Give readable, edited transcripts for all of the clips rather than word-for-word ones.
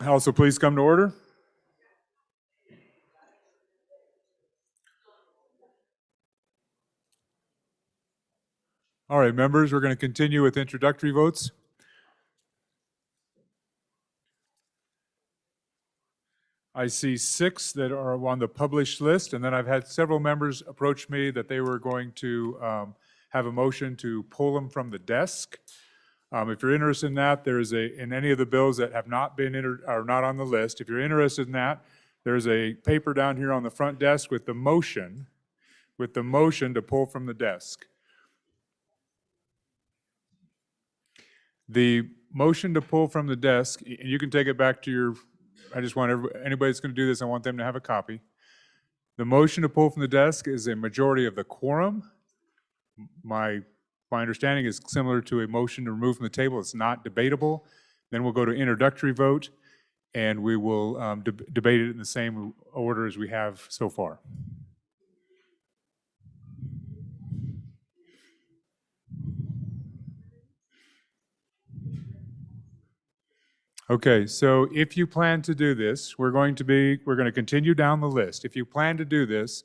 House will please come to order. All right, members, we're going to continue with introductory votes. I see 6 that are on the published list, and then I've had several members approach me that they were going to have a motion to pull them from the desk. If you're interested in that, there is in any of the bills that have not been are not on the list. If you're interested in that, there's a paper down here on the front desk with the motion to pull from the desk. The motion to pull from the desk, and you can take it back to your, I just want anybody that's going to do this, I want them to have a copy. The motion to pull from the desk is a majority of the quorum. My understanding is similar to a motion to remove from the table. It's not debatable. Then we'll go to introductory vote, and we will debate it in the same order as we have so far. Okay, so if you plan to do this, we're going to continue down the list. If you plan to do this,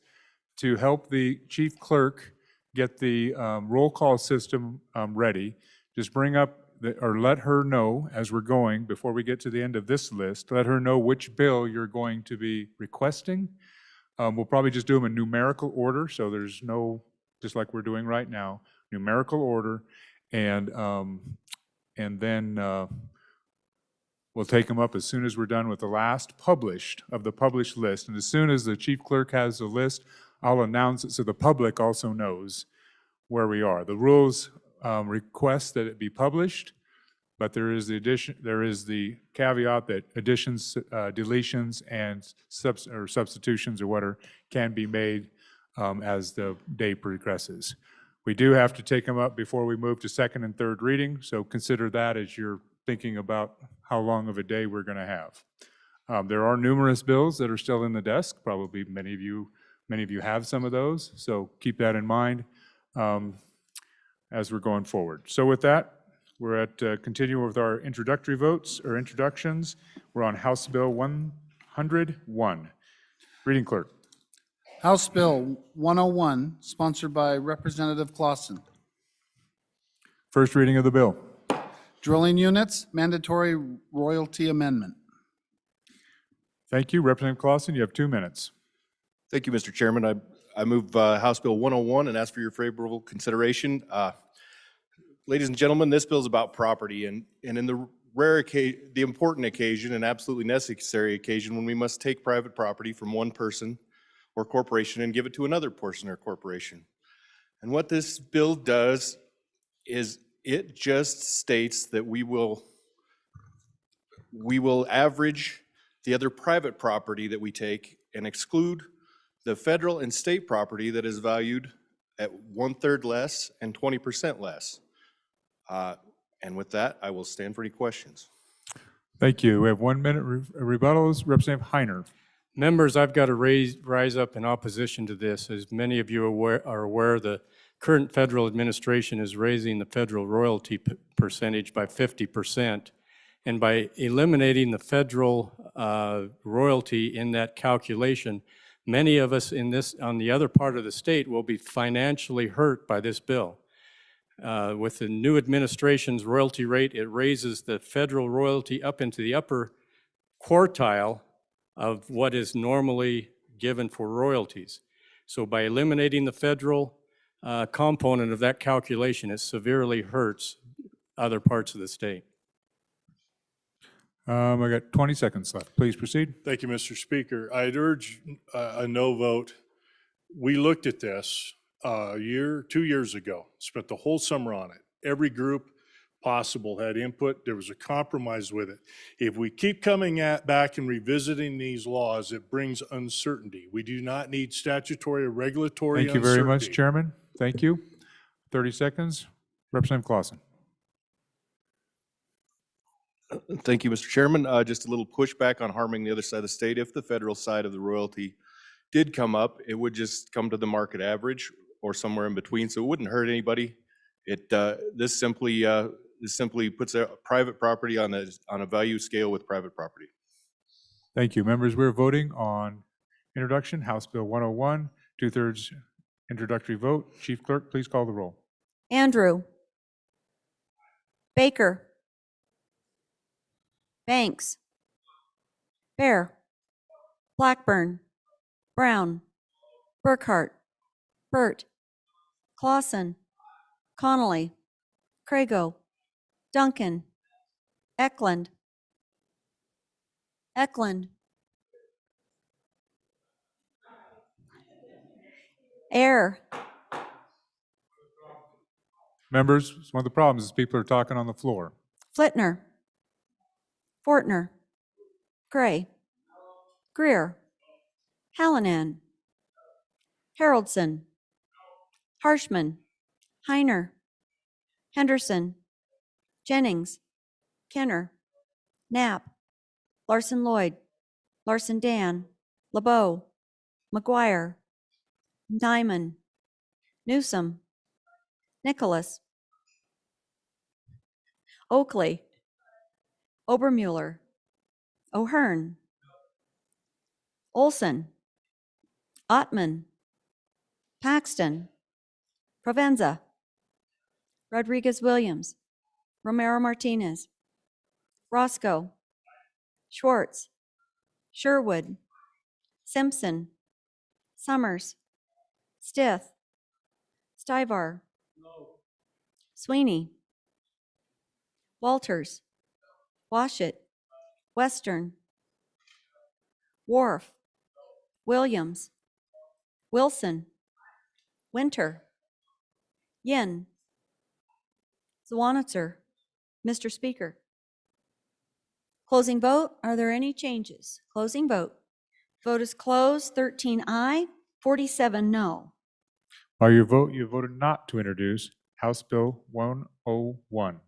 to help the chief clerk get the roll call system ready, just bring up or let her know as we're going, before we get to the end of this list, let her know which bill you're going to be requesting. We'll probably just do them in numerical order, so there's no, just like we're doing right now, numerical order, and then we'll take them up as soon as we're done with the last published of the published list. And as soon as the chief clerk has the list, I'll announce it so the public also knows where we are. The rules request that it be published, but there is the caveat that additions, deletions, and substitutions or whatever can be made as the day progresses. We do have to take them up before we move to second and third reading, so consider that as you're thinking about how long of a day we're going to have. There are numerous bills that are still in the desk. Probably many of you have some of those, so keep that in mind as we're going forward. So with that, we're at continuing with our introductory votes or introductions. We're on House Bill 101. Reading clerk. House Bill 101, sponsored by Representative Clausen. First reading of the bill. Drilling units, mandatory royalty amendment. Thank you. Representative Clausen, you have 2 minutes. Thank you, Mr. Chairman. I move House Bill 101 and ask for your favorable consideration. Ladies and gentlemen, this bill is about property, and in the the important occasion and absolutely necessary occasion when we must take private property from one person or corporation and give it to another person or corporation. And what this bill does is it just states that we will average the other private property that we take and exclude the federal and state property that is valued at 1/3 less and 20% less. And with that, I will stand for any questions. Thank you. We have 1 minute rebuttals. Representative Heiner. Members, I've got to rise up in opposition to this. As many of you are aware, the current federal administration is raising the federal royalty percentage by 50%. And by eliminating the federal royalty in that calculation, many of us on the other part of the state will be financially hurt by this bill. With the new administration's royalty rate, it raises the federal royalty up into the upper quartile of what is normally given for royalties. So by eliminating the federal component of that calculation, it severely hurts other parts of the state. I got 20 seconds left. Please proceed. Thank you, Mr. Speaker. I'd urge a no vote. We looked at this 2 years ago, spent the whole summer on it. Every group possible had input. There was a compromise with it. If we keep coming back and revisiting these laws, it brings uncertainty. We do not need statutory or regulatory uncertainty. Thank you very much, Chairman. Thank you. 30 seconds. Representative Clausen. Thank you, Mr. Chairman. Just a little pushback on harming the other side of the state. If the federal side of the royalty did come up, it would just come to the market average or somewhere in between, so it wouldn't hurt anybody. This simply puts a private property on a value scale with private property. Thank you. Members, we're voting on introduction, House Bill 101, two-thirds introductory vote. Chief Clerk, please call the roll. Andrew. Baker. Banks. Bear. Blackburn. Brown. Burkhart. Burt. Clausen. Connolly. Crago. Duncan. Eklund. Eklund. Air. Members, one of the problems is people are talking on the floor. Flitner. Fortner. Gray. Greer. Hallinan. Haroldson. Harshman. Heiner. Henderson. Jennings. Kenner. Knapp. Larson Lloyd. Larson Dan. LeBeau. McGuire. Nyman. Newsom. Nicholas. Oakley. Obermuller. O'Hearn. Olson. Ottman. Paxton. Provenza. Rodriguez-Williams. Romero Martinez. Roscoe. Schwartz. Sherwood. Simpson. Summers. Stith. Stivar. Sweeney. Walters. Washit. Western. Wharf. Williams. Wilson. Winter. Yin. Zwanitzer. Mr. Speaker. Closing vote. Are there any changes? Closing vote. Vote is closed. 13 aye, 47 no. By your vote, you voted not to introduce House Bill 101.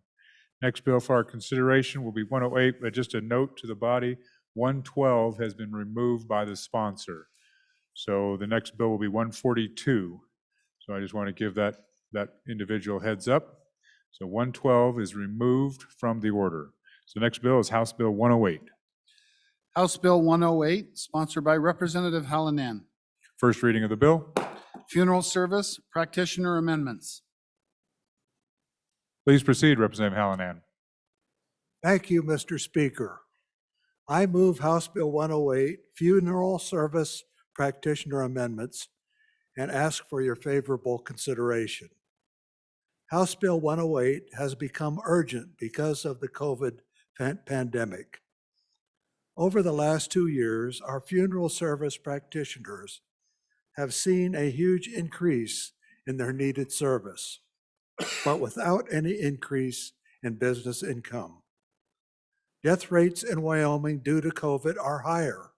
Next bill for our consideration will be 108, but just a note to the body, 112 has been removed by the sponsor. So the next bill will be 142. So I just want to give that individual heads up. So 112 is removed from the order. So the next bill is House Bill 108. House Bill 108, sponsored by Representative Hallinan. First reading of the bill. Funeral service practitioner amendments. Please proceed, Representative Hallinan. Thank you, Mr. Speaker. I move House Bill 108, Funeral Service Practitioner Amendments, and ask for your favorable consideration. House Bill 108 has become urgent because of the COVID pandemic. Over the last 2 years, our funeral service practitioners have seen a huge increase in their needed service, but without any increase in business income. Death rates in Wyoming due to COVID are higher,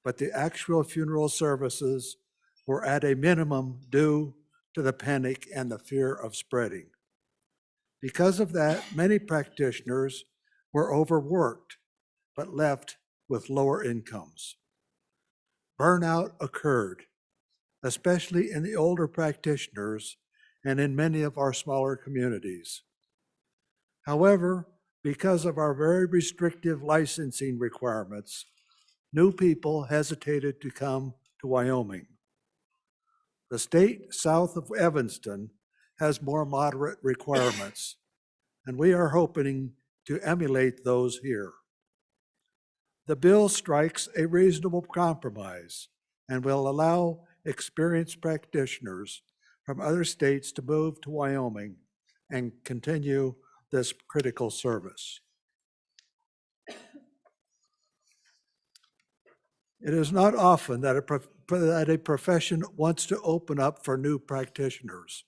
but the actual funeral services were at a minimum due to the panic and the fear of spreading. Because of that, many practitioners were overworked, but left with lower incomes. Burnout occurred, especially in the older practitioners and in many of our smaller communities. However, because of our very restrictive licensing requirements, new people hesitated to come to Wyoming. The state south of Evanston has more moderate requirements, and we are hoping to emulate those here. The bill strikes a reasonable compromise and will allow experienced practitioners from other states to move to Wyoming and continue this critical service. It is not often that a profession wants to open up for new practitioners.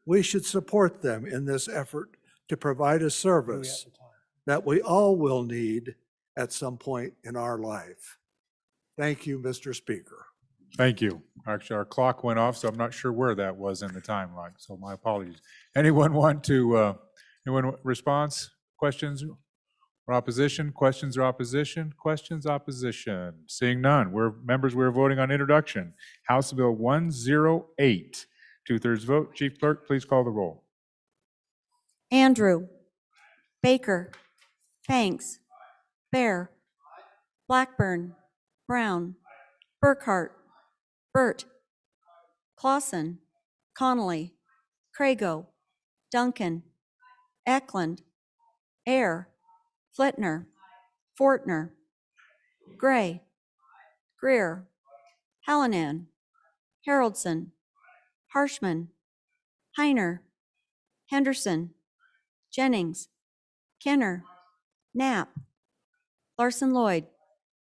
We should support them in this effort to provide a service that we all will need at some point in our life. Thank you, Mr. Speaker. Thank you. Actually, our clock went off, so I'm not sure where that was in the timeline, so my apologies. Anyone want to, anyone response, questions or opposition? Questions or opposition? Questions, opposition? Seeing none, we're voting on introduction. House Bill 108, two-thirds vote. Chief Clerk, please call the roll. Andrew. Baker. Banks. Bear. Blackburn, Brown, Burkhart, Burt, Clausen, Connolly, Crago, Duncan, Eklund, Air, Flitner, Fortner, Gray, Greer, Hallinan, Haroldson, Harshman, Heiner, Henderson, Jennings, Kenner, Knapp, Larson Lloyd,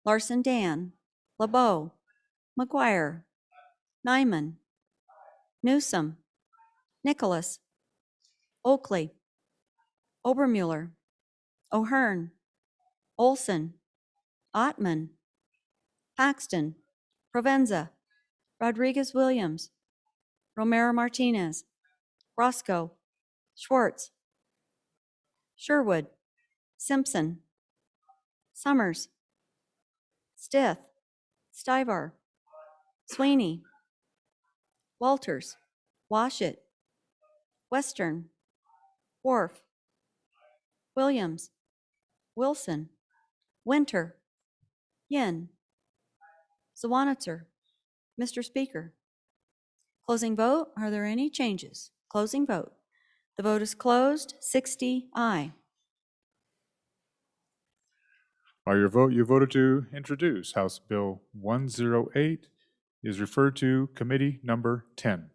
Larson Dan, LeBeau, McGuire, Nyman, Newsom, Nicholas, Oakley, Obermuller, O'Hearn, Olson, Ottman, Paxton, Provenza, Rodriguez Williams, Romero Martinez, Roscoe, Schwartz, Sherwood, Simpson, Summers, Stith, Stivar, Sweeney, Walters, Washit, Western, Wharf, Williams, Wilson, Winter, Yin, Zawanitzer. Mr. Speaker. Closing vote. Are there any changes? Closing vote. The vote is closed. 60 aye. By your vote, you voted to introduce House Bill 108 is referred to Committee Number 10.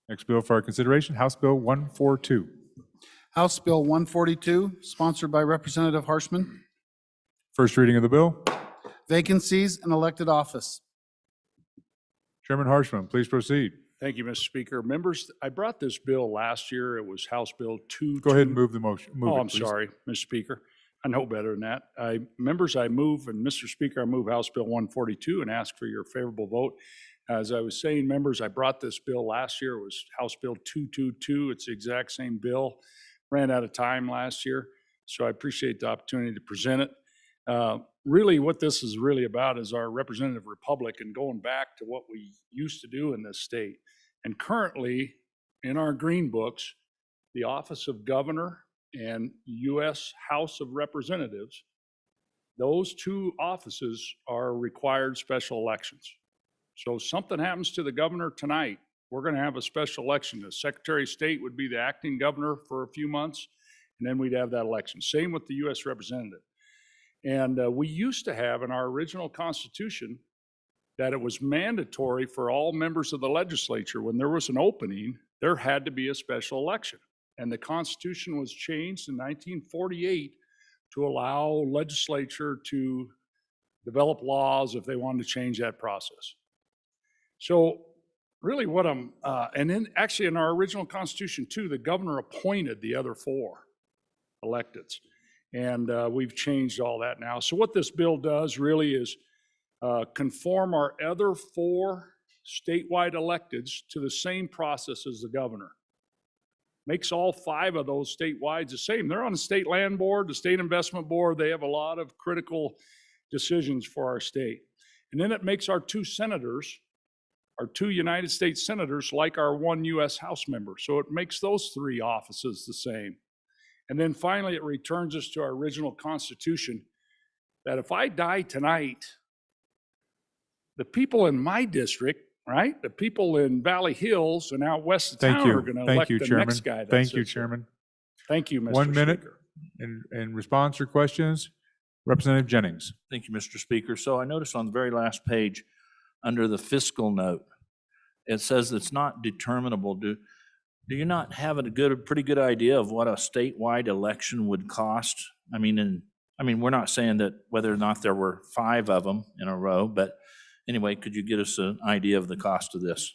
Next bill for our consideration, House Bill 142. House Bill 142, sponsored by Representative Harshman. First reading of the bill. Vacancies in elected office. Chairman Harshman, please proceed. Thank you, Mr. Speaker. Members, I brought this bill last year. It was House Bill 2. Go ahead and move the motion. Move Oh, it, I'm please. sorry, Mr. Speaker. I know better than that. Members, I move, and Mr. Speaker, I move House Bill 142 and ask for your favorable vote. As I was saying, members, I brought this bill last year. It was House Bill 222. It's the exact same bill. Ran out of time last year, so I appreciate the opportunity to present it. Really, what this is really about is our representative republic and going back to what we used to do in this state. And currently, in our green books, the office of governor and U.S. House of Representatives, those two offices are required special elections. So if something happens to the governor tonight, we're going to have a special election. The Secretary of State would be the acting governor for a few months, and then we'd have that election. Same with the U.S. representative. And we used to have in our original Constitution that it was mandatory for all members of the legislature, when there was an opening, there had to be a special election. And the Constitution was changed in 1948 to allow legislature to develop laws if they wanted to change that process. So really what and then actually in our original Constitution too, the governor appointed the other four electeds. And we've changed all that now. So what this bill does really is conform our other four statewide electeds to the same process as the governor. Makes all five of those statewide the same. They're on the state land board, the state investment board. They have a lot of critical decisions for our state. And then it makes our two senators, our two United States senators, like our one U.S. House member. So it makes those three offices the same. And then finally, it returns us to our original Constitution that if I die tonight, the people in my district, right, the people in Valley Hills and out west of Thank town you. are going to Thank elect you, the Chairman. next guy. that Thank you, sits there. Chairman. Thank you, Mr. 1 minute Speaker. in response or questions. Representative Jennings. Thank you, Mr. Speaker. So I noticed on the very last page, under the fiscal note, it says it's not determinable. Do you not have pretty good idea of what a statewide election would cost? I mean, we're not saying that whether or not there were 5 of them in a row, but anyway, could you get us an idea of the cost of this?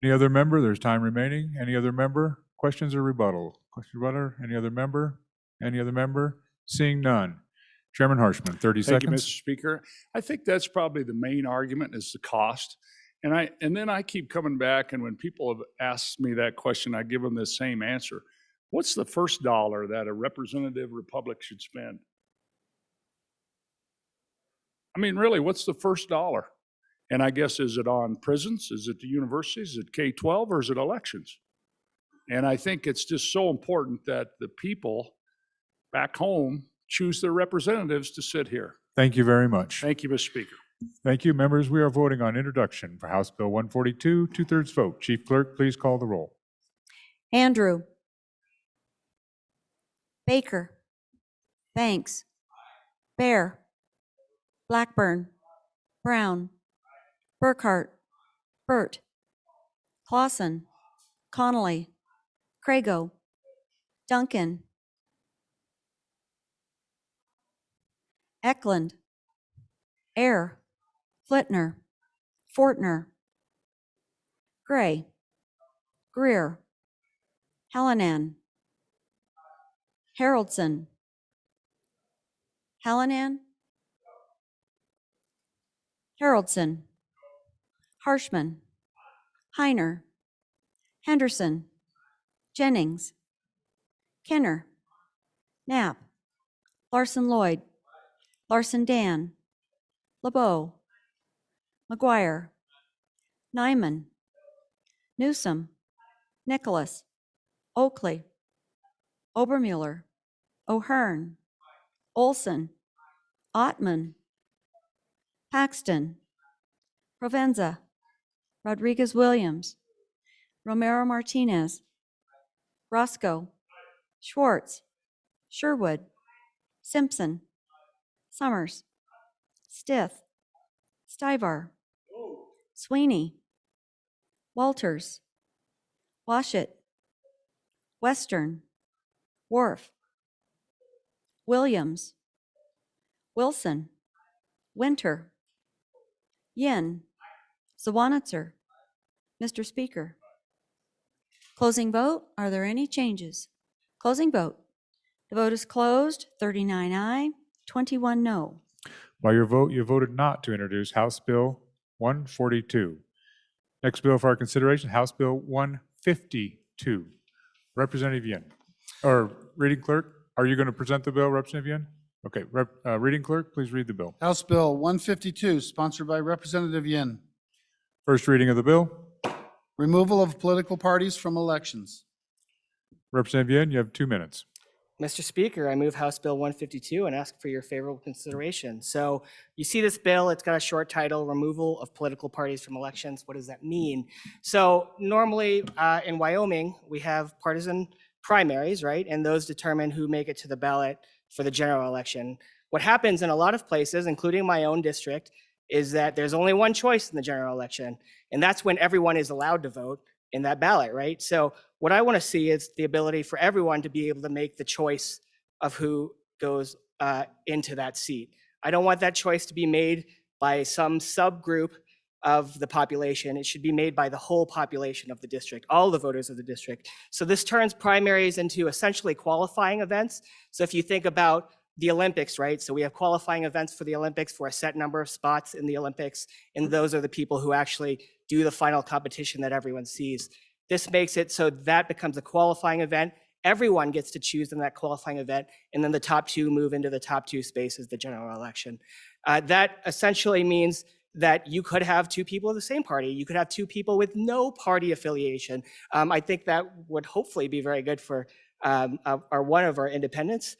Any other member? There's time remaining. Any other member? Questions or rebuttal? Question, rebuttal? Any other member? Any other member? Seeing none. Chairman Harshman, 30 Thank you, seconds. Mr. Speaker. I think that's probably the main argument is the cost. And then I keep coming back, and when people have asked me that question, I give them the same answer. What's the first dollar that a representative republic should spend? I mean, really, what's the first dollar? And I guess, is it on prisons? Is it the universities? Is it K-12, or is it elections? And I think it's just so important that the people back home choose their representatives to sit here. Thank you very much. Thank you, Mr. Speaker. Thank you, members. We are voting on introduction for House Bill 142, two-thirds vote. Chief Clerk, please call the roll. Andrew. Baker. Banks. Bear. Blackburn. Brown. Burkhart. Burt. Clausen. Connolly. Crago. Duncan. Eklund. Air. Flitner. Fortner. Gray. Greer. Hallinan. Haroldson. Hallinan. Haroldson. Harshman. Heiner. Henderson. Jennings. Kenner. Knapp. Larson Lloyd. Larson Dan. LeBeau. McGuire. Nyman. Newsom. Nicholas. Oakley. Obermuller. O'Hearn. Olson. Ottman. Paxton. Provenza. Rodriguez Williams. Romero Martinez. Roscoe. Schwartz. Sherwood. Simpson. Summers. Stith. Stivar. Sweeney. Walters. Washit. Western. Worf. Williams. Wilson. Winter. Yin. Zawanitzer. Mr. Speaker. Closing vote. Are there any changes? Closing vote. The vote is closed. 39 aye, 21 no. By your vote, you voted not to introduce House Bill 142. Next bill for our consideration, House Bill 152. Representative Yin. Or reading clerk, are you going to present the bill, Representative Yin? Okay, reading clerk, please read the bill. House Bill 152, sponsored by Representative Yin. First reading of the bill. Removal of political parties from elections. Representative Yin, you have 2 minutes. Mr. Speaker, I move House Bill 152 and ask for your favorable consideration. So you see this bill, it's got a short title, Removal of Political Parties from Elections. What does that mean? So normally in Wyoming, we have partisan primaries, right? And those determine who make it to the ballot for the general election. What happens in a lot of places, including my own district, is that there's only one choice in the general election, and that's when everyone is allowed to vote in that ballot, right? So what I want to see is the ability for everyone to be able to make the choice of who goes into that seat. I don't want that choice to be made by some subgroup of the population. It should be made by the whole population of the district, all the voters of the district. So this turns primaries into essentially qualifying events. So if you think about the Olympics, right? So we have qualifying events for the Olympics for a set number of spots in the Olympics, and those are the people who actually do the final competition that everyone sees. This makes it so that becomes a qualifying event. Everyone gets to choose in that qualifying event, and then the top two move into the top two spaces, the general election. That essentially means that you could have two people of the same party. You could have two people with no party affiliation. I think that would hopefully be very good for one of our independents.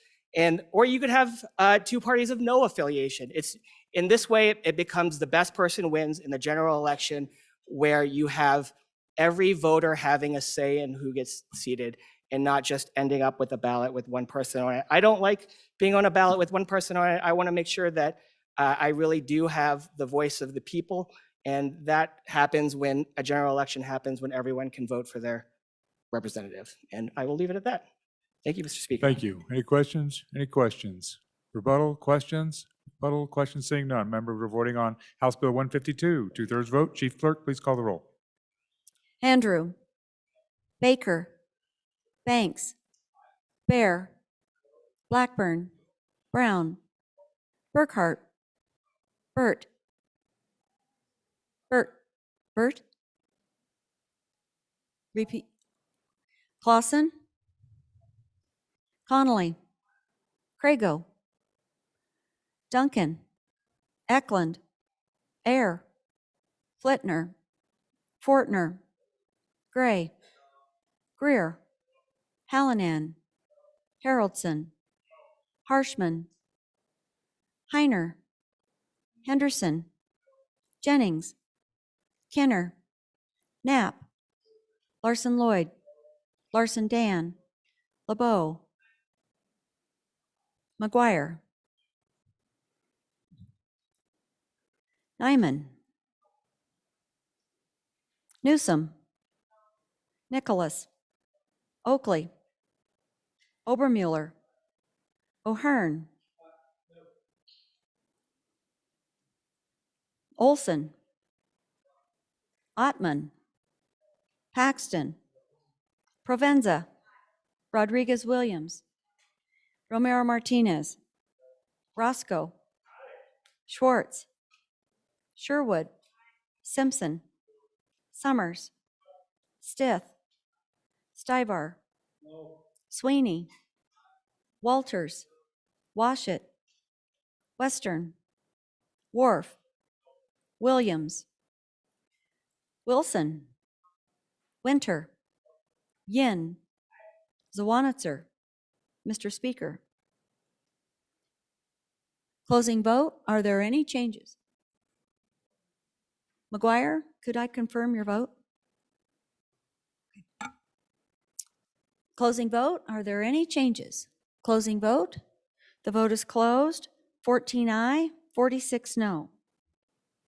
Or you could have two parties of no affiliation. In this way, it becomes the best person wins in the general election, where you have every voter having a say in who gets seated and not just ending up with a ballot with one person on it. I don't like being on a ballot with one person on it. I want to make sure that I really do have the voice of the people, and that happens when a general election happens, when everyone can vote for their representative. And I will leave it at that. Thank you, Mr. Speaker. Thank you. Any questions? Any questions? Rebuttal, questions? Rebuttal, questions, seeing none. Member, we're voting on House Bill 152. Two-thirds vote. Chief Clerk, please call the roll. Andrew. Baker. Banks. Bear. Blackburn. Brown. Burkhart. Burt. Repeat. Clausen. Connolly. Crago. Duncan. Eklund. Air. Flitner. Fortner. Gray. Greer. Hallinan. Haroldson. Harshman, Heiner, Henderson, Jennings, Kenner, Knapp, Larson Lloyd, Larson Dan, LeBeau, McGuire, Nyman, Newsom, Nicholas, Oakley, Obermuller, O'Hearn, Olson, Ottman, Paxton, Provenza, Rodriguez Williams, Romero Martinez, Roscoe, Schwartz, Sherwood, Simpson, Summers, Stith, Stivar, Sweeney, Walters, Washit, Western, Wharf, Williams, Wilson, Winter, Yin, Zawanitzer. Mr. Speaker. Closing vote. Are there any changes? McGuire, could I confirm your vote? Closing vote. Are there any changes? Closing vote. The vote is closed. 14 aye, 46 no.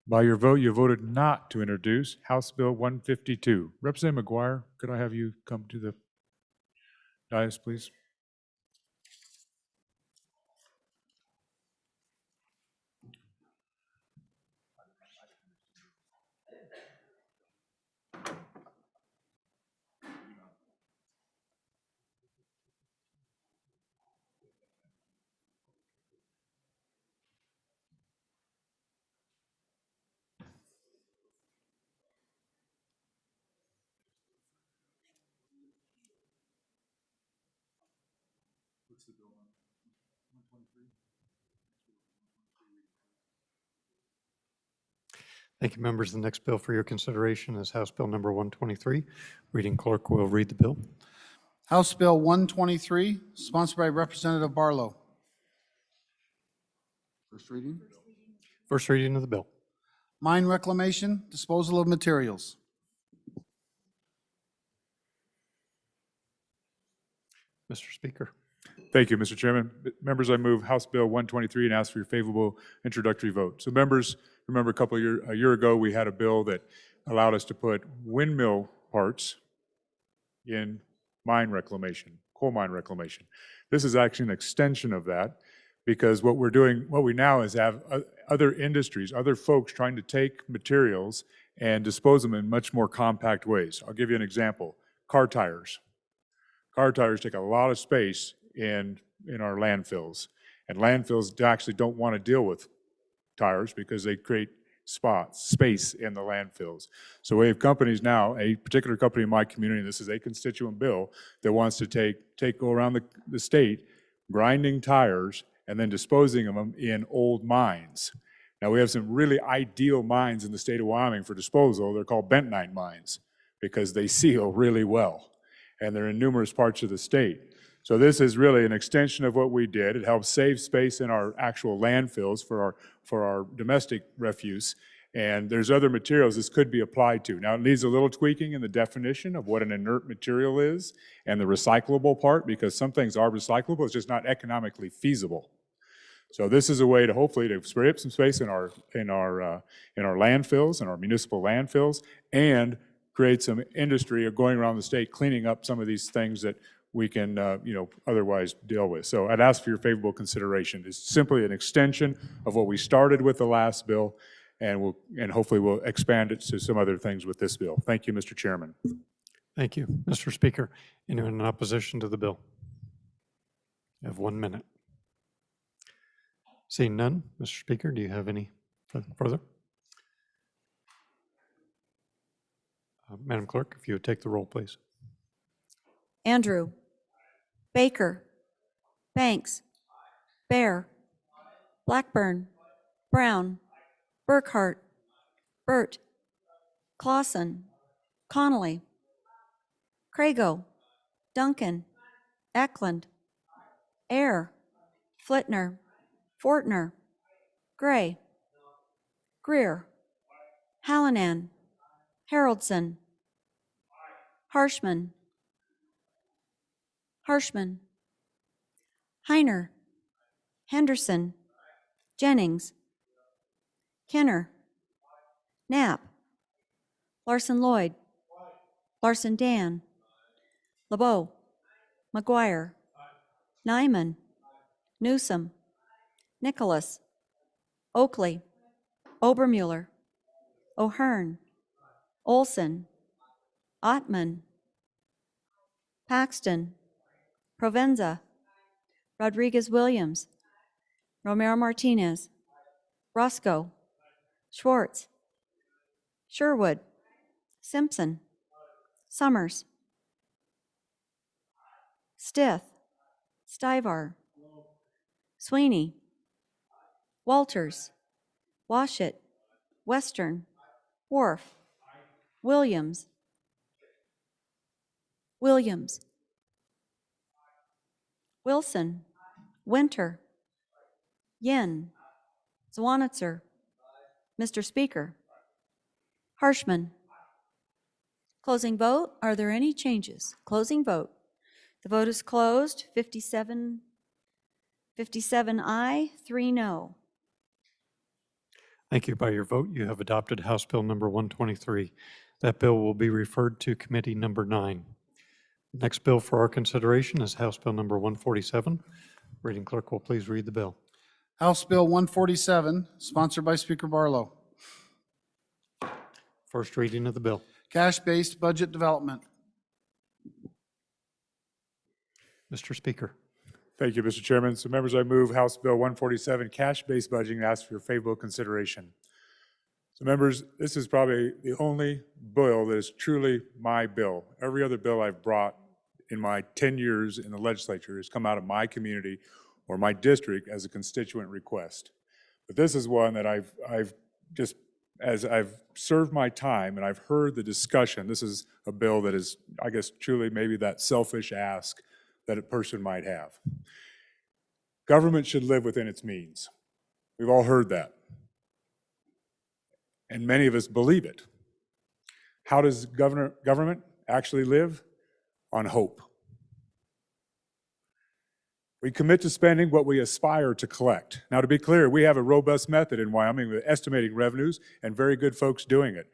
By your vote, you voted not to introduce House Bill 152. Representative McGuire, could I have you come to the dais, please? Thank you, members. The next bill for your consideration is House Bill number 123. Reading clerk will read the bill. House Bill 123, sponsored by Representative Barlow. First reading. First reading of the bill. Mine reclamation, disposal of materials. Mr. Speaker. Thank you, Mr. Chairman. Members, I move House Bill 123 and ask for your favorable introductory vote. So members, remember a year ago, we had a bill that allowed us to put windmill parts in mine reclamation, coal mine reclamation. This is actually an extension of that because what we now is have other industries, other folks trying to take materials and dispose them in much more compact ways. I'll give you an example. Car tires. Car tires take a lot of space in our landfills. And landfills actually don't want to deal with tires because they create space in the landfills. So we have companies now, a particular company in my community, this is a constituent bill, that wants to go around the state, grinding tires and then disposing of them in old mines. Now we have some really ideal mines in the state of Wyoming for disposal. They're called bentonite mines because they seal really well. And they're in numerous parts of the state. So this is really an extension of what we did. It helps save space in our actual landfills for our domestic refuse. And there's other materials this could be applied to. Now, it needs a little tweaking in the definition of what an inert material is and the recyclable part, because some things are recyclable, it's just not economically feasible. So this is a way to hopefully to free up some space in our landfills, in our municipal landfills, and create some industry of going around the state cleaning up some of these things that we can otherwise deal with. So I'd ask for your favorable consideration. It's simply an extension of what we started with the last bill, and hopefully we'll expand it to some other things with this bill. Thank you, Mr. Chairman. Thank you. Mr. Speaker, anyone in opposition to the bill? You have 1 minute. Seeing none, Mr. Speaker, do you have any further? Madam Clerk, if you would take the roll, please. Andrew, Baker, Banks, Bear, Blackburn, Brown, Burkhart, Burt, Clausen, Connolly, Crago, Duncan, Eklund, Air, Flitner, Fortner, Gray, Greer, Hallinan, Haroldson, Harshman, Heiner, Henderson, Jennings, Kenner, Knapp, Larson Lloyd, Larson Dan, LeBeau, McGuire, Nyman, Newsom, Nicholas, Oakley, Obermuller, O'Hearn, Olson, Ottman, Paxton, Provenza, Rodriguez-Williams, Romero Martinez, Roscoe, Schwartz, Sherwood, Simpson, Summers, Stith, Stivar, Sweeney, Walters, Washit, Western, Wharf, Williams, Wilson, Winter, Yin, Zwanitzer, Mr. Speaker, Harshman. Closing vote. Are there any changes? Closing vote. The vote is closed. 57 aye, 3 no. Thank you. By your vote, you have adopted House Bill number 123. That bill will be referred to Committee number 9. Next bill for our consideration is House Bill number 147. Reading clerk will please read the bill. House Bill 147, sponsored by Speaker Barlow. First reading of the bill. Cash-based budget development. Mr. Speaker. Thank you, Mr. Chairman. So members, I move House Bill 147, cash-based budgeting, and ask for your favorable consideration. So members, this is probably the only bill that is truly my bill. Every other bill I've brought in my 10 years in the legislature has come out of my community or my district as a constituent request. But this is one that I've just, as I've served my time and I've heard the discussion, this is a bill that is, I guess, truly maybe that selfish ask that a person might have. Government should live within its means. We've all heard that. And many of us believe it. How does government actually live? On hope. We commit to spending what we aspire to collect. Now, to be clear, we have a robust method in Wyoming with estimating revenues and very good folks doing it.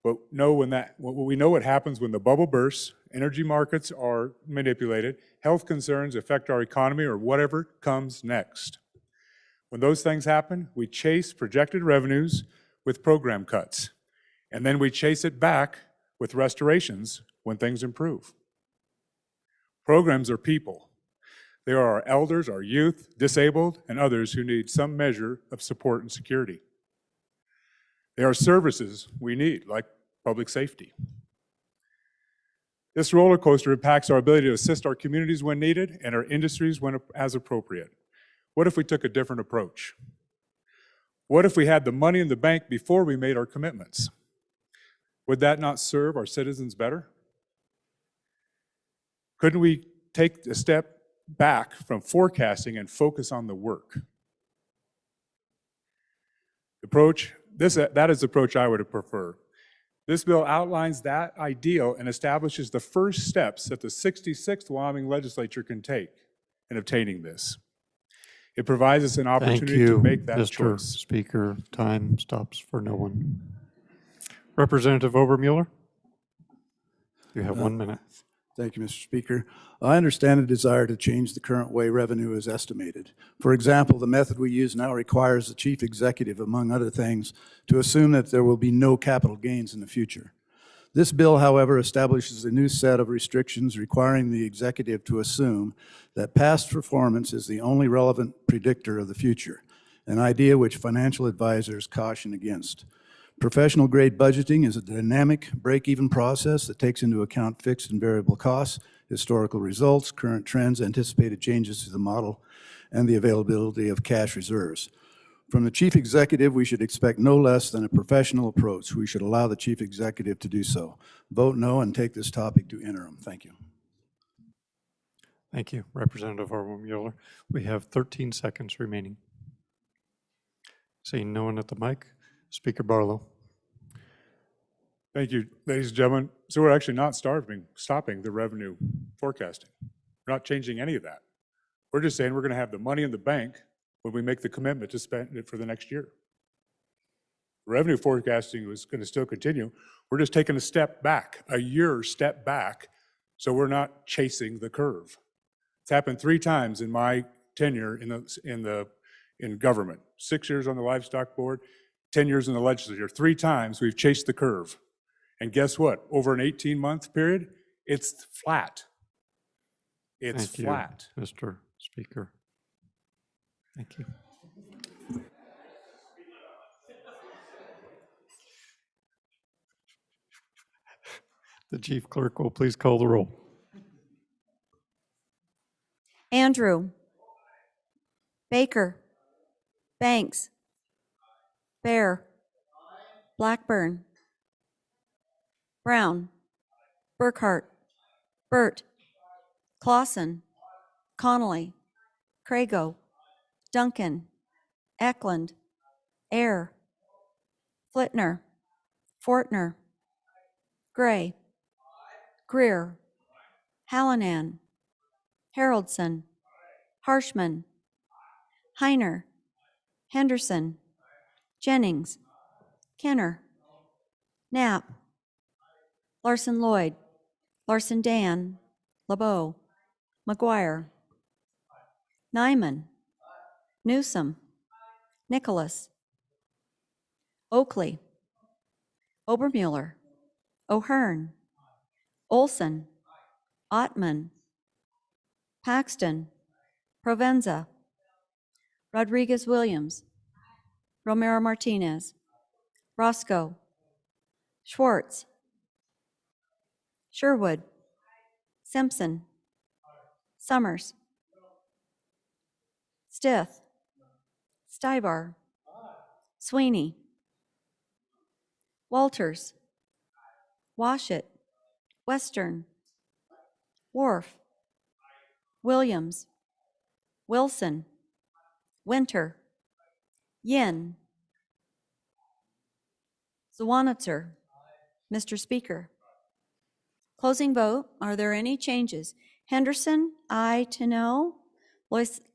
But we know what happens when the bubble bursts, energy markets are manipulated, health concerns affect our economy, or whatever comes next. When those things happen, we chase projected revenues with program cuts, and then we chase it back with restorations when things improve. Programs are people. They are our elders, our youth, disabled, and others who need some measure of support and security. They are services we need, like public safety. This roller coaster impacts our ability to assist our communities when needed and our industries when as appropriate. What if we took a different approach? What if we had the money in the bank before we made our commitments? Would that not serve our citizens better? Couldn't we take a step back from forecasting and focus on the work? That is the approach I would prefer. This bill outlines that ideal and establishes the first steps that the 66th Wyoming legislature can take in obtaining this. It provides us an Thank opportunity you, to make that Mr. choice. Speaker. Time stops for no one. Representative Obermuller, you have 1 minute. Thank you, Mr. Speaker. I understand a desire to change the current way revenue is estimated. For example, the method we use now requires the chief executive, among other things, to assume that there will be no capital gains in the future. This bill, however, establishes a new set of restrictions requiring the executive to assume that past performance is the only relevant predictor of the future, an idea which financial advisors caution against. Professional grade budgeting is a dynamic break-even process that takes into account fixed and variable costs, historical results, current trends, anticipated changes to the model, and the availability of cash reserves. From the chief executive, we should expect no less than a professional approach. We should allow the chief executive to do so. Vote no and take this topic to interim. Thank you. Thank you, Representative Mueller. We have 13 seconds remaining. Seeing no one at the mic, Speaker Barlow. Thank you, ladies and gentlemen. So we're actually not stopping the revenue forecasting. We're not changing any of that. We're just saying we're going to have the money in the bank when we make the commitment to spend it for the next year. Revenue forecasting is going to still continue. We're just taking a step back, a year step back, so we're not chasing the curve. It's happened 3 times in my tenure in government. 6 years on the livestock board, 10 years in the legislature. 3 times we've chased the curve. And guess what? Over an 18-month period, it's flat. It's Thank you, flat. Mr. Speaker. Thank you. The chief clerk will please call the roll. Andrew. Baker. Banks. Bear. Blackburn. Brown. Burkhart. Burt. Clausen. Connolly. Crago. Duncan. Eklund. Air. Flitner. Fortner. Gray. Greer. Hallinan. Haroldson. Harshman. Heiner. Henderson. Jennings. Kenner. Knapp. Larson Lloyd. Larson Dan. LeBeau. McGuire. Nyman. Newsom. Nicholas. Oakley. Obermuller. O'Hearn. Olson. Ottman. Paxton. Provenza. Rodriguez Williams. Romero Martinez. Roscoe. Schwartz. Sherwood. Simpson. Summers. Stith. Stibar. Sweeney. Walters. Washit. Western. Wharf. Williams. Wilson. Winter. Yin. Zawanitzer. Mr. Speaker. Closing vote. Are there any changes? Henderson, aye to no.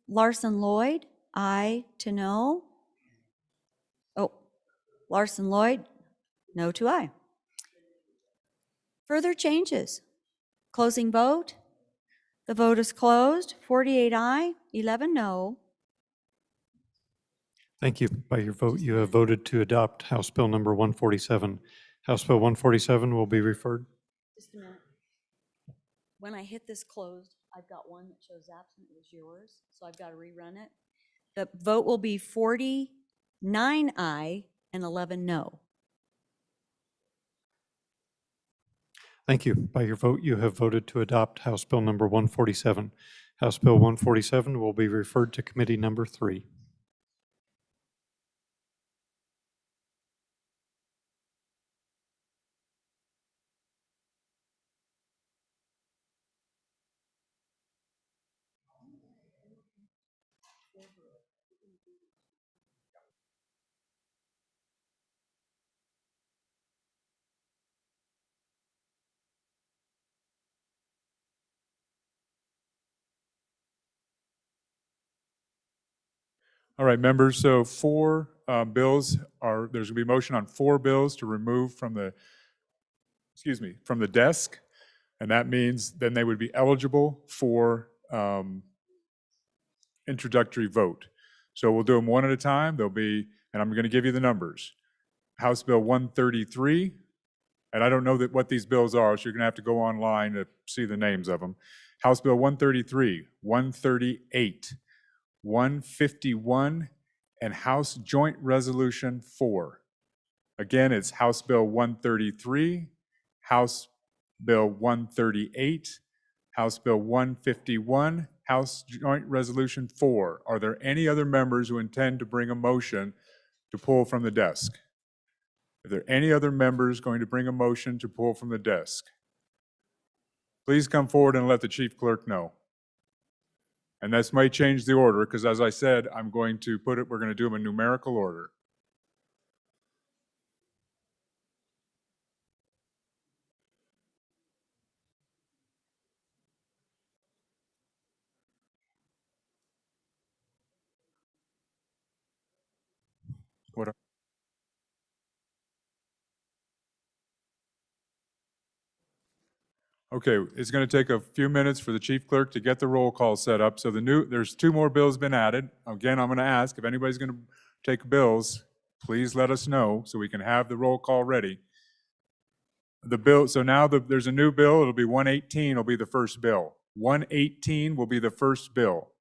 Larson Lloyd, aye to no. Oh, Larson Lloyd, no to aye. Further changes. Closing vote. The vote is closed. 48 aye, 11 no. Thank you. By your vote, you have voted to adopt House Bill number 147. House Bill 147 will be referred. Just a minute. When I hit this closed, I've got one that shows absent, it was yours, so I've got to rerun it. The vote will be 49 aye and 11 no. Thank you. By your vote, you have voted to adopt House Bill number 147. House Bill 147 will be referred to Committee number 3. All right, members, so 4 bills are, there's going to be a motion on 4 bills to remove from the, from the desk. And that means then they would be eligible for introductory vote. So we'll do them one at a time. They'll be, and I'm going to give you the numbers. House Bill 133, and I don't know what these bills are, so you're going to have to go online to see the names of them. House Bill 133, 138, 151, and House Joint Resolution 4. Again, it's House Bill 133, House Bill 138, House Bill 151, House Joint Resolution 4. Are there any other members who intend to bring a motion to pull from the desk? Are there any other members going to bring a motion to pull from the desk? Please come forward and let the chief clerk know. And this might change the order, because as I said, I'm going to put it, we're going to do them in numerical order. What? Okay, it's going to take a few minutes for the chief clerk to get the roll call set up. So there's 2 more bills been added. Again, I'm going to ask if anybody's going to take bills, please let us know so we can have the roll call ready. The bill, so now there's a new bill. It'll be 118 will be the first bill. 118 will be the first bill.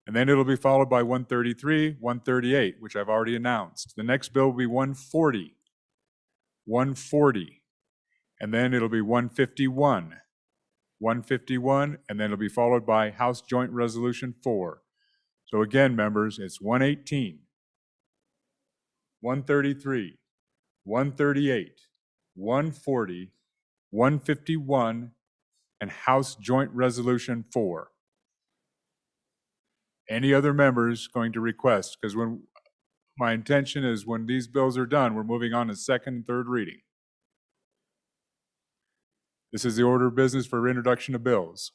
And then it'll be followed by 133, 138, which I've already announced. The next bill will be 140. 140. And then it'll be 151. 151, and then it'll be followed by House Joint Resolution 4. So again, members, it's 118, 133, 138, 140, 151, and House Joint Resolution 4. Any other members going to request? Because my intention is when these bills are done, we're moving on to second and third reading. This is the order of business for introduction of bills.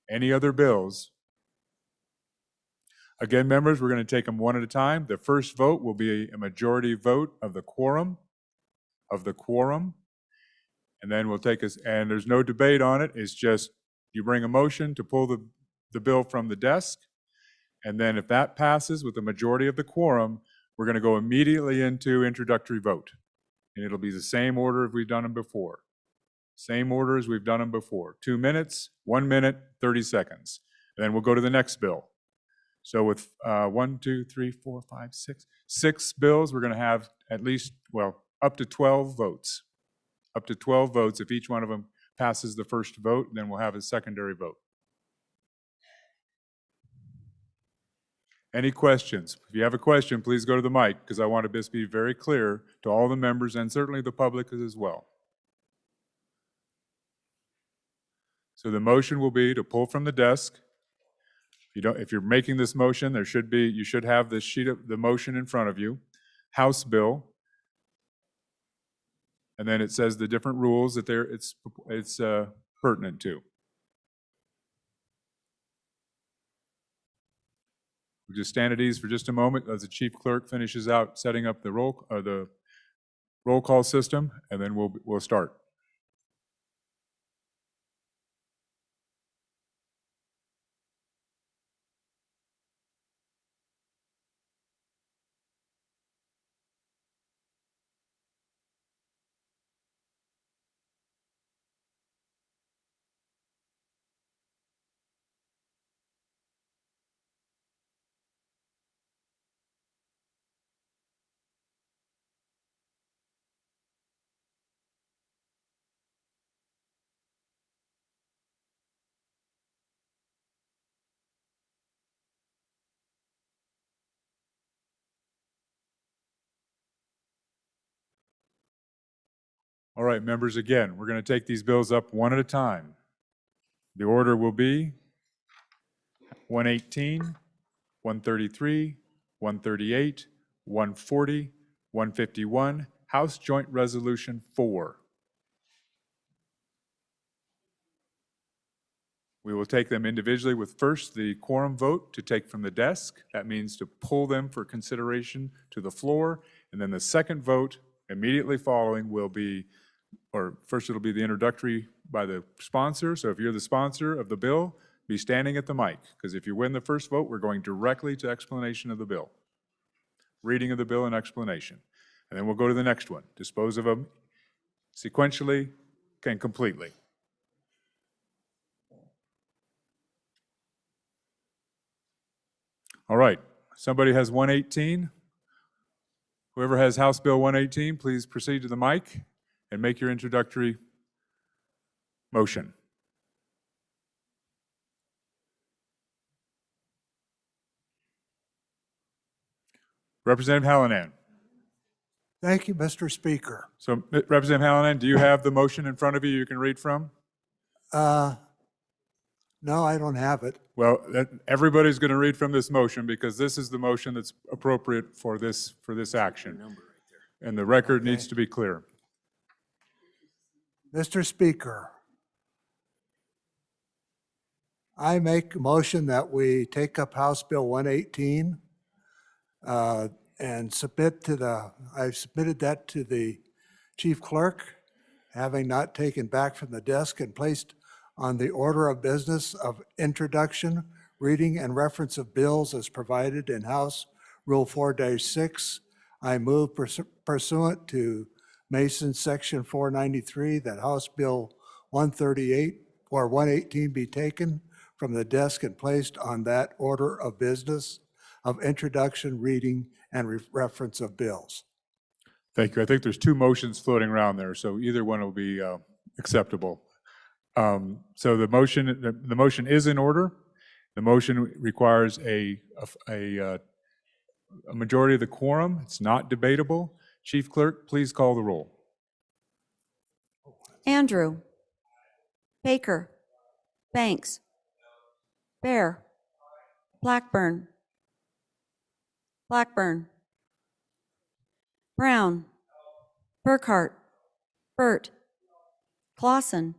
Any other bills? Again, members, we're going to take them one at a time. The first vote will be a majority vote of the quorum. And then we'll take and there's no debate on it. It's just you bring a motion to pull the bill from the desk. And then if that passes with the majority of the quorum, we're going to go immediately into introductory vote. And it'll be the same order as we've done them before. Same order as we've done them before. 2 minutes, 1 minute, 30 seconds. And then we'll go to the next bill. So with 1, 2, 3, 4, 5, 6 bills, we're going to have at least, well, up to 12 votes. Up to 12 votes. If each one of them passes the first vote, then we'll have a secondary vote. Any questions? If you have a question, please go to the mic, because I want to be very clear to all the members and certainly the public as well. So the motion will be to pull from the desk. If you're making this motion, you should have the sheet of the motion in front of you. House bill. And then it says the different rules that it's pertinent to. We'll just stand at ease for just a moment as the chief clerk finishes out setting up the roll call system, and then we'll start. All right, members, again, we're going to take these bills up one at a time. The order will be 118, 133, 138, 140, 151, House Joint Resolution 4. We will take them individually with first the quorum vote to take from the desk. That means to pull them for consideration to the floor. And then the second vote immediately following will be, or first it'll be the introductory by the sponsor. So if you're the sponsor of the bill, be standing at the mic, because if you win the first vote, we're going directly to explanation of the bill. Reading of the bill and explanation. And then we'll go to the next one. Dispose of them sequentially and completely. All right, somebody has 118. Whoever has House Bill 118, please proceed to the mic and make your introductory motion. Representative Hallinan. Thank you, Mr. Speaker. So, Representative Hallinan, do you have the motion in front of you can read from? No, I don't have it. Well, everybody's going to read from this motion because this is the motion that's appropriate for this action. And the record needs to be clear. Mr. Speaker, I make a motion that we take up House Bill 118 and I've submitted that to the chief clerk, having not taken back from the desk and placed on the order of business of introduction, reading, and reference of bills as provided in House Rule 4-6. I move pursuant to Mason Section 493 that House Bill 138 or 118 be taken from the desk and placed on that order of business of introduction, reading, and reference of bills. Thank you. I think there's two motions floating around there, so either one will be acceptable. So the motion is in order. The motion requires a majority of the quorum. It's not debatable. Chief Clerk, please call the roll. Andrew. Baker. Banks. Bear. Blackburn. Blackburn. Brown. Burkhart. Burt. Clausen.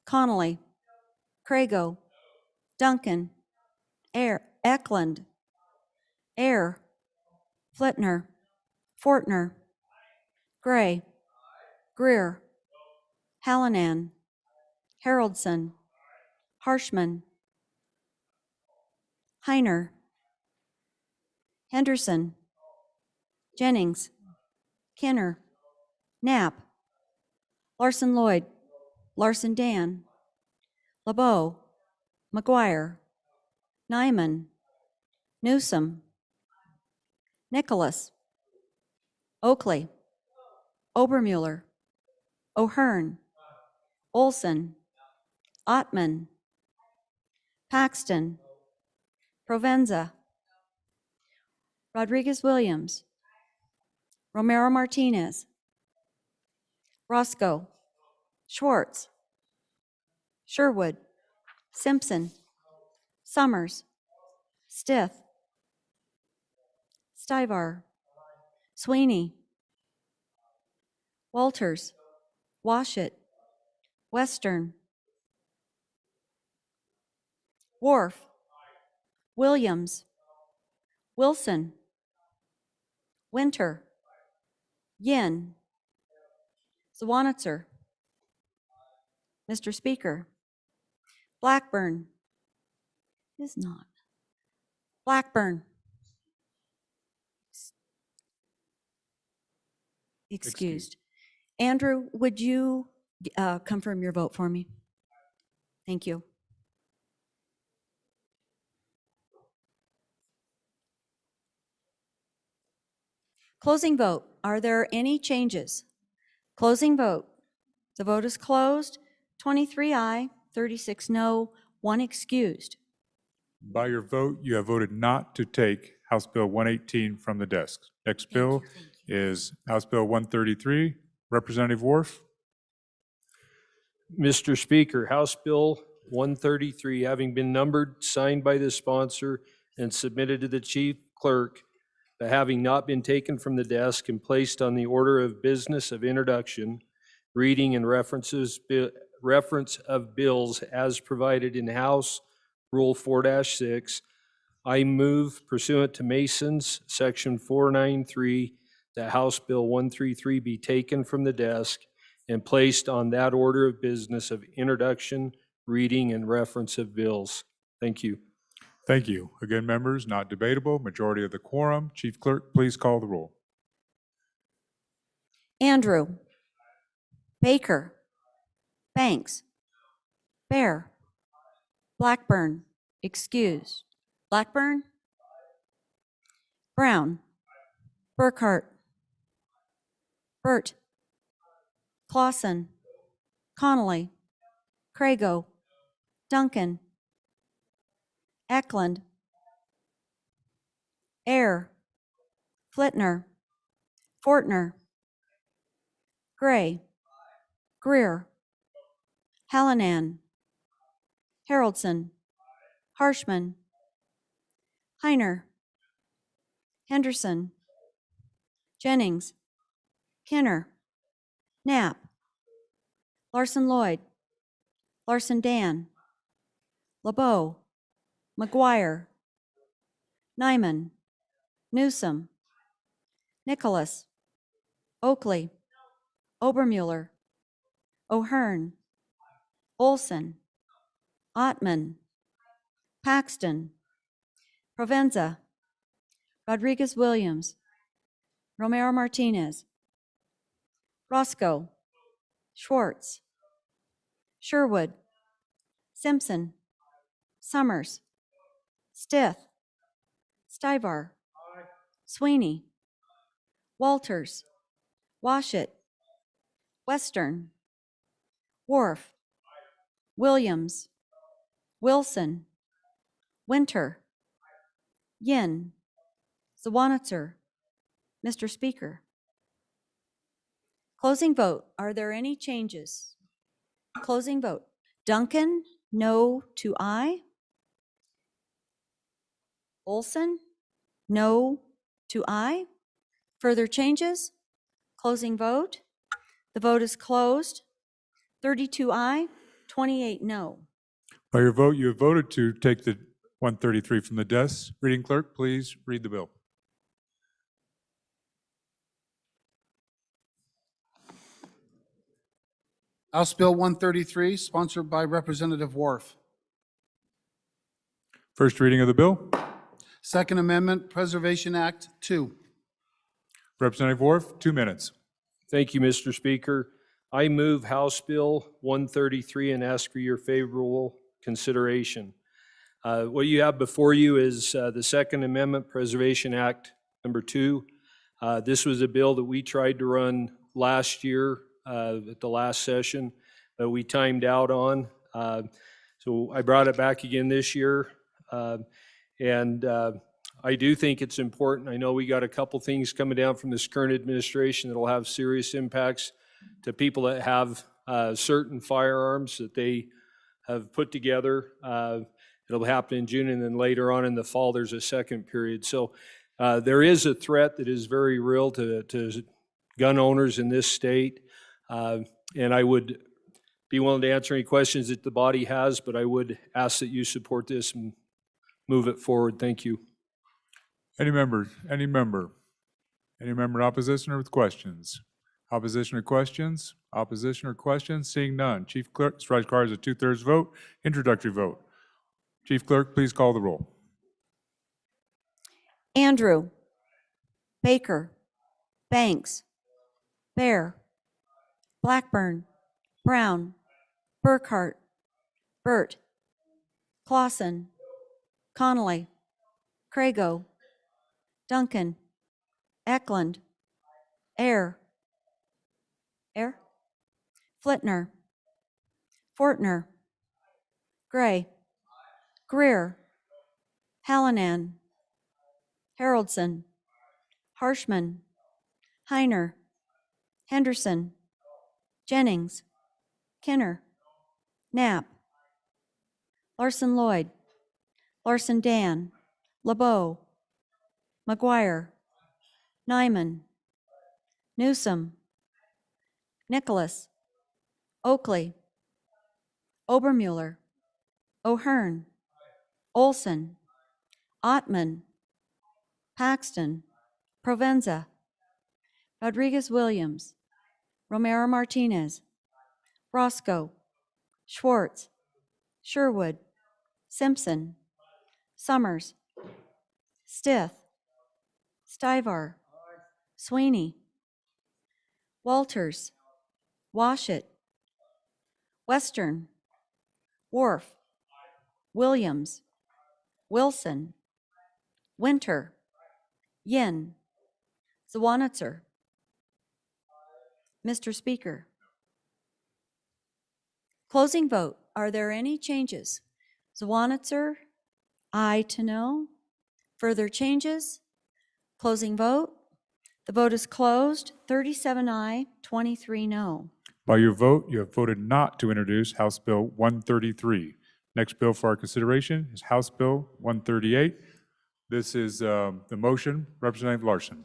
Connolly. Crago. Duncan. Eklund. Ayer. Flitner. Fortner. Gray. Greer. Hallinan. Haroldson. Harshman. Heiner. Henderson. Jennings. Kenner. Knapp. Larson Lloyd. Larson Dan. LeBeau. McGuire. Nyman. Newsom. Nicholas. Oakley. Obermuller. O'Hearn. Olson. Ottman. Paxton. Provenza. Rodriguez-Williams. Romero Martinez. Roscoe. Schwartz. Sherwood. Simpson. Summers. Stith. Stivar. Sweeney. Walters. Washit. Western. Wharf. Williams. Wilson. Winter. Yin. Zwanitzer. Mr. Speaker. Blackburn. Is not. Blackburn. Excused. Andrew, would you confirm your vote for me? Thank you. Closing vote. Are there any changes? Closing vote. The vote is closed. 23 aye, 36 no, 1 excused. By your vote, you have voted not to take House Bill 118 from the desk. Next bill is House Bill 133. Representative Wharf. Mr. Speaker, House Bill 133, having been numbered, signed by the sponsor, and submitted to the chief clerk, but having not been taken from the desk and placed on the order of business of introduction, reading and reference of bills as provided in House Rule 4-6, I move pursuant to Mason's Section 493 that House Bill 133 be taken from the desk and placed on that order of business of introduction, reading, and reference of bills. Thank you. Thank you. Again, members, not debatable. Majority of the quorum. Chief Clerk, please call the roll. Andrew. Baker. Banks. Bear. Blackburn. Excused. Blackburn. Brown. Burkhart. Burt. Clausen. Connolly. Crago. Duncan. Eklund. Ayer. Flitner. Fortner. Gray. Greer. Hallinan. Haroldson, Harshman, Heiner, Henderson, Jennings, Kinner, Knapp, Larson Lloyd, Larson Dan, LeBeau, McGuire, Nyman, Newsom, Nicholas, Oakley, Obermuller, O'Hearn, Olson, Ottman, Paxton, Provenza, Rodriguez Williams, Romero Martinez, Roscoe, Schwartz, Sherwood, Simpson, Summers, Stith, Stivar, Sweeney, Walters, Washit, Western, Wharf, Williams, Wilson, Winter, Yin, Zawanitzer. Mr. Speaker. Closing vote. Are there any changes? Closing vote. Duncan, no to aye. Olson, no to aye. Further changes? Closing vote. The vote is closed. 32 aye, 28 no. By your vote, you have voted to take the 133 from the desk. Reading clerk, please read the bill. House Bill 133, sponsored by Representative Worf. First reading of the bill. Second Amendment, Preservation Act 2. Representative Worf, 2 minutes. Thank you, Mr. Speaker. I move House Bill 133 and ask for your favorable consideration. What you have before you is the Second Amendment Preservation Act number 2. This was a bill that we tried to run last year at the last session, but we timed out on. So I brought it back again this year. And I do think it's important. I know we got a couple things coming down from this current administration that'll have serious impacts to people that have certain firearms that they have put together. It'll happen in June, and then later on in the fall, there's a second period. So there is a threat that is very real to gun owners in this state. And I would be willing to answer any questions that the body has, but I would ask that you support this and move it forward. Thank you. Any member in opposition or with questions? Opposition or questions? Opposition or questions? Seeing none. Chief Clerk, this requires a 2/3 vote. Introductory vote. Chief Clerk, please call the roll. Andrew, Baker, Banks, Bear, Blackburn, Brown, Burkhart, Burt, Clausen, Connolly, Crago, Duncan, Eklund, Air, Flitner, Fortner, Gray, Greer, Hallinan, Haroldson, Harshman, Heiner, Henderson, Jennings, Kinner, Knapp, Larson Lloyd, Larson Dan, LeBeau, McGuire, Nyman, Newsom, Nicholas, Oakley, Obermuller, O'Hearn, Olson, Ottman, Paxton, Provenza, Rodriguez Williams, Romero Martinez, Roscoe, Schwartz, Sherwood, Simpson, Summers, Stith, Stivar, Sweeney, Walters, Washit, Western, Wharf, Williams, Wilson, Winter, Yin, Zawanitzer. Mr. Speaker. Closing vote. Are there any changes? Zawanitzer, aye to no. Further changes? Closing vote. The vote is closed. 37 aye, 23 no. By your vote, you have voted not to introduce House Bill 133. Next bill for our consideration is House Bill 138. This is the motion, Representative Larson.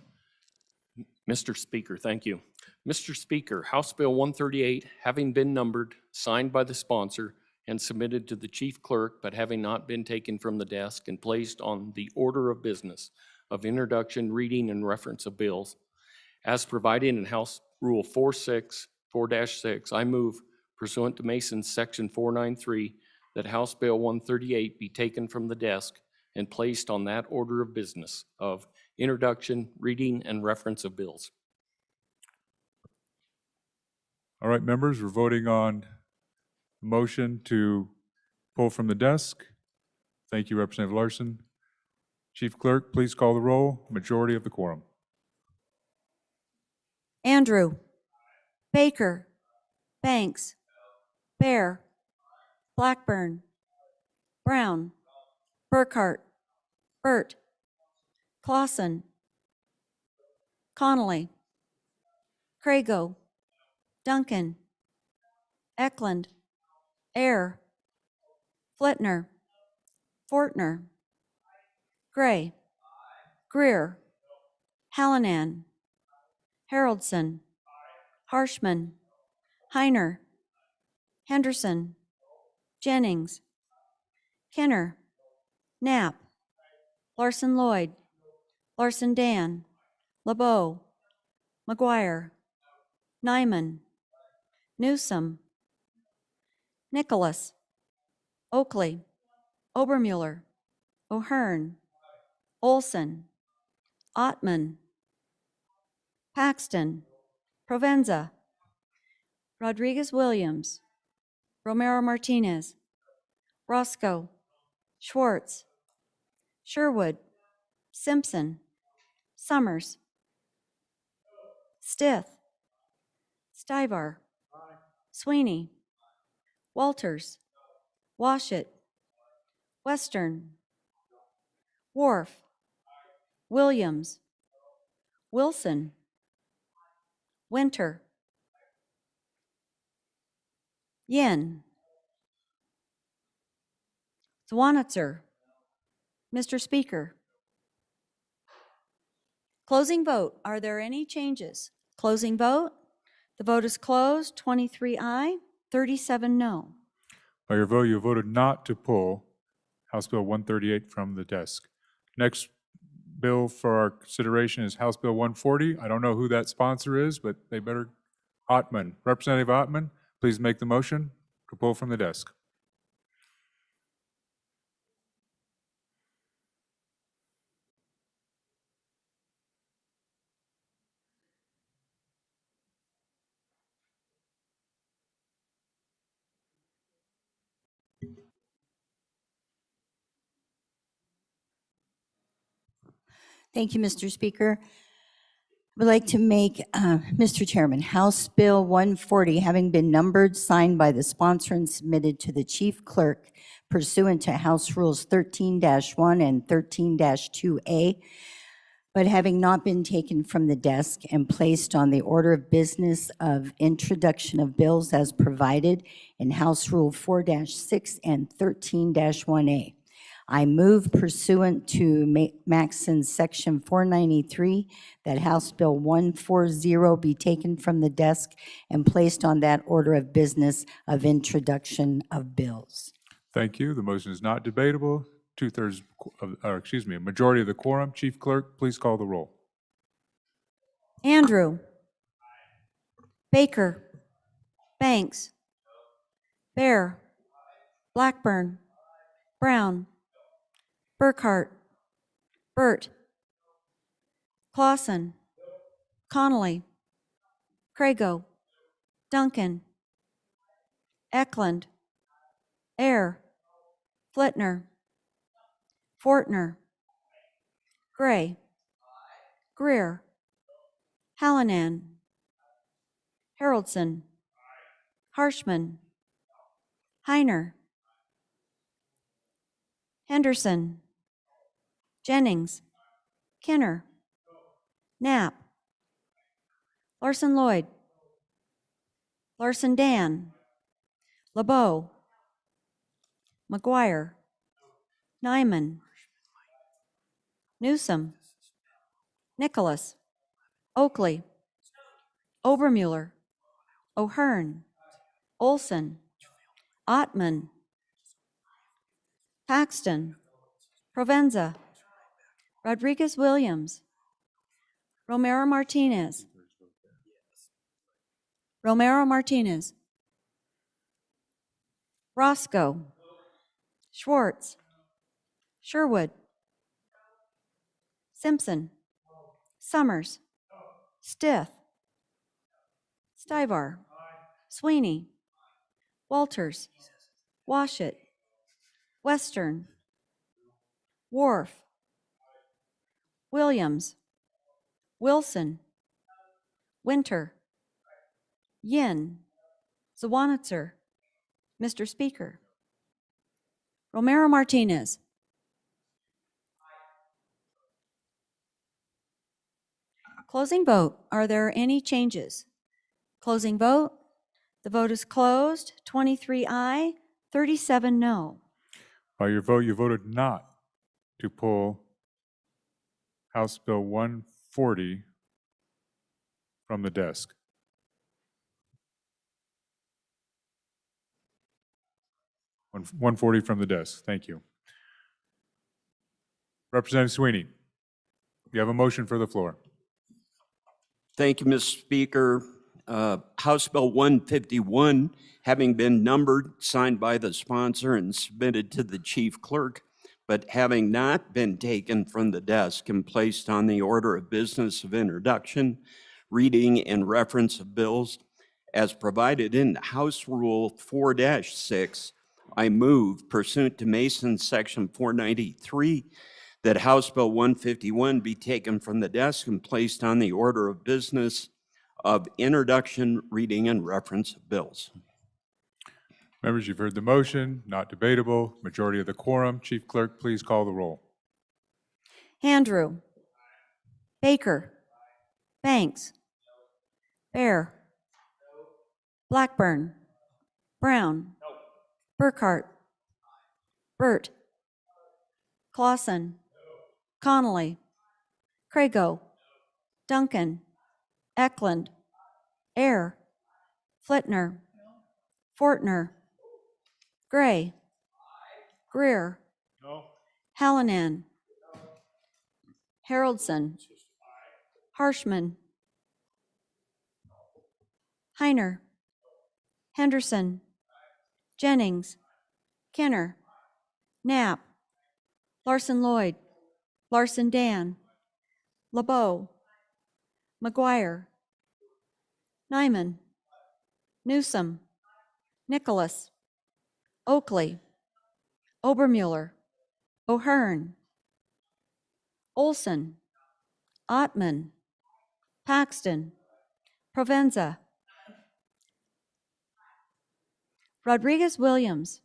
Mr. Speaker, thank you. Mr. Speaker, House Bill 138, having been numbered, signed by the sponsor, and submitted to the chief clerk, but having not been taken from the desk and placed on the order of business of introduction, reading, and reference of bills, as provided in House Rule 4-6, I move pursuant to Mason's Section 493 that House Bill 138 be taken from the desk and placed on that order of business of introduction, reading, and reference of bills. All right, members, we're voting on the motion to pull from the desk. Thank you, Representative Larson. Chief Clerk, please call the roll. Majority of the quorum. Andrew. Baker. Banks. Bear. Blackburn. Brown. Burkhart. Burt. Clausen. Connolly. Crago. Duncan. Eklund. Ayer. Flitner. Fortner. Gray. Greer. Hallinan. Haroldson. Harshman. Heiner. Henderson. Jennings. Kenner. Knapp. Larson Lloyd. Larson Dan. LeBeau. McGuire. Nyman. Newsom. Nicholas. Oakley. Obermuller. O'Hearn. Olson. Ottman. Paxton. Provenza. Rodriguez Williams. Romero Martinez. Roscoe. Schwartz. Sherwood. Simpson. Summers. Stith. Stivar. Sweeney. Walters. Washit. Western. Wharf. Williams. Wilson. Winter. Yin. Zwanitzer. Mr. Speaker. Closing vote. Are there any changes? Closing vote. The vote is closed. 23 aye, 37 no. By your vote, you voted not to pull House Bill 138 from the desk. Next bill for our consideration is House Bill 140. I don't know who that sponsor is, but they better. Ottman. Representative Ottman, please make the motion to pull from the desk. Thank you, Mr. Speaker. I would like to make, Mr. Chairman, House Bill 140, having been numbered, signed by the sponsor, and submitted to the chief clerk pursuant to House Rules 13-1 and 13-2A, but having not been taken from the desk and placed on the order of business of introduction of bills as provided in House Rule 4-6 and 13-1A. I move pursuant to Maxon's Section 493 that House Bill 140 be taken from the desk and placed on that order of business of introduction of bills. Thank you. The motion is not debatable. A majority of the quorum. Chief Clerk, please call the roll. Andrew. Baker. Banks. Bear. Blackburn. Brown. Burkhart. Burt. Clausen. Connolly. Crago. Duncan. Eklund. Ayer. Flitner. Fortner. Gray. Greer. Hallinan. Haroldson. Harshman. Heiner. Henderson. Jennings. Kenner. Knapp. Larson Lloyd. Larson Dan. LeBeau. McGuire. Nyman. Newsom. Nicholas. Oakley. Obermuller. O'Hearn. Olson. Ottman. Paxton. Provenza. Rodriguez Williams. Romero Martinez. Romero Martinez. Roscoe. Schwartz. Sherwood. Simpson. Summers. Stith. Stivar. Sweeney. Walters. Washit. Western. Wharf. Williams. Wilson. Winter. Yin. Zawanitzer. Mr. Speaker. Romero Martinez. Closing vote. Are there any changes? Closing vote. The vote is closed. 23 aye, 37 no. By your vote, you voted not to pull House Bill 140 from the desk. One- 140 from the desk. Thank you. Representative Sweeney, you have a motion for the floor. Thank you, Mr. Speaker. House Bill 151, having been numbered, signed by the sponsor and submitted to the chief clerk, but having not been taken from the desk and placed on the order of business of introduction, reading, and reference of bills as provided in House Rule 4-6, I move pursuant to Mason's Section 493 that House Bill 151 be taken from the desk and placed on the order of business of introduction, reading, and reference of bills. Members, you've heard the motion, not debatable, majority of the quorum. Chief Clerk, please call the roll. Andrew. Baker. Banks. Bear. Blackburn. Brown. Burkhart. Burt. Clausen. Connolly. Crago. Duncan. Eklund. Air. Flitner. Fortner. Gray. Greer. Hallinan. Haroldson. Harshman. Heiner. Henderson. Jennings. Kenner. Knapp. Larson Lloyd. Larson Dan. LeBeau. McGuire. Nyman. Newsom. Nicholas. Oakley. Obermuller. O'Hearn. Olson. Ottman. Paxton. Provenza. Rodriguez Williams.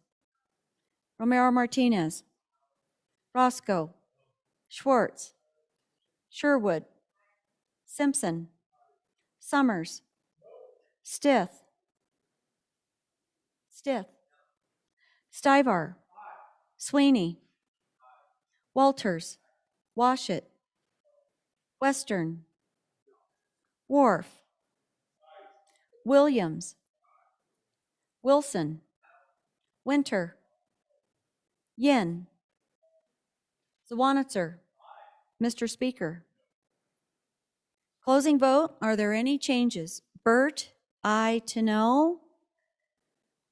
Romero Martinez. Roscoe. Schwartz. Sherwood. Simpson. Summers. Stith. Stivar. Sweeney. Walters. Washit. Western. Wharf. Williams. Wilson. Winter. Yin. Zawanitzer. Mr. Speaker. Closing vote. Are there any changes? Burt, aye to no.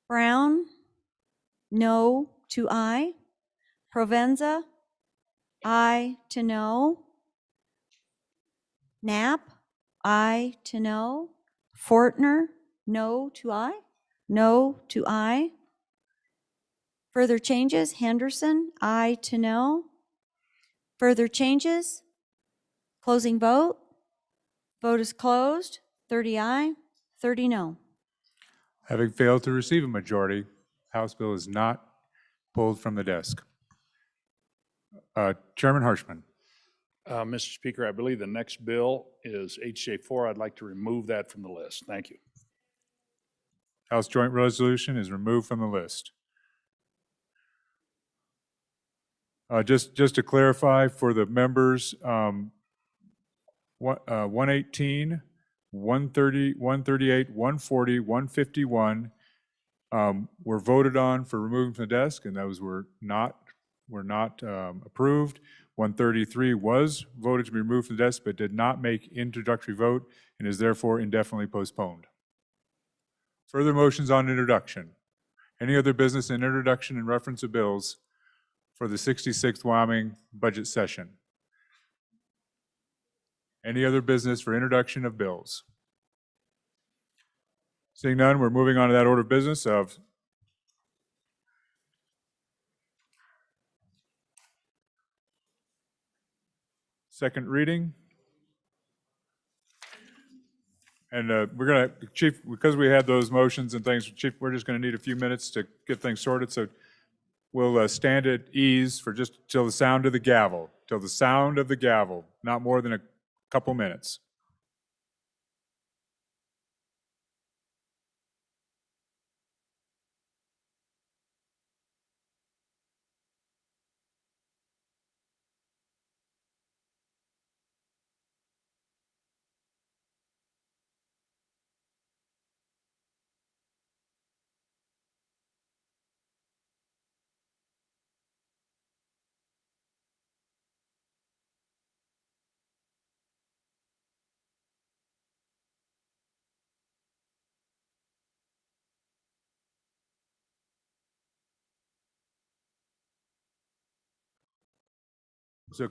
Brown, no to aye. Provenza, aye to no. Knapp, aye to no. Fortner, no to aye. No to aye. Further changes? Henderson, aye to no. Further changes? Closing vote. Vote is closed. 30 aye, 30 no. Having failed to receive a majority, House Bill is not pulled from the desk. Chairman Harshman. Mr. Speaker, I believe the next bill is HJ4. I'd like to remove that from the list. Thank you. House Joint Resolution is removed from the list. Just to clarify for the members, 118, 130, 138, 140, 151 were voted on for removing from the desk, and those were not approved. 133 was voted to be removed from the desk, but did not make introductory vote and is therefore indefinitely postponed. Further motions on introduction. Any other business in introduction and reference of bills for the 66th Wyoming budget session? Any other business for introduction of bills? Seeing none, we're moving on to that order of business of second reading. And we're going to, Chief, because we had those motions and things, Chief, we're just going to need a few minutes to get things sorted. So we'll stand at ease for just till the sound of the gavel, not more than a couple minutes. So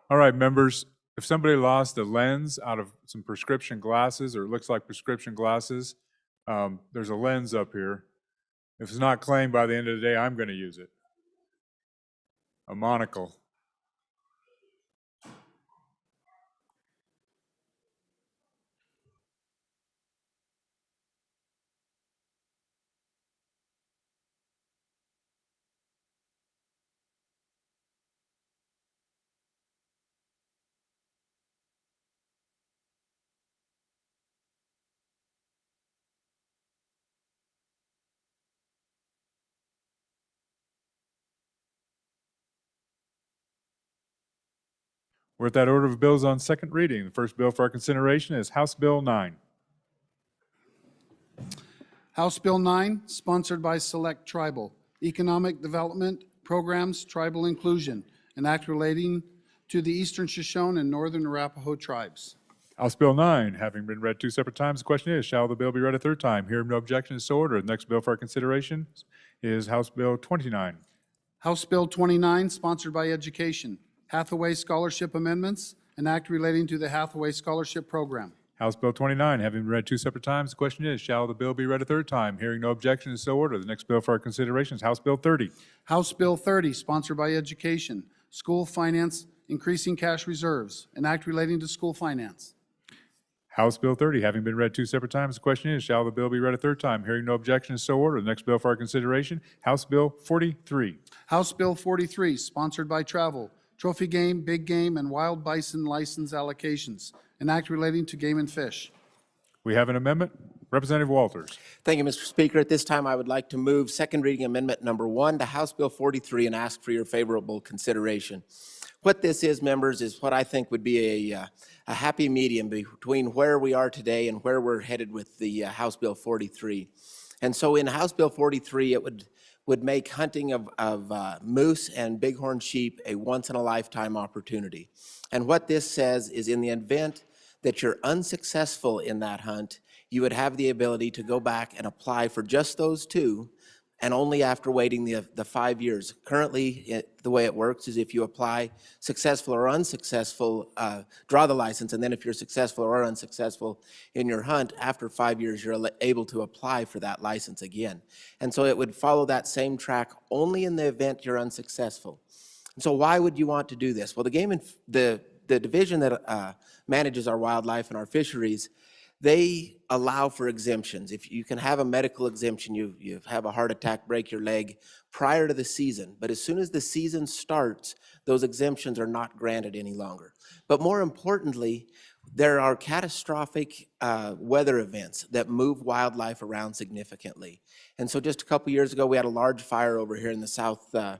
all right, members, if somebody lost a lens out of some prescription glasses, or it looks like prescription glasses, there's a lens up here. If it's not claimed by the end of the day, I'm going to use it. A monocle. We're at that order of bills on second reading. The first bill for our consideration is House Bill 9. House Bill 9, sponsored by Select Tribal, Economic Development Programs, Tribal Inclusion, an act relating to the Eastern Shoshone and Northern Arapaho tribes. House Bill 9, having been read two separate times, the question is, shall the bill be read a third time? Hearing no objection, is so ordered. The next bill for our consideration is House Bill 29. House Bill 29, sponsored by Education, Hathaway Scholarship Amendments, an act relating to the Hathaway Scholarship Program. House Bill 29, having been read two separate times, the question is, shall the bill be read a third time? Hearing no objection, is so ordered. The next bill for our consideration is House Bill 30. House Bill 30, sponsored by Education, School Finance, Increasing Cash Reserves, an act relating to school finance. House Bill 30, having been read two separate times, the question is, shall the bill be read a third time? Hearing no objection, is so ordered. The next bill for our consideration, House Bill 43. House Bill 43, sponsored by Travel, Trophy Game, Big Game, and Wild Bison License Allocations, an act relating to game and fish. We have an amendment. Representative Walters. Thank you, Mr. Speaker. At this time, I would like to move second reading amendment number 1 to House Bill 43 and ask for your favorable consideration. What this is, members, is what I think would be a happy medium between where we are today and where we're headed with the House Bill 43. And so in House Bill 43, it would make hunting of moose and bighorn sheep a once-in-a-lifetime opportunity. And what this says is, in the event that you're unsuccessful in that hunt, you would have the ability to go back and apply for just those two, and only after waiting the 5 years. Currently, the way it works is if you apply successful or unsuccessful, draw the license, and then if you're successful or unsuccessful in your hunt, after 5 years, you're able to apply for that license again. And so it would follow that same track only in the event you're unsuccessful. And so why would you want to do this? Well, the division that manages our wildlife and our fisheries, they allow for exemptions. If you can have a medical exemption, you have a heart attack, break your leg prior to the season. But as soon as the season starts, those exemptions are not granted any longer. But more importantly, there are catastrophic weather events that move wildlife around significantly. And so just a couple years ago, we had a large fire over here in the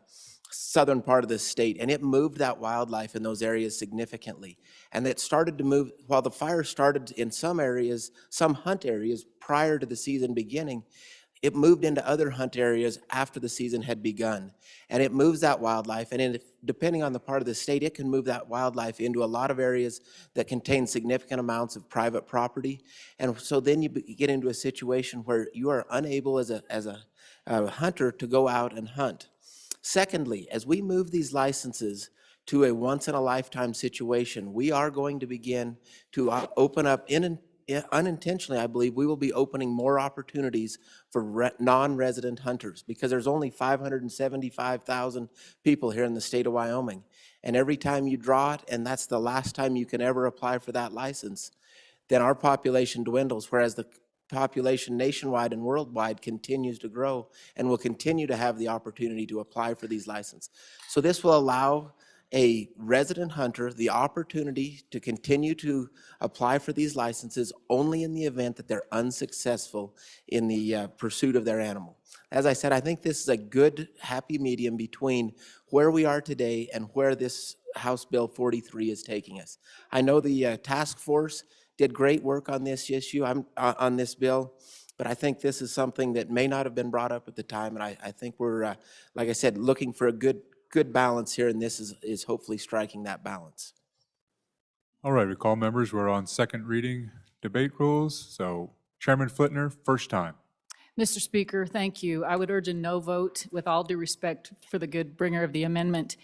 southern part of the state, and it moved that wildlife in those areas significantly. And it started to move, while the fire started in some areas, some hunt areas prior to the season beginning, it moved into other hunt areas after the season had begun. And it moves that wildlife, and depending on the part of the state, it can move that wildlife into a lot of areas that contain significant amounts of private property. And so then you get into a situation where you are unable as a hunter to go out and hunt. Secondly, as we move these licenses to a once-in-a-lifetime situation, we are going to begin to open up, unintentionally, I believe, we will be opening more opportunities for non-resident hunters, because there's only 575,000 people here in the state of Wyoming. And every time you draw it, and that's the last time you can ever apply for that license, then our population dwindles, whereas the population nationwide and worldwide continues to grow and will continue to have the opportunity to apply for these licenses. So this will allow a resident hunter the opportunity to continue to apply for these licenses only in the event that they're unsuccessful in the pursuit of their animal. As I said, I think this is a good, happy medium between where we are today and where this House Bill 43 is taking us. I know the task force did great work on this issue, on this bill, but I think this is something that may not have been brought up at the time, and I think we're, like I said, looking for a good balance here, and this is hopefully striking that balance. All right, recall members, we're on second reading debate rules. So Chairman Flitner, first time. Mr. Speaker, thank you. I would urge a no vote with all due respect for the good bringer of the amendment.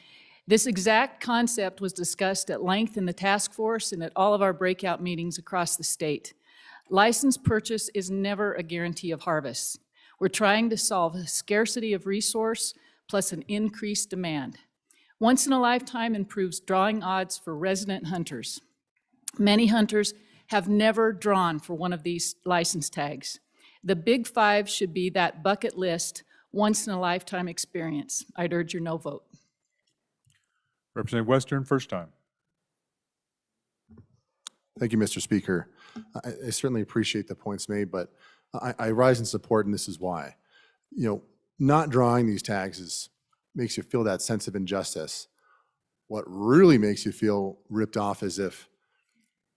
This exact concept was discussed at length in the task force and at all of our breakout meetings across the state. License purchase is never a guarantee of harvest. We're trying to solve a scarcity of resource plus an increased demand. Once in a lifetime improves drawing odds for resident hunters. Many hunters have never drawn for one of these license tags. The big five should be that bucket list, once in a lifetime experience. I'd urge your no vote. Representative Western, first time. Thank you, Mr. Speaker. I certainly appreciate the points made, but I rise in support, and this is why. You know, not drawing these tags makes you feel that sense of injustice. What really makes you feel ripped off is if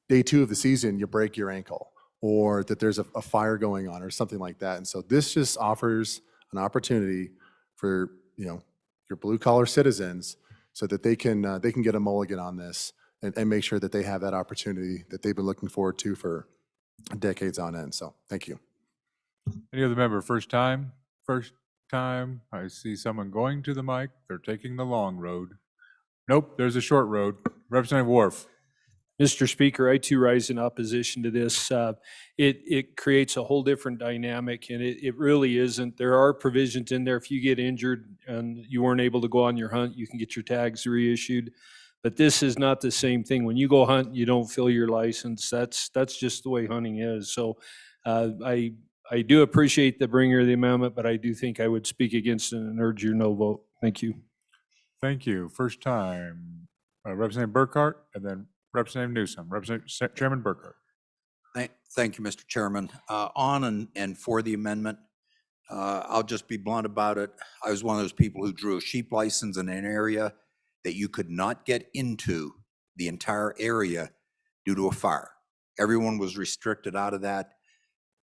day 2 of the season you break your ankle, or that there's a fire going on, or something like that. And so this just offers an opportunity for, you know, your blue collar citizens, so that they can get a mulligan on this and make sure that they have that opportunity that they've been looking forward to for decades on end. So thank you. Any other member, first time? First time. I see someone going to the mic. They're taking the long road. Nope, there's a short road. Representative Wharf. Mr. Speaker, I too rise in opposition to this. It creates a whole different dynamic, and it really isn't. There are provisions in there. If you get injured and you weren't able to go on your hunt, you can get your tags reissued. But this is not the same thing. When you go hunt, you don't fill your license. That's just the way hunting is. So I do appreciate the bringer of the amendment, but I do think I would speak against it and urge your no vote. Thank you. Thank you. First time. Representative Burkhart, and then Representative Newsom. Chairman Burkhart. Thank you, Mr. Chairman. On and for the amendment, I'll just be blunt about it. I was one of those people who drew a sheep license in an area that you could not get into the entire area due to a fire. Everyone was restricted out of that.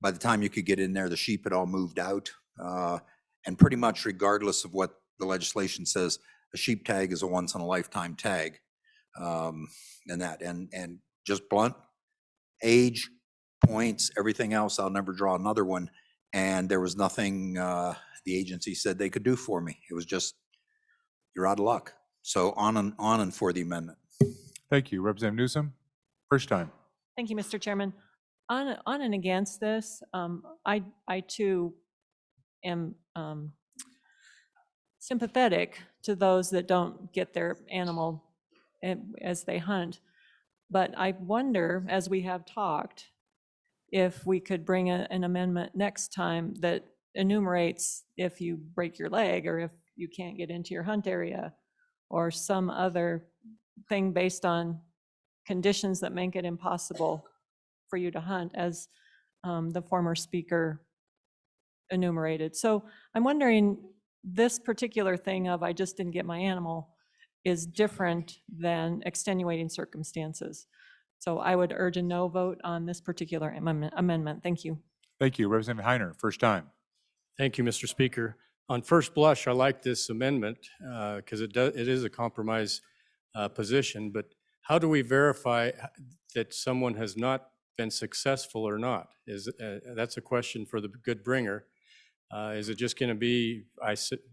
By the time you could get in there, the sheep had all moved out. And pretty much regardless of what the legislation says, a sheep tag is a once-in-a-lifetime tag. And just blunt, age, points, everything else, I'll never draw another one. And there was nothing the agency said they could do for me. It was just, you're out of luck. So on and for the amendment. Thank you. Representative Newsom, first time. Thank you, Mr. Chairman. On and against this, I too am sympathetic to those that don't get their animal as they hunt. But I wonder, as we have talked, if we could bring an amendment next time that enumerates if you break your leg or if you can't get into your hunt area or some other thing based on conditions that make it impossible for you to hunt, as the former speaker enumerated. So I'm wondering, this particular thing of I just didn't get my animal is different than extenuating circumstances. So I would urge a no vote on this particular amendment. Thank you. Thank you. Representative Heiner, first time. Thank you, Mr. Speaker. On first blush, I like this amendment because it is a compromise position, but how do we verify that someone has not been successful or not? That's a question for the good bringer. Is it just going to be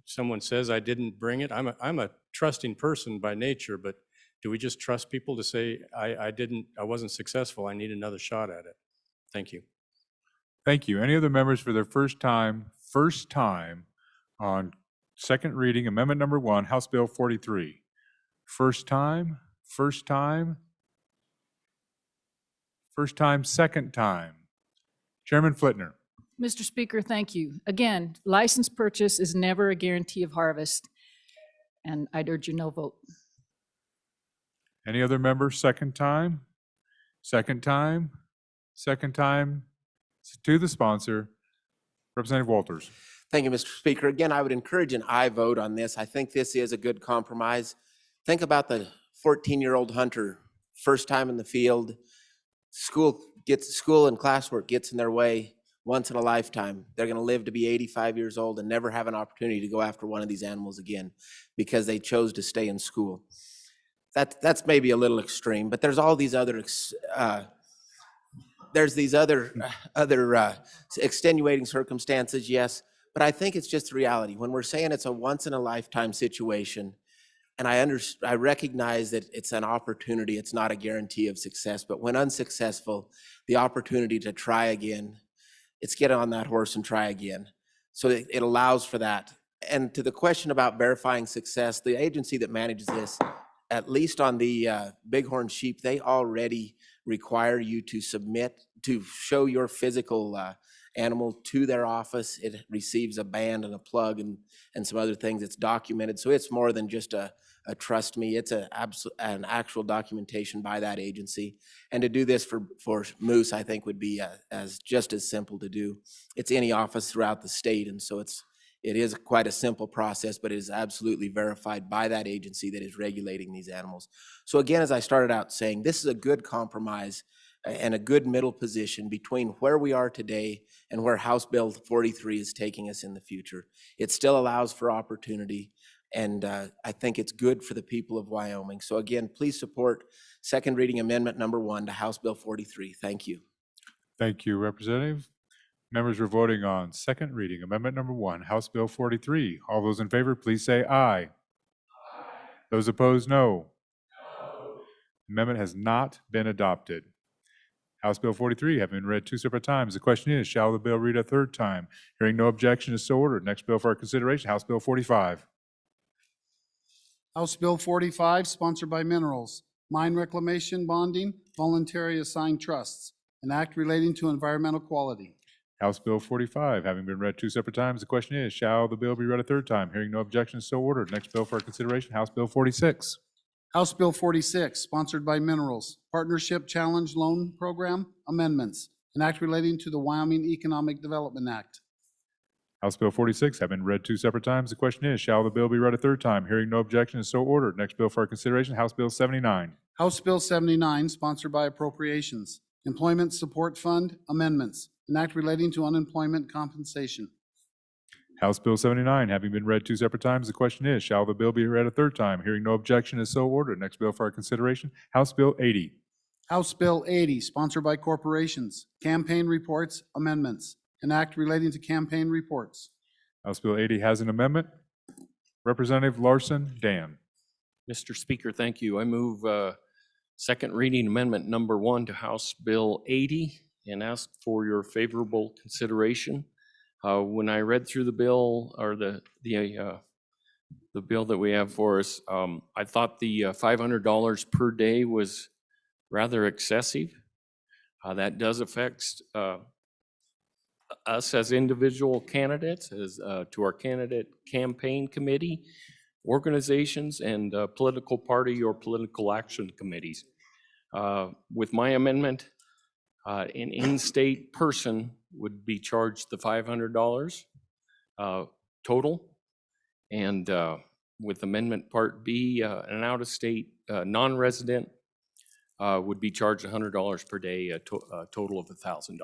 someone says I didn't bring it? I'm a trusting person by nature, but do we just trust people to say I wasn't successful, I need another shot at it? Thank you. Thank you. Any other members for their first time on second reading, amendment number 1, House Bill 43? First time, second time. Chairman Flitner. Mr. Speaker, thank you. Again, license purchase is never a guarantee of harvest, and I'd urge your no vote. Any other members, second time? To the sponsor, Representative Walters. Thank you, Mr. Speaker. Again, I would encourage an aye vote on this. I think this is a good compromise. Think about the 14-year-old hunter, first time in the field, school and classwork gets in their way once in a lifetime. They're going to live to be 85 years old and never have an opportunity to go after one of these animals again because they chose to stay in school. That's maybe a little extreme, but there's all these other extenuating circumstances, yes, but I think it's just the reality. When we're saying it's a once-in-a-lifetime situation, and I recognize that it's an opportunity, it's not a guarantee of success, but when unsuccessful, the opportunity to try again, it's get on that horse and try again. So it allows for that. And to the question about verifying success, the agency that manages this, at least on the bighorn sheep, they already require you to show your physical animal to their office. It receives a band and a plug and some other things. It's documented. So it's more than just a trust me, it's an actual documentation by that agency. And to do this for moose, I think would be just as simple to do. It's any office throughout the state. And so it is quite a simple process, but it is absolutely verified by that agency that is regulating these animals. So again, as I started out saying, this is a good compromise and a good middle position between where we are today and where House Bill 43 is taking us in the future. It still allows for opportunity, and I think it's good for the people of Wyoming. So again, please support second reading amendment number 1 to House Bill 43. Thank you. Thank you, Representative. Members are voting on second reading, amendment number 1, House Bill 43. All those in favor, please say aye. Aye. Those opposed, no. Amendment has not been adopted. House Bill 43 having been read 2 separate times. The question is, shall the bill read a third time? Hearing no objection is so ordered. Next bill for our consideration, House Bill 45. House Bill 45, sponsored by Minerals, Mine Reclamation Bonding, Voluntary Assigned Trusts, an act relating to environmental quality. House Bill 45 having been read 2 separate times. The question is, shall the bill be read a third time? Hearing no objection is so ordered. Next bill for our consideration, House Bill 46. House Bill 46, sponsored by Minerals, Partnership Challenge Loan Program Amendments, an act relating to the Wyoming Economic Development Act. House Bill 46 have been read 2 separate times. The question is, shall the bill be read a third time? Hearing no objection is so ordered. Next bill for our consideration, House Bill 79. House Bill 79, sponsored by Appropriations, Employment Support Fund Amendments, an act relating to unemployment compensation. House Bill 79 having been read 2 separate times. The question is, shall the bill be read a third time? Hearing no objection is so ordered. Next bill for our consideration, House Bill 80. House Bill 80, sponsored by Corporations, Campaign Reports Amendments, an act relating to campaign reports. House Bill 80 has an amendment. Representative Larson, Dan. Mr. Speaker, thank you. I move second reading amendment number 1 to House Bill 80 and ask for your favorable consideration. When I read through the bill, or the bill that we have for us, I thought the $500 per day was rather excessive. That does affect us as individual candidates, as to our candidate campaign committee, organizations, and political party or political action committees. With my amendment, an in-state person would be charged the $500 total. And with Amendment Part B, an out-of-state non-resident would be charged $100 per day, a total of $1,000.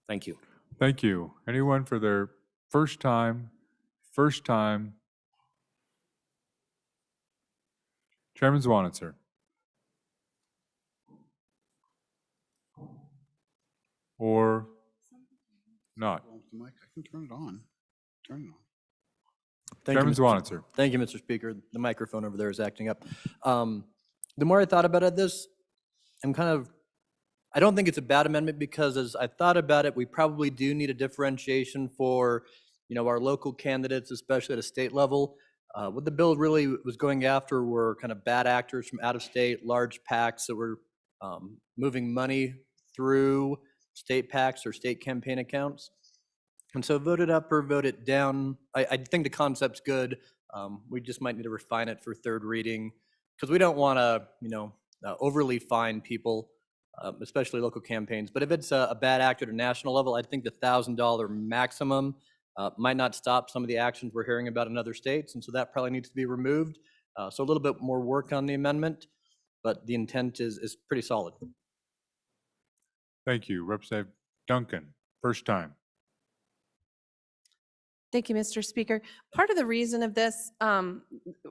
Thank you. Thank you. Anyone for their first time? Chairman Zwanitzer. Or not? The mic, I can turn it on. Turn it on. Chairman Zwanitzer. Thank you, Mr. Speaker. The microphone over there is acting up. The more I thought about this, I don't think it's a bad amendment because as I thought about it, we probably do need a differentiation for, our local candidates, especially at a state level. What the bill really was going after were kind of bad actors from out of state, large PACs that were moving money through state PACs or state campaign accounts. And so vote it up or vote it down. I think the concept's good. We just might need to refine it for third reading because we don't want to, overly fine people, especially local campaigns. But if it's a bad actor at a national level, I think the $1,000 maximum might not stop some of the actions we're hearing about in other states. And so that probably needs to be removed. So a little bit more work on the amendment, but the intent is pretty solid. Thank you. Representative Duncan, first time. Thank you, Mr. Speaker. Part of the reason of this,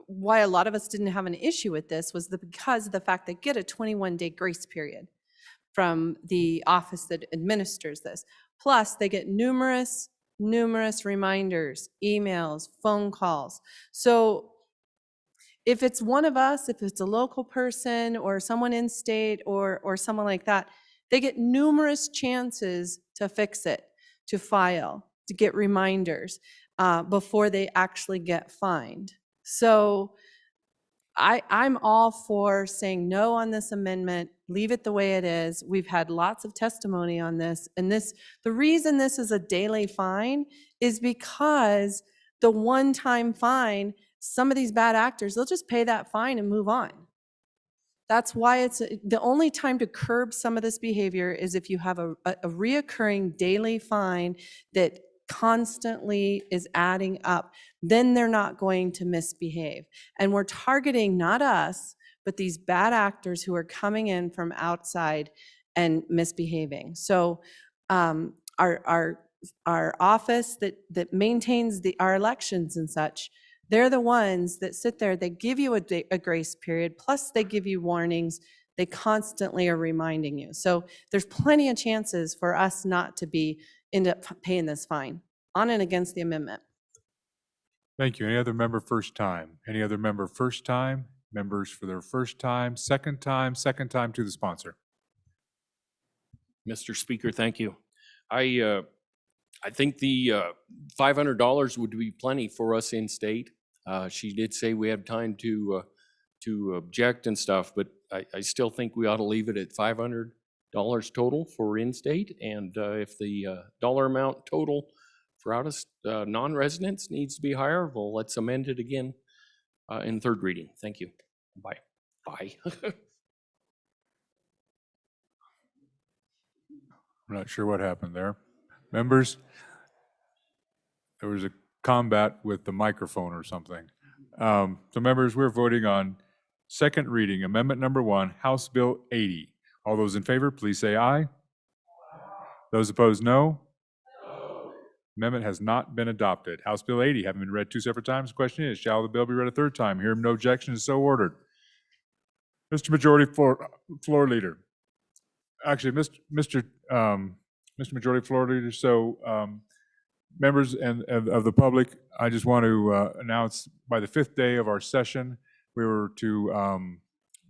why a lot of us didn't have an issue with this was because of the fact they get a 21-day grace period from the office that administers this. Plus, they get numerous reminders, emails, phone calls. So if it's one of us, if it's a local person or someone in state or someone like that, they get numerous chances to fix it, to file, to get reminders before they actually get fined. So I'm all for saying no on this amendment, leave it the way it is. We've had lots of testimony on this, and the reason this is a daily fine is because the one-time fine, some of these bad actors, they'll just pay that fine and move on. That's why it's the only time to curb some of this behavior is if you have a reoccurring daily fine that constantly is adding up, then they're not going to misbehave. And we're targeting not us, but these bad actors who are coming in from outside and misbehaving. So our office that maintains our elections and such, they're the ones that sit there, they give you a grace period, plus they give you warnings. They constantly are reminding you. So there's plenty of chances for us not to end up paying this fine on and against the amendment. Thank you. Any other member first time? Any other member first time? Members for their first time to the sponsor. Mr. Speaker, thank you. I think the $500 would be plenty for us in state. She did say we have time to object and stuff, but I still think we ought to leave it at $500 total for in-state. And if the dollar amount total for non-residents needs to be higher, well, let's amend it again in third reading. Thank you. Bye. Bye. I'm not sure what happened there. Members, there was a combat with the microphone or something. So members, we're voting on second reading, Amendment Number 1, House Bill 80. All those in favor, please say aye. Those opposed, no. Amendment has not been adopted. House Bill 80, having been read two separate times, the question is, shall the bill be read a third time? Hearing no objection, is so ordered. Mr. Majority Floor Leader. Actually, Mr. Majority Floor Leader, so members of the public, I just want to announce by the 5th day of our session, we were to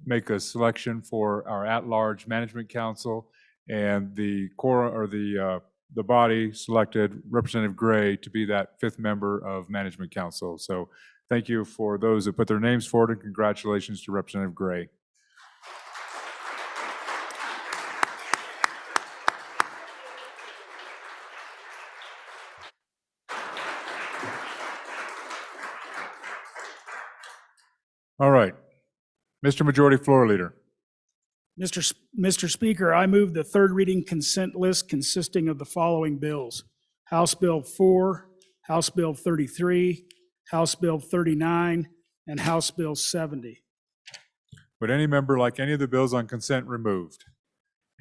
make a selection for our at-large management council, and the body selected Representative Gray to be that 5th member of management council. So thank you for those that put their names forward, and congratulations to Representative Gray. All right. Mr. Majority Floor Leader. Mr. Speaker, I move the third reading consent list consisting of the following bills: House Bill 4, House Bill 33, House Bill 39, and House Bill 70. Would any member like any of the bills on consent removed?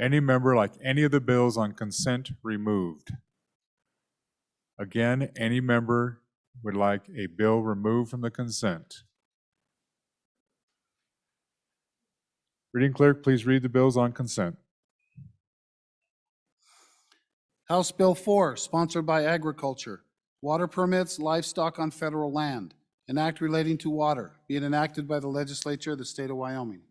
Any member like any of the bills on consent removed? Again, any member would like a bill removed from the consent? Reading clerk, please read the bills on consent. House Bill 4, sponsored by Agriculture. Water permits, livestock on federal land. An act relating to water, being enacted by the legislature of the state of Wyoming.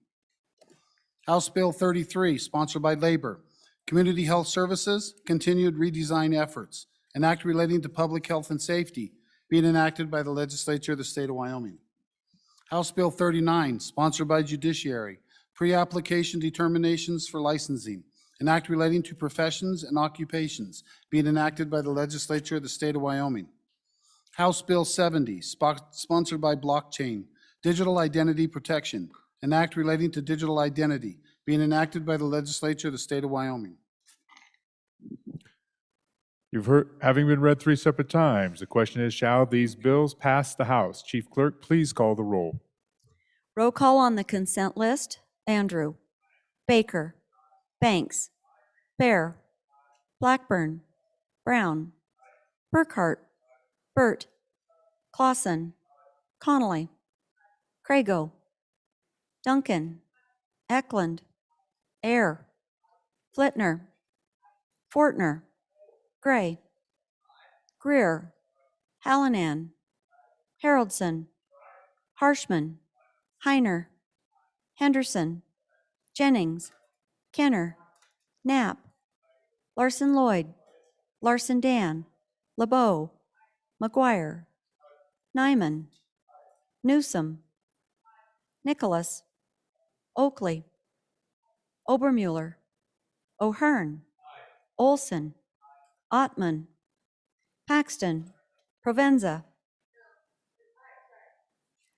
House Bill 33, sponsored by Labor. Community Health Services, continued redesign efforts. An act relating to public health and safety, being enacted by the legislature of the state of Wyoming. House Bill 39, sponsored by Judiciary. Pre-application determinations for licensing. An act relating to professions and occupations, being enacted by the legislature of the state of Wyoming. House Bill 70, sponsored by Blockchain, Digital Identity Protection, an act relating to digital identity, being enacted by the legislature of the state of Wyoming. You've heard, having been read 3 separate times, the question is, shall these bills pass the House? Chief Clerk, please call the roll. Roll call on the consent list. Andrew. Baker. Banks. Bear. Blackburn. Brown. Burkhart. Burt. Clausen. Connolly. Crago. Duncan. Eklund. Ayer. Flitner. Fortner. Gray. Greer. Hallinan. Haroldson. Harshman. Heiner. Henderson. Jennings. Kenner. Knapp. Larson Lloyd. Larson Dan. LeBeau. McGuire. Nyman. Newsom. Nicholas. Oakley. Obermuller. O'Hearn. Olson. Ottman. Paxton. Provenza.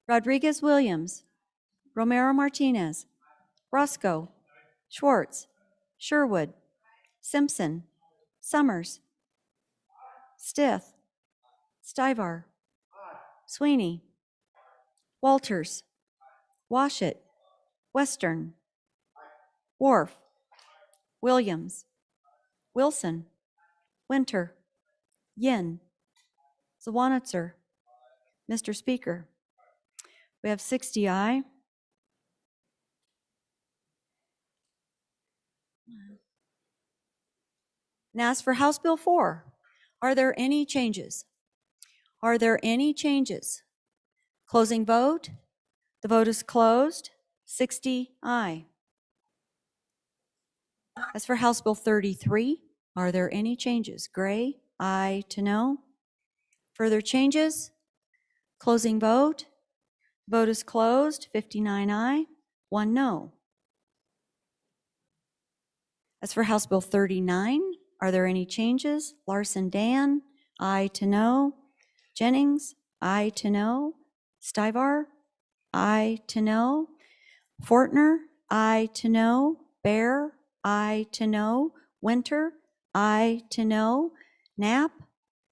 Rodriguez Williams. Romero Martinez. Roscoe. Schwartz. Sherwood. Simpson. Summers. Stith. Stivar. Sweeney. Walters. Washit. Western. Wharf. Williams. Wilson. Winter. Yin. Zawanitzer. Mr. Speaker, we have 60 aye. And as for House Bill 4, are there any changes? Are there any changes? Closing vote. The vote is closed. 60 aye. As for House Bill 33, are there any changes? Gray, aye to no. Further changes? Closing vote. Vote is closed. 59 aye, 1 no. As for House Bill 39, are there any changes? Larson Dan, aye to no. Jennings, aye to no. Stivar, aye to no. Fortner, aye to no. Bear, aye to no. Winter, aye to no. Knapp,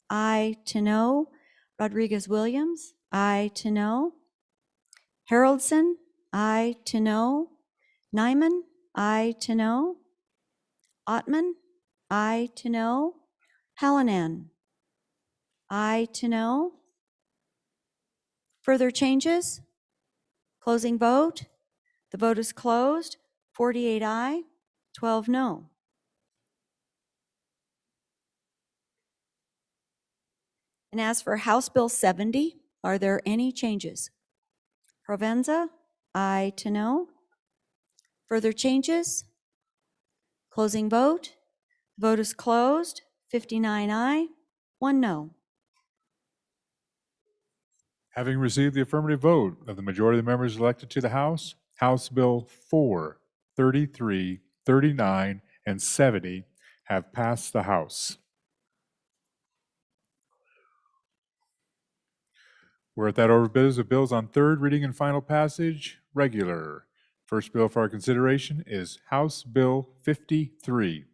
aye to no. Rodriguez Williams, aye to no. Haroldson, aye to no. Nyman, aye to no. Ottman, aye to no. Hallinan, aye to no. Further changes? Closing vote. The vote is closed. 48 aye, 12 no. And as for House Bill 70, are there any changes? Provenza, aye to no. Further changes? Closing vote. Vote is closed. 59 aye, 1 no. Having received the affirmative vote of the majority of the members elected to the House, House Bill 4, 33, 39, and 70 have passed the House. We're at that order of business of bills on third reading and final passage, regular. First bill for our consideration is House Bill 53.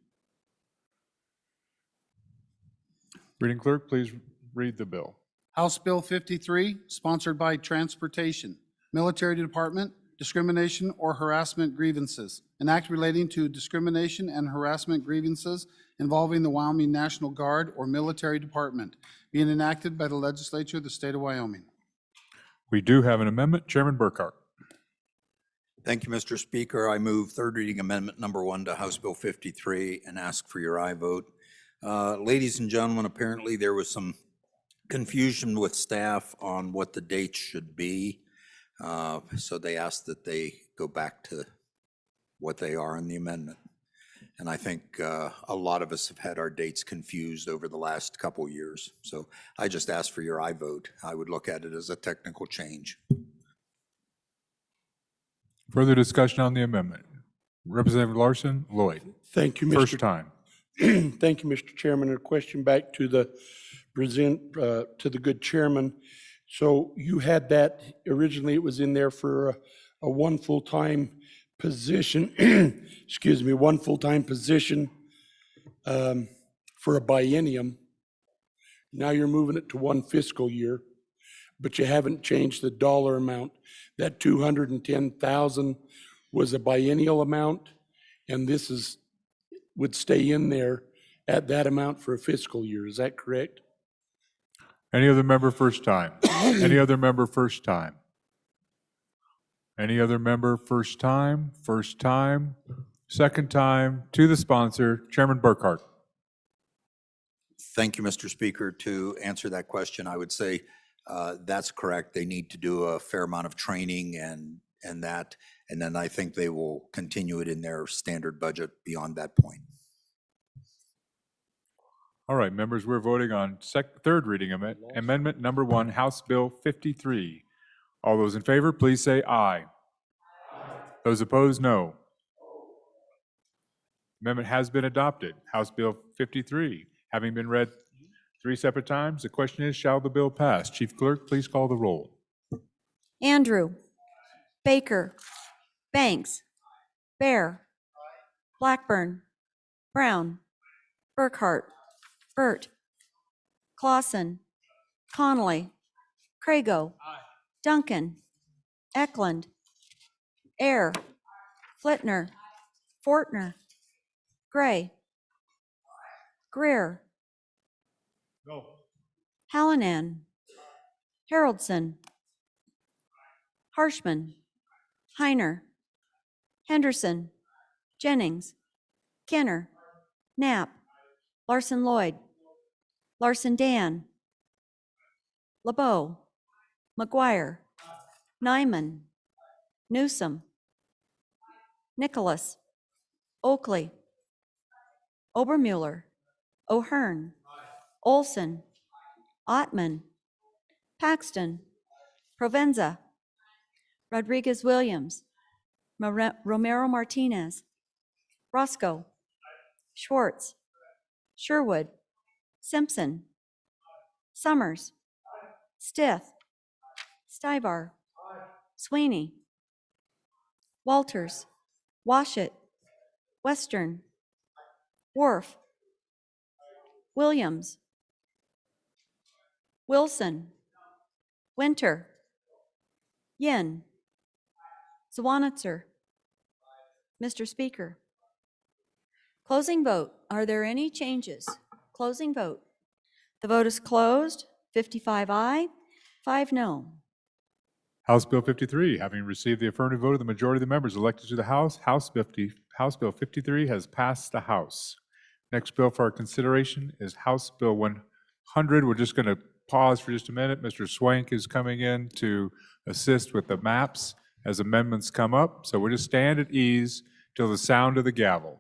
Reading clerk, please read the bill. House Bill 53, sponsored by Transportation, Military Department, Discrimination or Harassment Grievances, an act relating to discrimination and harassment grievances involving the Wyoming National Guard or Military Department, being enacted by the legislature of the state of Wyoming. We do have an amendment. Chairman Burkhart. Thank you, Mr. Speaker. I move third reading amendment number 1 to House Bill 53 and ask for your aye vote. Ladies and gentlemen, apparently there was some confusion with staff on what the dates should be. So they asked that they go back to what they are in the amendment. And I think a lot of us have had our dates confused over the last couple years. So I just ask for your aye vote. I would look at it as a technical change. Further discussion on the amendment. Representative Larson, Lloyd. Thank you, Mr. First time. Thank you, Mr. Chairman. A question back to the to the good chairman. So you had that, originally it was in there for a one full-time position, excuse me, one full-time position for a biennium. Now you're moving it to one fiscal year, but you haven't changed the dollar amount. That 210,000 was a biennial amount, and this would stay in there at that amount for a fiscal year. Is that correct? Any other member first time? Any other member first time? Any other member first time? First time? Second time? To the sponsor, Chairman Burkhart. Thank you, Mr. Speaker. To answer that question, I would say that's correct. They need to do a fair amount of training and that, and then I think they will continue it in their standard budget beyond that point. All right, members, we're voting on third reading amendment number 1, House Bill 53. All those in favor, please say aye. Those opposed, no. Amendment has been adopted. House Bill 53, having been read 3 separate times, the question is, shall the bill pass? Chief Clerk, please call the roll. Andrew, Baker, Banks, Bear, Blackburn, Brown, Burkhart, Burt, Clausen, Connolly, Crago, Duncan, Eklund, Air, Flitner, Fortner, Gray, Greer, Hallinan, Haroldson, Harshman, Heiner, Henderson, Jennings, Kenner, Knapp, Larson Lloyd, Larson Dan, LeBeau, McGuire, Nyman, Newsom, Nicholas, Oakley, Obermuller, O'Hearn, Olson, Ottman, Paxton, Provenza, Rodriguez Williams, Romero Martinez, Roscoe, Schwartz, Sherwood, Simpson, Summers, Stith, Stivar, Sweeney, Walters, Washit, Western, Worf, Williams, Wilson, Winter, Yin, Zwanitzer. Mr. Speaker. Closing vote. Are there any changes? Closing vote. The vote is closed. 55 aye, 5 no. House Bill 53, having received the affirmative vote of the majority of the members elected to the House, House Bill 53 has passed the House. Next bill for our consideration is House Bill 100. We're just going to pause for just a minute. Mr. Swank is coming in to assist with the maps as amendments come up. So we'll just stand at ease till the sound of the gavel.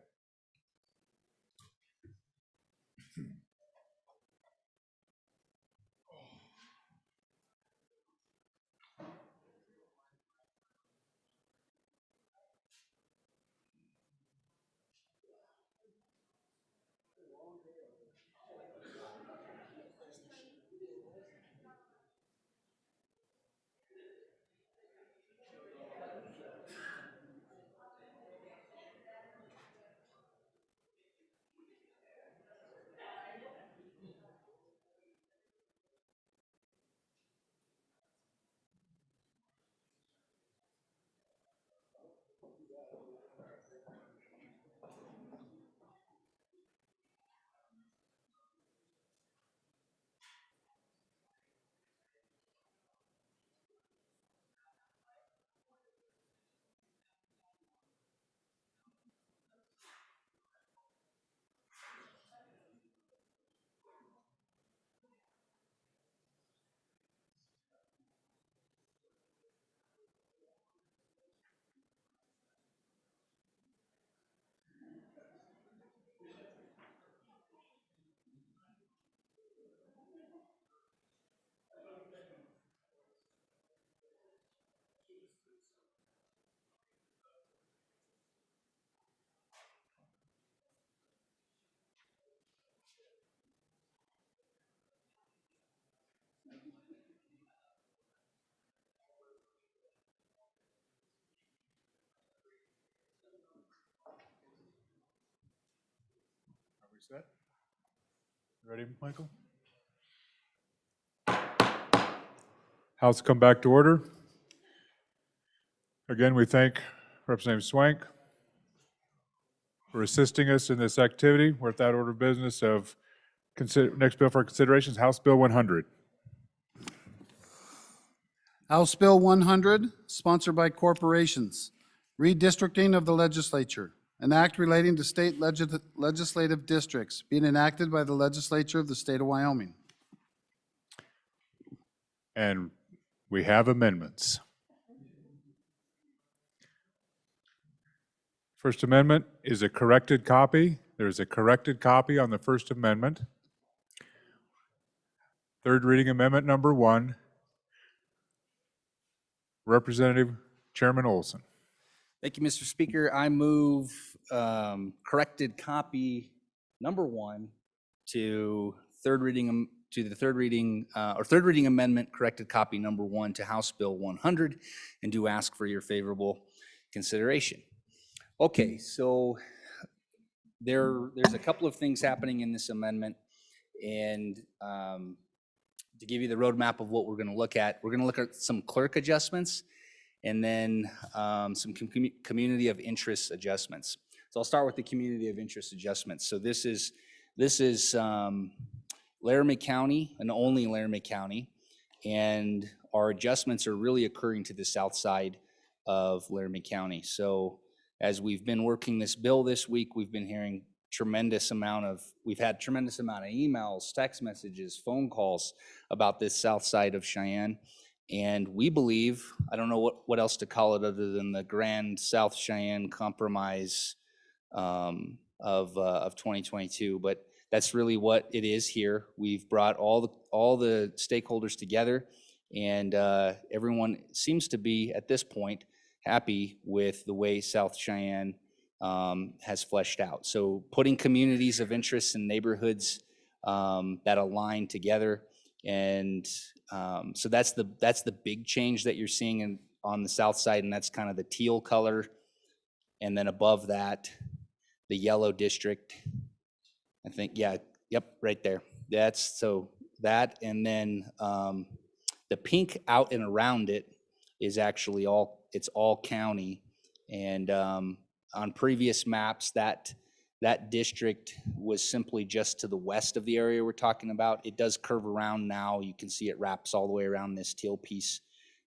set? Ready, Michael? House come back to order. Again, we thank Representative Swank for assisting us in this activity. We're at that order of business of next bill for consideration is House Bill 100. House Bill 100, sponsored by corporations, redistricting of the legislature, an act relating to state legislative districts being enacted by the legislature of the state of Wyoming. And we have amendments. First Amendment is a corrected copy. There's a corrected copy on the First Amendment. Third reading amendment number 1. Representative Chairman Olson. Thank you, Mr. Speaker. I move corrected copy number 1 to third reading amendment, corrected copy number 1 to House Bill 100, and do ask for your favorable consideration. Okay, so there's a couple of things happening in this amendment, and to give you the roadmap of what we're going to look at some clerk adjustments, and then some community of interest adjustments. So I'll start with the community of interest adjustments. So this is Laramie County and only Laramie County, and our adjustments are really occurring to the south side of Laramie County. So as we've been working this bill this week, we've had tremendous amount of emails, text messages, phone calls about this south side of Cheyenne. And we believe, I don't know what else to call it other than the Grand South Cheyenne Compromise of 2022, but that's really what it is here. We've brought all the stakeholders together, and everyone seems to be, at this point, happy with the way South Cheyenne has fleshed out. So putting communities of interest and neighborhoods that align together, and so that's the big change that you're seeing on the south side, and that's kind of the teal color, and then above that, the yellow district. I think, yeah, yep, right there. That's so that, and then the pink out and around it is actually it's all county, and on previous maps that district was simply just to the west of the area we're talking about. It does curve around now. You can see it wraps all the way around this teal piece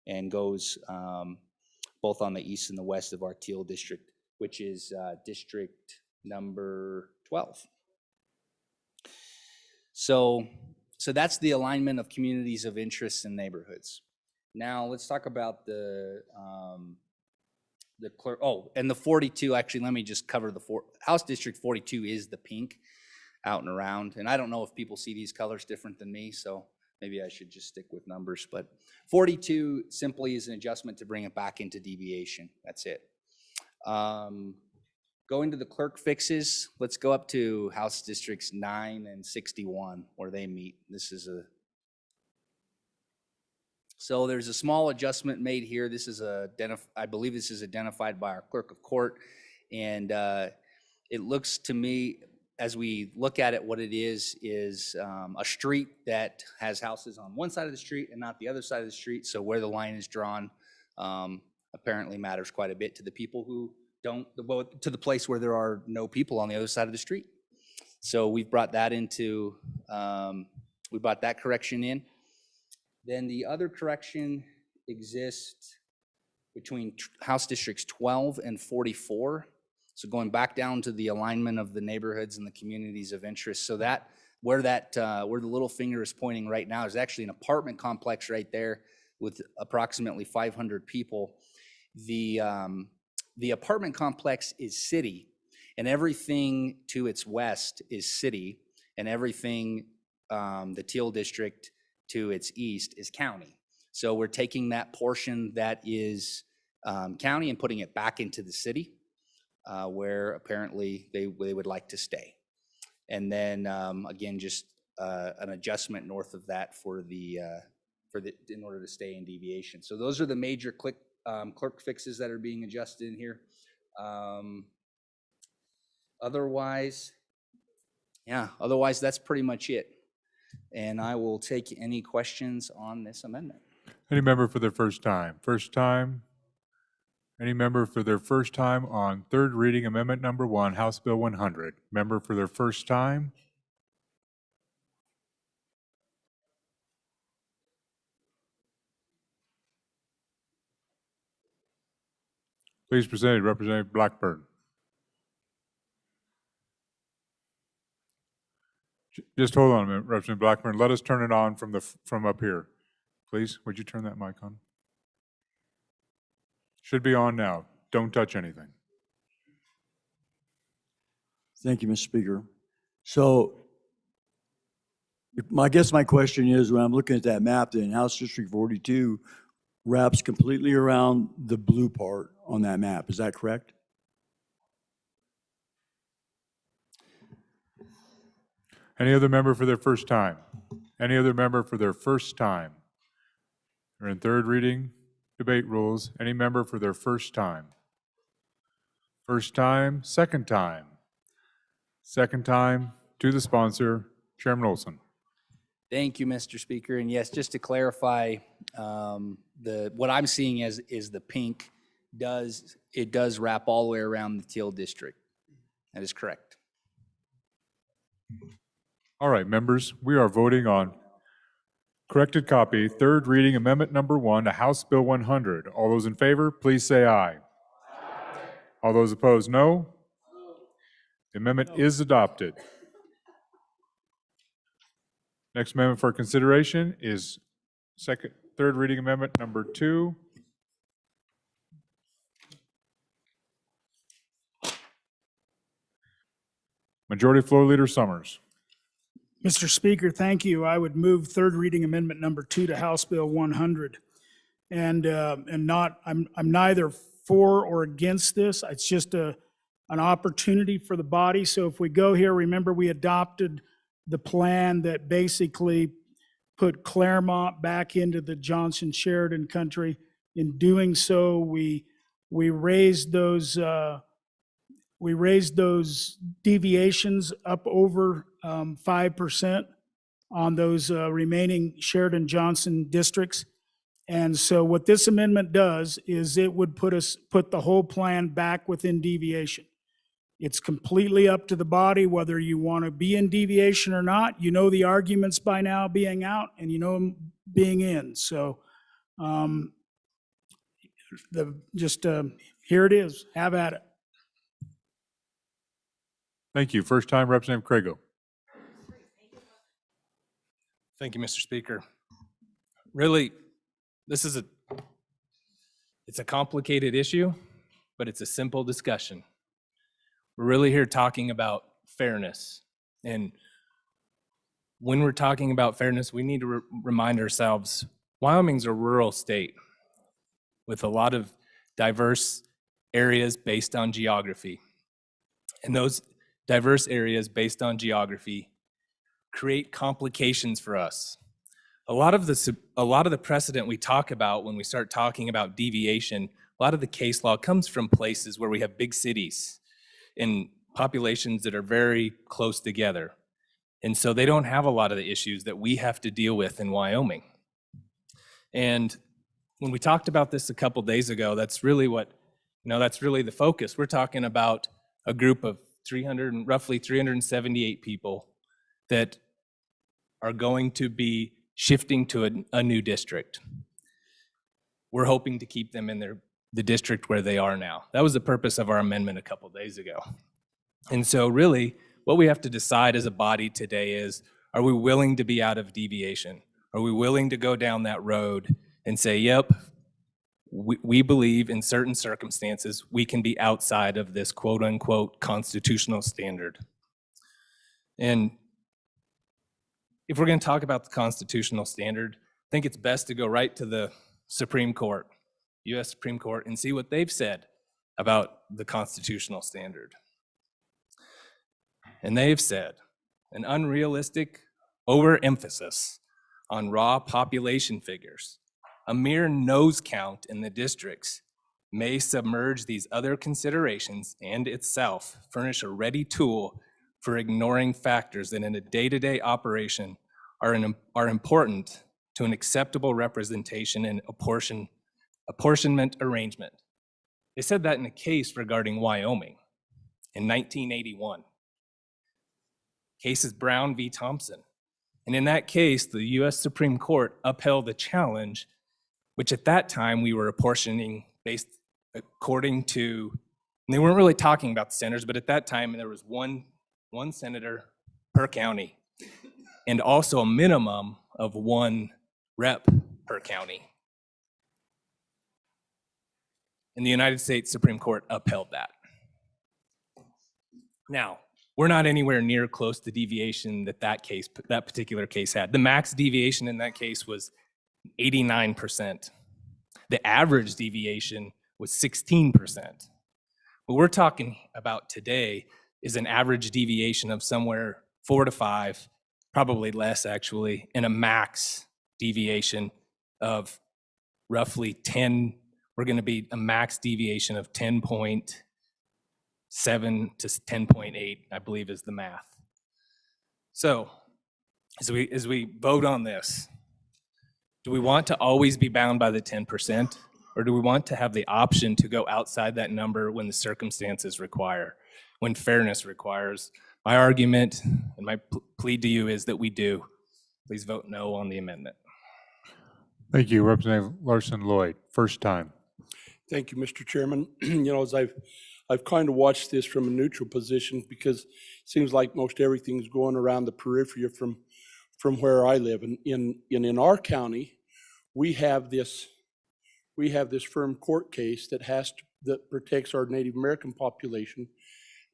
and goes both on the east and the west of our teal district, which is district number 12. So that's the alignment of communities of interest and neighborhoods. Now let's talk about the clerk. Oh, and the 42. Actually, let me just cover House District 42 is the pink out and around. And I don't know if people see these colors different than me, so maybe I should just stick with numbers. But 42 simply is an adjustment to bring it back into deviation. That's it. Going to the clerk fixes, let's go up to House Districts 9 and 61 where they meet. So there's a small adjustment made here. This is I believe this is identified by our clerk of court, and it looks to me, as we look at it, what it is a street that has houses on one side of the street and not the other side of the street. So where the line is drawn apparently matters quite a bit to the people who to the place where there are no people on the other side of the street. So we've brought that we brought that correction in. Then the other correction exists between House Districts 12 and 44. So going back down to the alignment of the neighborhoods and the communities of interest. So that where the little finger is pointing right now is actually an apartment complex right there with approximately 500 people. The apartment complex is city, and everything to its west is city, and everything, the teal district to its east is county. So we're taking that portion that is county and putting it back into the city, where apparently they would like to stay. And then again, just an adjustment north of that in order to stay in deviation. So those are the major clerk fixes that are being adjusted in here. Otherwise, Yeah, otherwise, that's pretty much it. And I will take any questions on this amendment. Any member for their first time? First time? Any member for their first time on third reading amendment number 1, House Bill 100? Member for their first time? Please proceed, Representative Blackburn. Just hold on a minute, Representative Blackburn. Let us turn it on from up here. Please, would you turn that mic on? Should be on now. Don't touch anything. Thank you, Mr. Speaker. So I guess my question is, when I'm looking at that map, then House District 42 wraps completely around the blue part on that map. Is that correct? Any other member for their first time? Any other member for their first time? We're in third reading debate rules. Any member for their first time? First time, second time. Second time to the sponsor, Chairman Olson. Thank you, Mr. Speaker. And yes, just to clarify, what I'm seeing is the pink does wrap all the way around the teal district. That is correct. All right, members, we are voting on corrected copy, third reading amendment number 1 to House Bill 100. All those in favor, please say aye. All those opposed, no. The amendment is adopted. Next amendment for consideration is third reading amendment number 2. Majority Floor Leader Summers. Mr. Speaker, thank you. I would move third reading amendment number 2 to House Bill 100. I'm neither for or against this. It's just an opportunity for the body. So if we go here, remember we adopted the plan that basically put Claremont back into the Johnson-Sheridan country. In doing so, we raised those deviations up over 5% on those remaining Sheridan-Johnson districts. And so what this amendment does is it would put the whole plan back within deviation. It's completely up to the body whether you want to be in deviation or not. You know the arguments by now being out, and you know them being in. So here it is. Have at it. Thank you. First time, Representative Crago. Thank you, Mr. Speaker. Really, it's a complicated issue, but it's a simple discussion. We're really here talking about fairness. And when we're talking about fairness, we need to remind ourselves, Wyoming's a rural state with a lot of diverse areas based on geography. And those diverse areas based on geography create complications for us. A lot of the precedent we talk about when we start talking about deviation, a lot of the case law comes from places where we have big cities and populations that are very close together. And so they don't have a lot of the issues that we have to deal with in Wyoming. And when we talked about this a couple days ago, that's really that's really the focus. We're talking about a group of roughly 378 people that are going to be shifting to a new district. We're hoping to keep them in the district where they are now. That was the purpose of our amendment a couple days ago. And so really, what we have to decide as a body today is, are we willing to be out of deviation? Are we willing to go down that road and say, yep, we believe in certain circumstances we can be outside of this quote unquote constitutional standard? And if we're going to talk about the constitutional standard, I think it's best to go right to the Supreme Court, U.S. Supreme Court, and see what they've said about the constitutional standard. And they've said an unrealistic overemphasis on raw population figures, a mere nose count in the districts, may submerge these other considerations and itself furnish a ready tool for ignoring factors that in a day-to-day operation are important to an acceptable representation and apportionment arrangement. They said that in a case regarding Wyoming in 1981. Case is Brown v. Thompson. And in that case, the US Supreme Court upheld the challenge, which at that time we were apportioning based according to, and they weren't really talking about the senators, but at that time there was one senator per county and also a minimum of one rep per county. And the United States Supreme Court upheld that. Now, we're not anywhere near close to deviation that that particular case had. The max deviation in that case was 89%. The average deviation was 16%. What we're talking about today is an average deviation of somewhere 4 to 5, probably less actually, and a max deviation of roughly 10. We're going to be a max deviation of 10.7 to 10.8, I believe is the math. So as we vote on this, do we want to always be bound by the 10%, or do we want to have the option to go outside that number when the circumstances require, when fairness requires? My argument and my plea to you is that we do. Please vote no on the amendment. Thank you, Representative Larson-Lloyd. First time. Thank you, Mr. Chairman. You know, as I've kind of watched this from a neutral position, because it seems like most everything's going around the periphery from where I live. And in our county, we have this firm court case that protects our Native American population,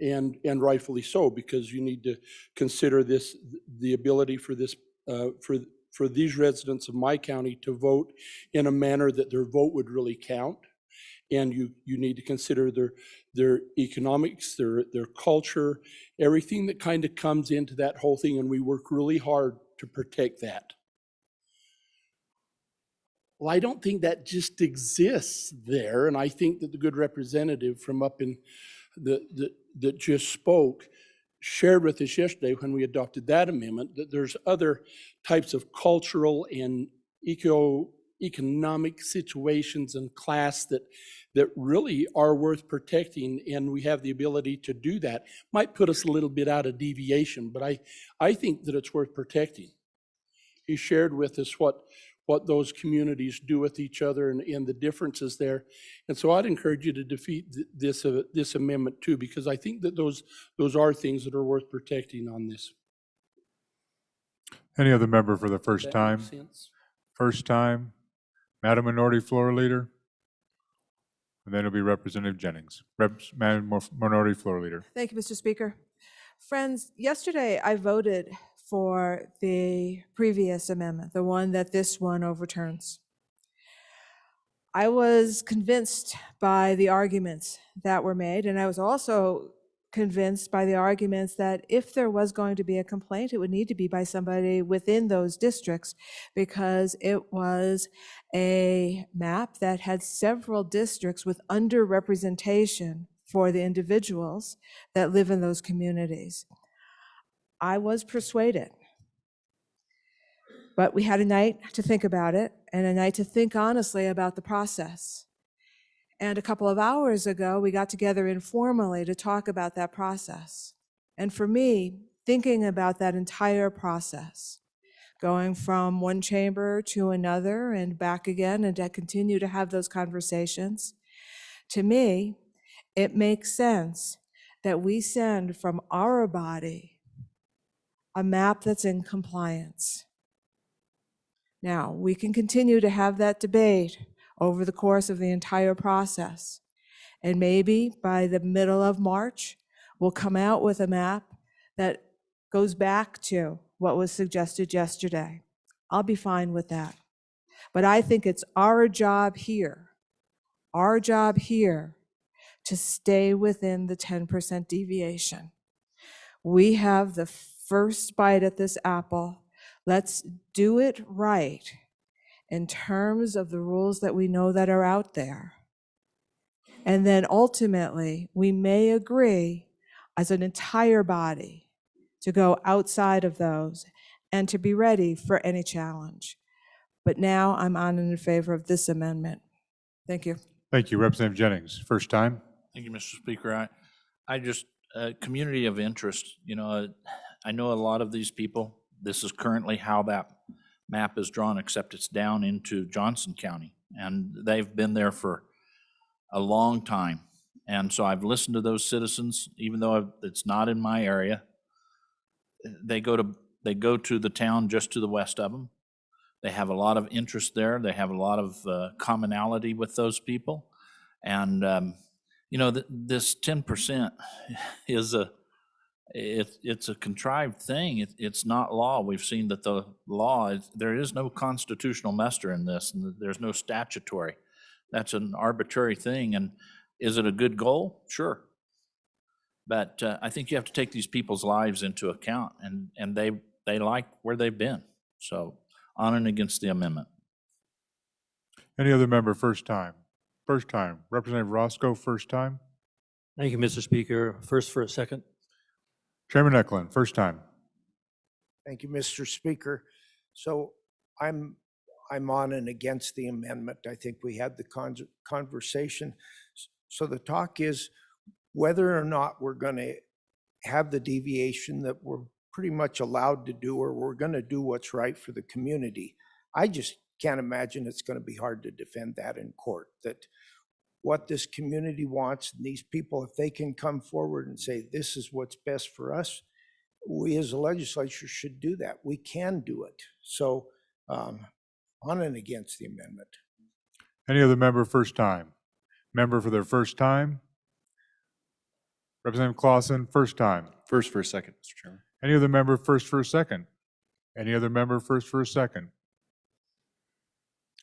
and rightfully so, because you need to consider the ability for this for these residents of my county to vote in a manner that their vote would really count. And you need to consider their economics, their culture, everything that kind of comes into that whole thing, and we work really hard to protect that. Well, I don't think that just exists there, and I think that the good representative from up in that just spoke shared with us yesterday when we adopted that amendment that there's other types of cultural and economic situations and class that really are worth protecting, and we have the ability to do that. Might put us a little bit out of deviation, but I think that it's worth protecting. He shared with us what those communities do with each other and the differences there. And so I'd encourage you to defeat this amendment too, because I think that those are things that are worth protecting on this. Any other member for the first That time? makes sense. First time. Madam Minority Floor Leader. And then it'll be Representative Jennings. Madam Minority Floor Leader. Thank you, Mr. Speaker. Friends, yesterday I voted for the previous amendment, the one that this one overturns. I was convinced by the arguments that were made, and I was also convinced by the arguments that if there was going to be a complaint, it would need to be by somebody within those districts, because it was a map that had several districts with underrepresentation for the individuals that live in those communities. I was persuaded, but we had a night to think about it and a night to think honestly about the process. And a couple of hours ago, we got together informally to talk about that process. And for me, thinking about that entire process, going from one chamber to another and back again, and to continue to have those conversations, to me, it makes sense that we send from our body a map that's in compliance. Now, we can continue to have that debate over the course of the entire process. And maybe by the middle of March, we'll come out with a map that goes back to what was suggested yesterday. I'll be fine with that. But I think it's our job here to stay within the 10% deviation. We have the first bite at this apple. Let's do it right in terms of the rules that we know that are out there. And then ultimately, we may agree as an entire body to go outside of those, and to be ready for any challenge. But now I'm on and in favor of this amendment. Thank you. Thank you. Representative Jennings, first time. Thank you, Mr. Speaker. I just, community of interest, I know a lot of these people. This is currently how that map is drawn, except it's down into Johnson County. And they've been there for a long time. And so I've listened to those citizens, even though it's not in my area. They go to the town just to the west of them. They have a lot of interest there. They have a lot of commonality with those people. And, this 10% is it's a contrived thing. It's not law. We've seen that the law, there is no constitutional muster in this, and there's no statutory. That's an arbitrary thing. And is it a good goal? Sure. But I think you have to take these people's lives into account, and they like where they've been. So on and against the amendment. Any other member, first time? First time. Representative Roscoe, first time. Thank you, Mr. Speaker. First for a second. Chairman Eklund, first time. Thank you, Mr. Speaker. So I'm on and against the amendment. I think we had the conversation. So the talk is whether or not we're going to have the deviation that we're pretty much allowed to do, or we're going to do what's right for the community. I just can't imagine it's going to be hard to defend that in court, that what this community wants, and these people, if they can come forward and say, this is what's best for us, we as a legislature should do that. We can do it. So on and against the amendment. Any other member, first time? Member for their first time? Representative Clausen, first time. First for a second, Mr. Chairman. Any other member, first for a second? Any other member, first for a second?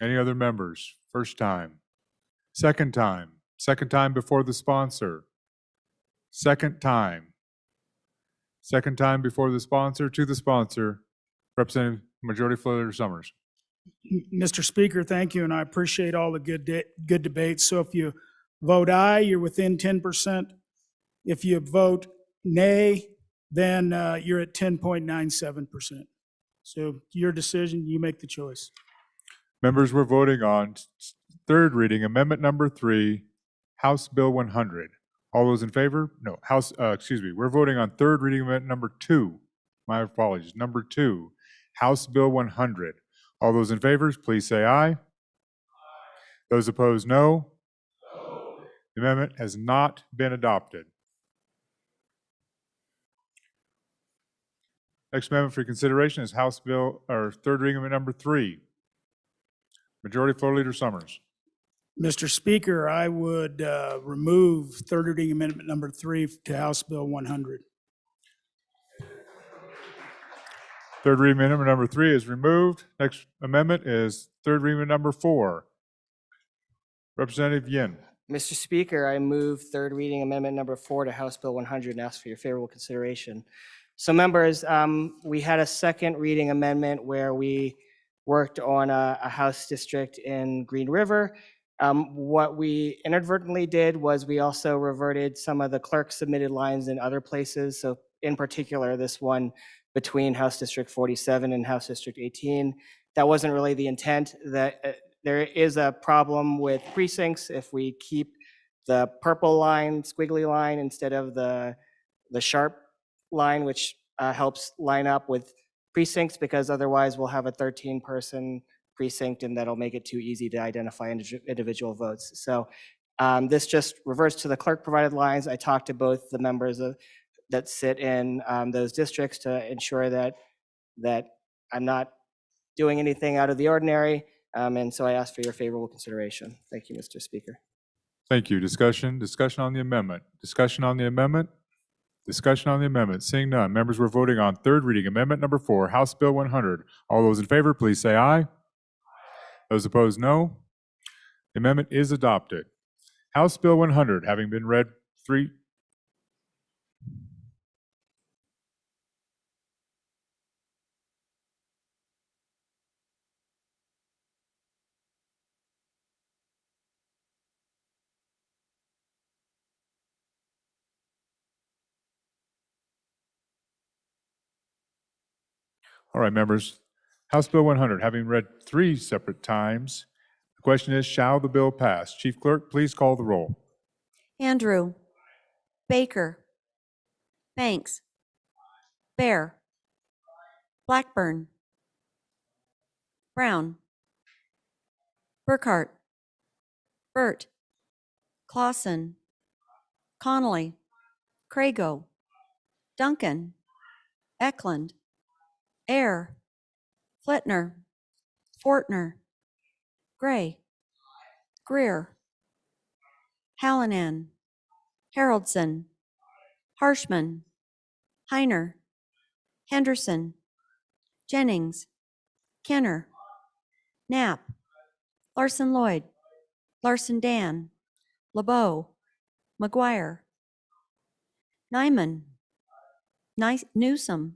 Any other members, first time? Second time? Second time before the sponsor? Second time? Second time before the sponsor, to the sponsor, Representative Majority Floor Leader Summers. Mr. Speaker, thank you, and I appreciate all the good debates. So if you vote aye, you're within 10%. If you vote nay, then you're at 10.97%. So your decision, you make the choice. Members, we're voting on third reading, Amendment Number 3, House Bill 100. All those in favor? No, we're voting on third reading Amendment Number 2. My apologies, Number 2, House Bill 100. All those in favor, please say aye. Aye. Those opposed, no. No. The amendment has not been adopted. Next amendment for consideration is House Bill, or third reading Amendment Number 3. Majority Floor Leader Summers. Mr. Speaker, I would remove third reading Amendment Number 3 to House Bill 100. Third reading amendment number 3 is removed. Next amendment is third reading amendment number 4. Representative Yin. Mr. Speaker, I move third reading amendment number 4 to House Bill 100 and ask for your favorable consideration. So members, we had a second reading amendment where we worked on a House district in Green River. What we inadvertently did was we also reverted some of the clerk submitted lines in other places. So in particular, this one between House District 47 and House District 18. That wasn't really the intent. That there is a problem with precincts if we keep the purple line, squiggly line, instead of the sharp line, which helps line up with precincts, because otherwise we'll have a 13-person precinct and that'll make it too easy to identify individual votes. So this just reverts to the clerk provided lines. I talked to both the members that sit in those districts to ensure that I'm not doing anything out of the ordinary. And so I ask for your favorable consideration. Thank you, Mr. Speaker. Thank you. Discussion on the amendment. Discussion on the amendment. Discussion on the amendment. Seeing none, members, we're voting on third reading Amendment Number 4, House Bill 100. All those in favor, please say aye. Those opposed, no. The amendment is adopted. House Bill 100, having been read three. All right, members. House Bill 100, having read 3 separate times, the question is, shall the bill pass? Chief Clerk, please call the roll. Andrew, Baker, Banks, Bear, Blackburn, Brown, Burkhart, Burt, Clausen, Connolly, Crago, Duncan, Eklund, Air, Flitner, Fortner, Gray, Greer, Hallinan, Haroldson, Harshman, Heiner, Henderson, Jennings, Kenner, Knapp, Larson Lloyd, Larson Dan, LeBeau, McGuire, Nyman, Newsom,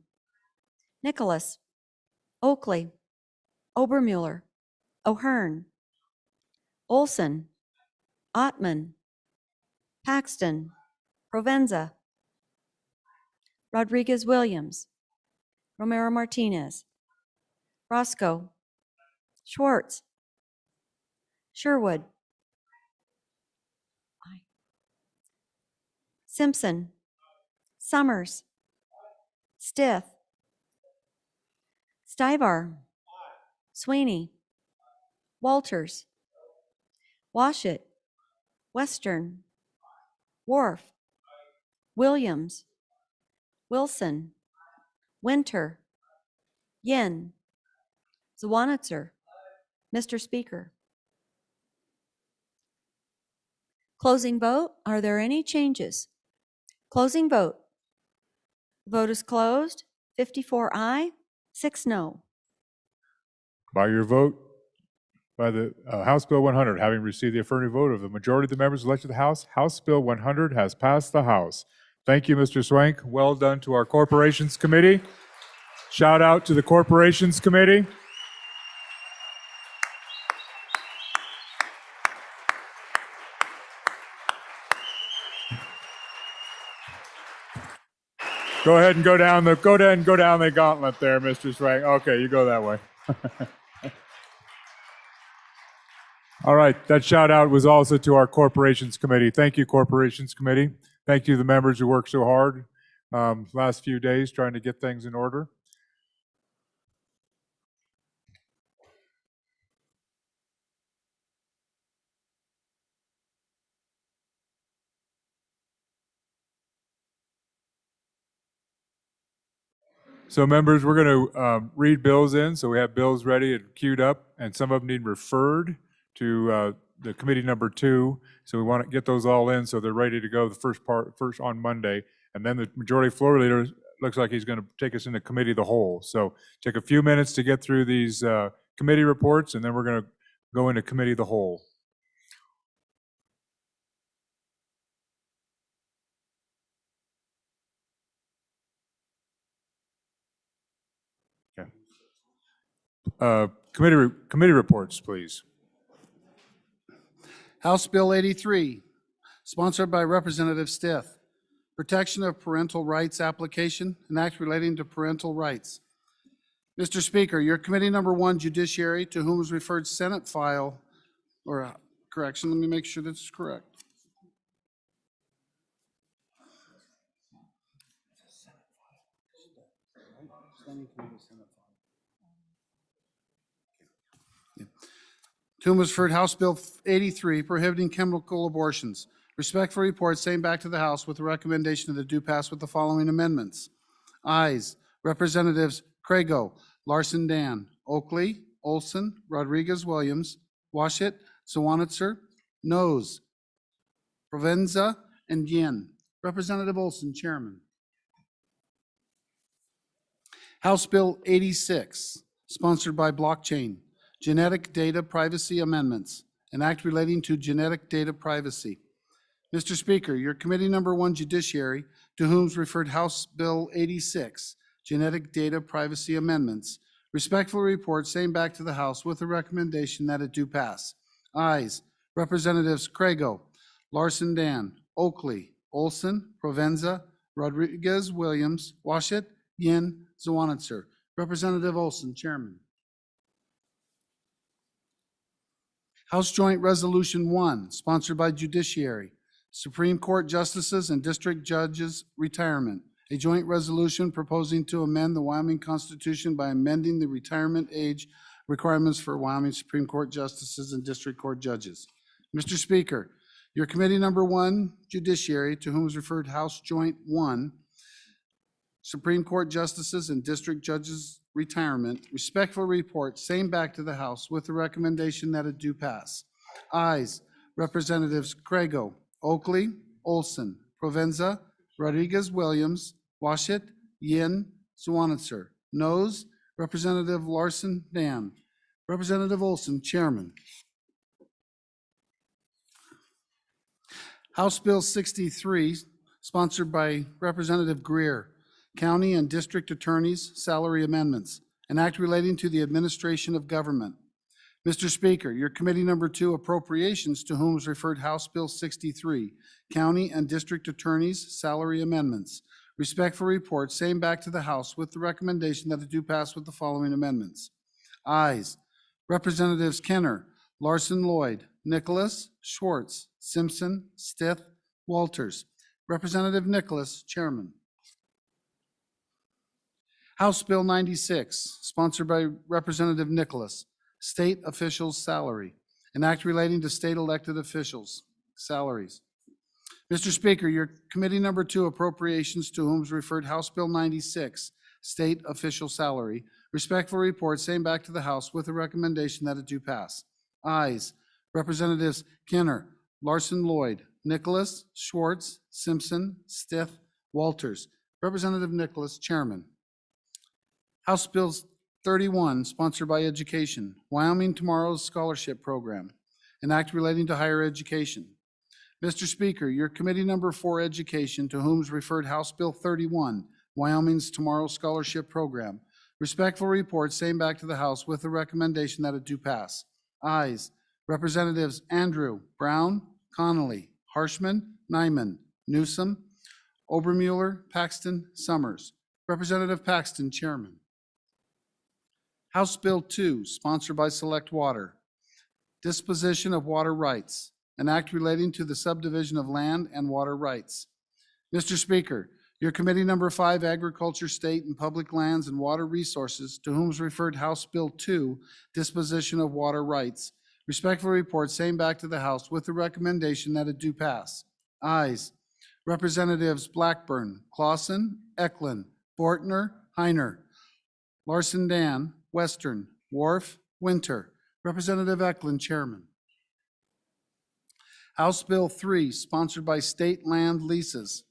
Nicholas, Oakley, Obermuller, O'Hearn, Olson, Ottman, Paxton, Provenza, Rodriguez Williams, Romero Martinez, Roscoe, Schwartz, Sherwood, Simpson, Summers, Stith, Stivar, Sweeney, Walters, Washit, Western, Wharf, Williams, Wilson, Winter, Yin, Zwanitzer. Mr. Speaker. Closing vote. Are there any changes? Closing vote. Vote is closed. 54 aye, 6 no. By your vote, by the House Bill 100, having received the affirmative vote of the majority of the members elected to the House, House Bill 100 has passed the House. Thank you, Mr. Swank. Well done to our Corporations Committee. Shout out to the Corporations Committee. Go ahead and go down the gauntlet there, Mr. Swank. Okay, you go that way. All right, that shout out was also to our Corporations Committee. Thank you, Corporations Committee. Thank you to the members who worked so hard last few days trying to get things in order. So members, we're going to read bills in. So we have bills ready and queued up, and some of them need referred to the committee number 2. So we want to get those all in so they're ready to go the first on Monday. And then the majority floor leader looks like he's going to take us into committee of the whole. So take a few minutes to get through these committee reports, and then we're going to go into committee of the whole. Committee reports, please. House Bill 83, sponsored by Representative Stith. Protection of Parental Rights Application, an act relating to parental rights. Mr. Speaker, your committee number 1, Judiciary, to whom is referred Senate file, or correction, let me make sure this is correct. To whom is referred House Bill 83, prohibiting chemical abortions. Respectful report, same back to the House with the recommendation that it do pass with the following amendments. Ayes, Representatives Crago, Larson Dan, Oakley, Olson, Rodriguez Williams, Washit, Zwanitzer, Noes, Provenza, and Yin. Representative Olson, Chairman. House Bill 86, sponsored by Blockchain, Genetic Data Privacy Amendments, an act relating to genetic data privacy. Mr. Speaker, your committee number 1, Judiciary, to whom is referred House Bill 86, Genetic Data Privacy Amendments, respectfully report same back to the House with the recommendation that it do pass. Ayes, Representatives Crago, Larson Dan, Oakley, Olson, Provenza, Rodriguez Williams, Washit, Yin, Zwanitzer. Representative Olson, Chairman. House Joint Resolution 1, sponsored by Judiciary, Supreme Court Justices and District Judges Retirement. A joint resolution proposing to amend the Wyoming Constitution by amending the retirement age requirements for Wyoming Supreme Court Justices and District Court Judges. Mr. Speaker, your Committee Number 1, Judiciary, to whom is referred House Joint 1, Supreme Court Justices and District Judges Retirement, respectful report, same back to the House with the recommendation that it do pass. Ayes, Representatives Craigo, Oakley, Olson, Provenza, Rodriguez-Williams, Washit, Yin, Zwanitzer. Noes, Representative Larson, Dan. Representative Olson, Chairman. House Bill 63, sponsored by Representative Greer, County and District Attorneys' Salary Amendments, an act relating to the administration of government. Mr. Speaker, your Committee Number 2, Appropriations, to whom is referred House Bill 63, County and District Attorneys' Salary Amendments. Respectful report, same back to the House with the recommendation that it do pass with the following amendments. Ayes, Representatives Kenner, Larson Lloyd, Nicholas, Schwartz, Simpson, Stith, Walters. Representative Nicholas, Chairman. House Bill 96, sponsored by Representative Nicholas, State Officials' Salary, an act relating to state elected officials' salaries. Mr. Speaker, your Committee Number 2, Appropriations, to whom is referred House Bill 96, State Official Salary. Respectful report, same back to the House with a recommendation that it do pass. Ayes, Representatives Kenner, Larson Lloyd, Nicholas, Schwartz, Simpson, Stith, Walters. Representative Nicholas, Chairman. House Bill 31, sponsored by Education, Wyoming Tomorrow's Scholarship Program, an act relating to higher education. Mr. Speaker, your Committee Number 4, Education, to whom is referred House Bill 31, Wyoming's Tomorrow Scholarship Program. Respectful report, same back to the House with the recommendation that it do pass. Ayes, Representatives Andrew, Brown, Connolly, Harshman, Nyman, Newsom, Obermueller, Paxton, Summers. Representative Paxton, Chairman. House Bill 2, sponsored by Select Water, Disposition of Water Rights, an act relating to the subdivision of land and water rights. Mr. Speaker, your Committee Number 5, Agriculture, State and Public Lands and Water Resources, to whom is referred House Bill 2, Disposition of Water Rights. Respectful report, same back to the House with the recommendation that it do pass. Ayes, Representatives Blackburn, Clausen, Eklund, Bortner, Heiner, Larson Dan, Western, Wharf, Winter. Representative Eklund, Chairman. House Bill 3, sponsored by State Land Leases.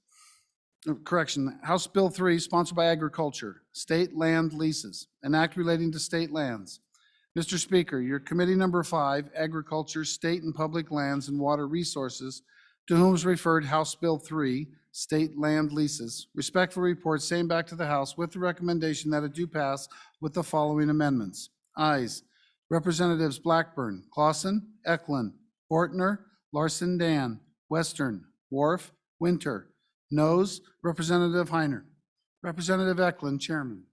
House Bill 3, sponsored by Agriculture, State Land Leases, an act relating to state lands. Mr. Speaker, your Committee Number 5, Agriculture, State and Public Lands and Water Resources, to whom is referred House Bill 3, State Land Leases. Respectful report, same back to the House with the recommendation that it do pass with the following amendments. Ayes, Representatives Blackburn, Clausen, Eklund, Bortner, Larson Dan, Western, Wharf, Winter. Noes, Representative Heiner. Representative Eklund, Chairman.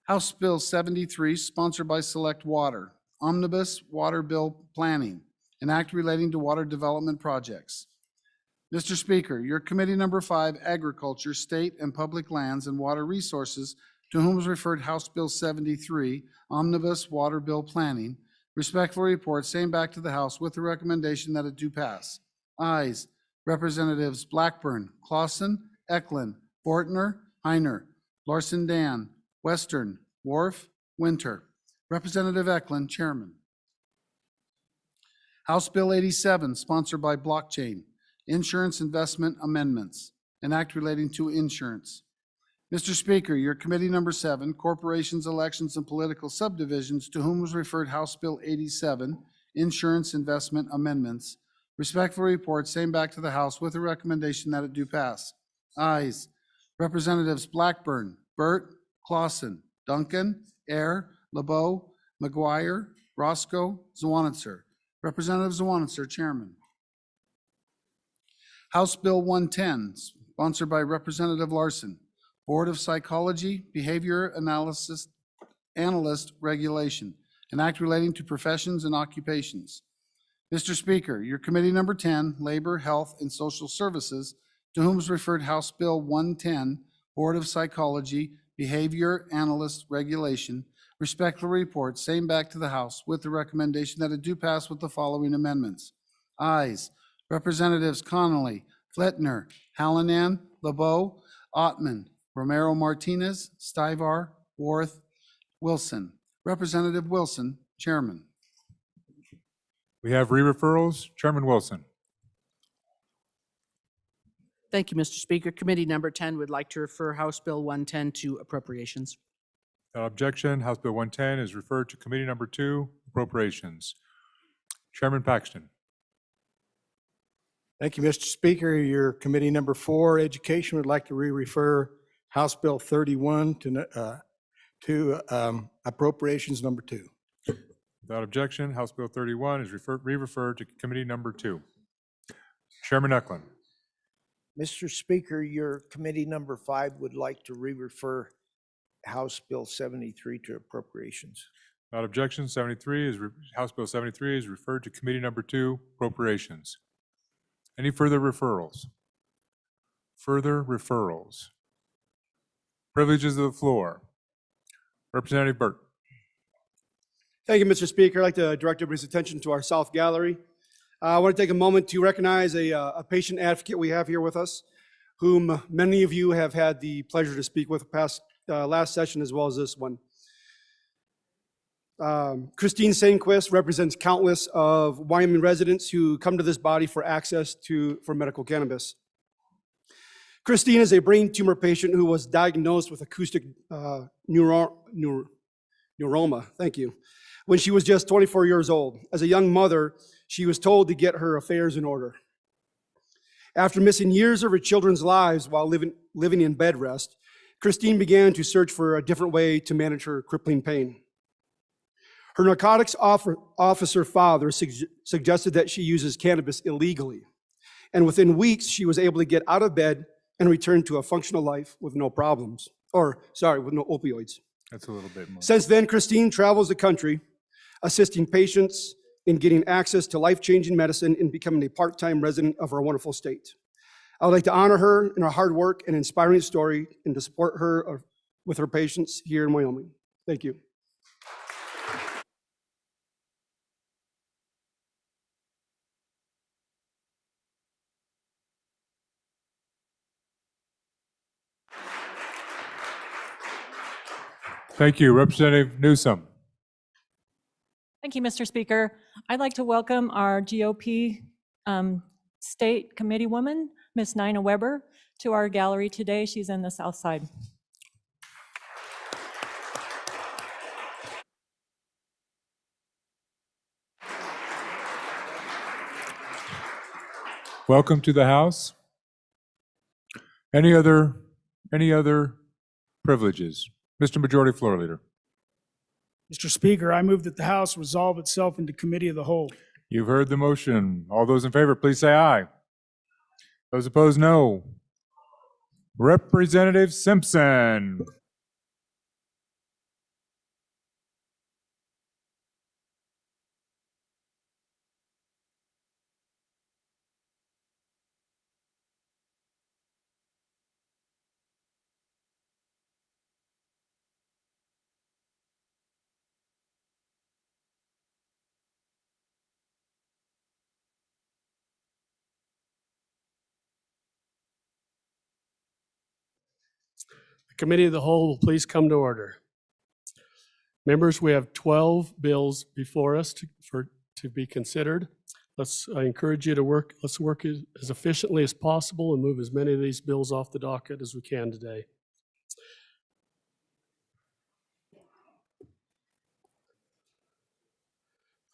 House Bill 73, sponsored by Select Water, Omnibus Water Bill Planning, an act relating to water development projects. Mr. Speaker, your Committee Number 5, Agriculture, State and Public Lands and Water Resources, to whom is referred House Bill 73, Omnibus Water Bill Planning. Respectful report, same back to the House with the recommendation that it do pass. Ayes, Representatives Blackburn, Clausen, Eklund, Bortner, Heiner, Larson Dan, Western, Wharf, Winter. Representative Eklund, Chairman. House Bill 87, sponsored by Blockchain, Insurance Investment Amendments, an act relating to insurance. Mr. Speaker, your Committee Number 7, Corporations, Elections, and Political Subdivisions, to whom was referred House Bill 87, Insurance Investment Amendments. Respectful report, same back to the House with a recommendation that it do pass. Ayes, Representatives Blackburn, Burt, Clausen, Duncan, Ayer, LeBeau, McGuire, Roscoe, Zwanitzer. Representative Zwanitzer, Chairman. House Bill 110, sponsored by Representative Larson, Board of Psychology, Behavior Analyst Regulation, an act relating to professions and occupations. Mr. Speaker, your committee number 10, Labor, Health, and Social Services, to whom is referred House Bill 110, Board of Psychology, Behavior Analyst Regulation, respectfully reports same back to the House with the recommendation that it do pass with the following amendments. Ayes, Representatives Connolly, Fletner, Hallinan, LeBeau, Ottman, Romero Martinez, Stivar, Worth, Wilson. Representative Wilson, Chairman. We have re-referrals. Chairman Wilson. Thank you, Mr. Speaker. Committee number 10 would like to refer House Bill 110 to Appropriations. Without objection, House Bill 110 is referred to Committee Number 2, Appropriations. Chairman Paxton. Thank you, Mr. Speaker. Your committee number 4, Education, would like to re-refer House Bill 31 to Appropriations number 2. Without objection, House Bill 31 is re-referred to Committee Number 2. Chairman Eklund. Mr. Speaker, your committee number 5 would like to re-refer House Bill 73 to Appropriations. Without objection, House Bill 73 is referred to Committee Number 2, Appropriations. Any further referrals? Further referrals. Privileges of the floor. Representative Burt. Thank you, Mr. Speaker. I'd like to direct everybody's attention to our South Gallery. I want to take a moment to recognize a patient advocate we have here with us, whom many of you have had the pleasure to speak with last session as well as this one. Christine Sandquist represents countless of Wyoming residents who come to this body for access for medical cannabis. Christine is a brain tumor patient who was diagnosed with acoustic neuroma, when she was just 24 years old. As a young mother, she was told to get her affairs in order. After missing years of her children's lives while living in bed rest, Christine began to search for a different way to manage her crippling pain. Her narcotics officer father suggested that she uses cannabis illegally, and within weeks, she was able to get out of bed and return to a functional life with no problems, with no opioids. That's a little bit more. Since then, Christine travels the country, assisting patients in getting access to life-changing medicine and becoming a part-time resident of our wonderful state. I would like to honor her in her hard work and inspiring story and to support her with her patients here in Wyoming. Thank you. Thank you. Representative Newsom. Thank you, Mr. Speaker. I'd like to welcome our GOP State Committee woman, Ms. Nina Weber, to our gallery today. She's in the South Side. Welcome to the House. Any other privileges? Mr. Majority Floor Leader. Mr. Speaker, I move that the House resolve itself into Committee of the Whole. You've heard the motion. All those in favor, please say aye. Those opposed, no. Representative Simpson. The Committee of the Whole will please come to order. Members, we have 12 bills before us to be considered. I encourage you to work as efficiently as possible and move as many of these bills off the docket as we can today.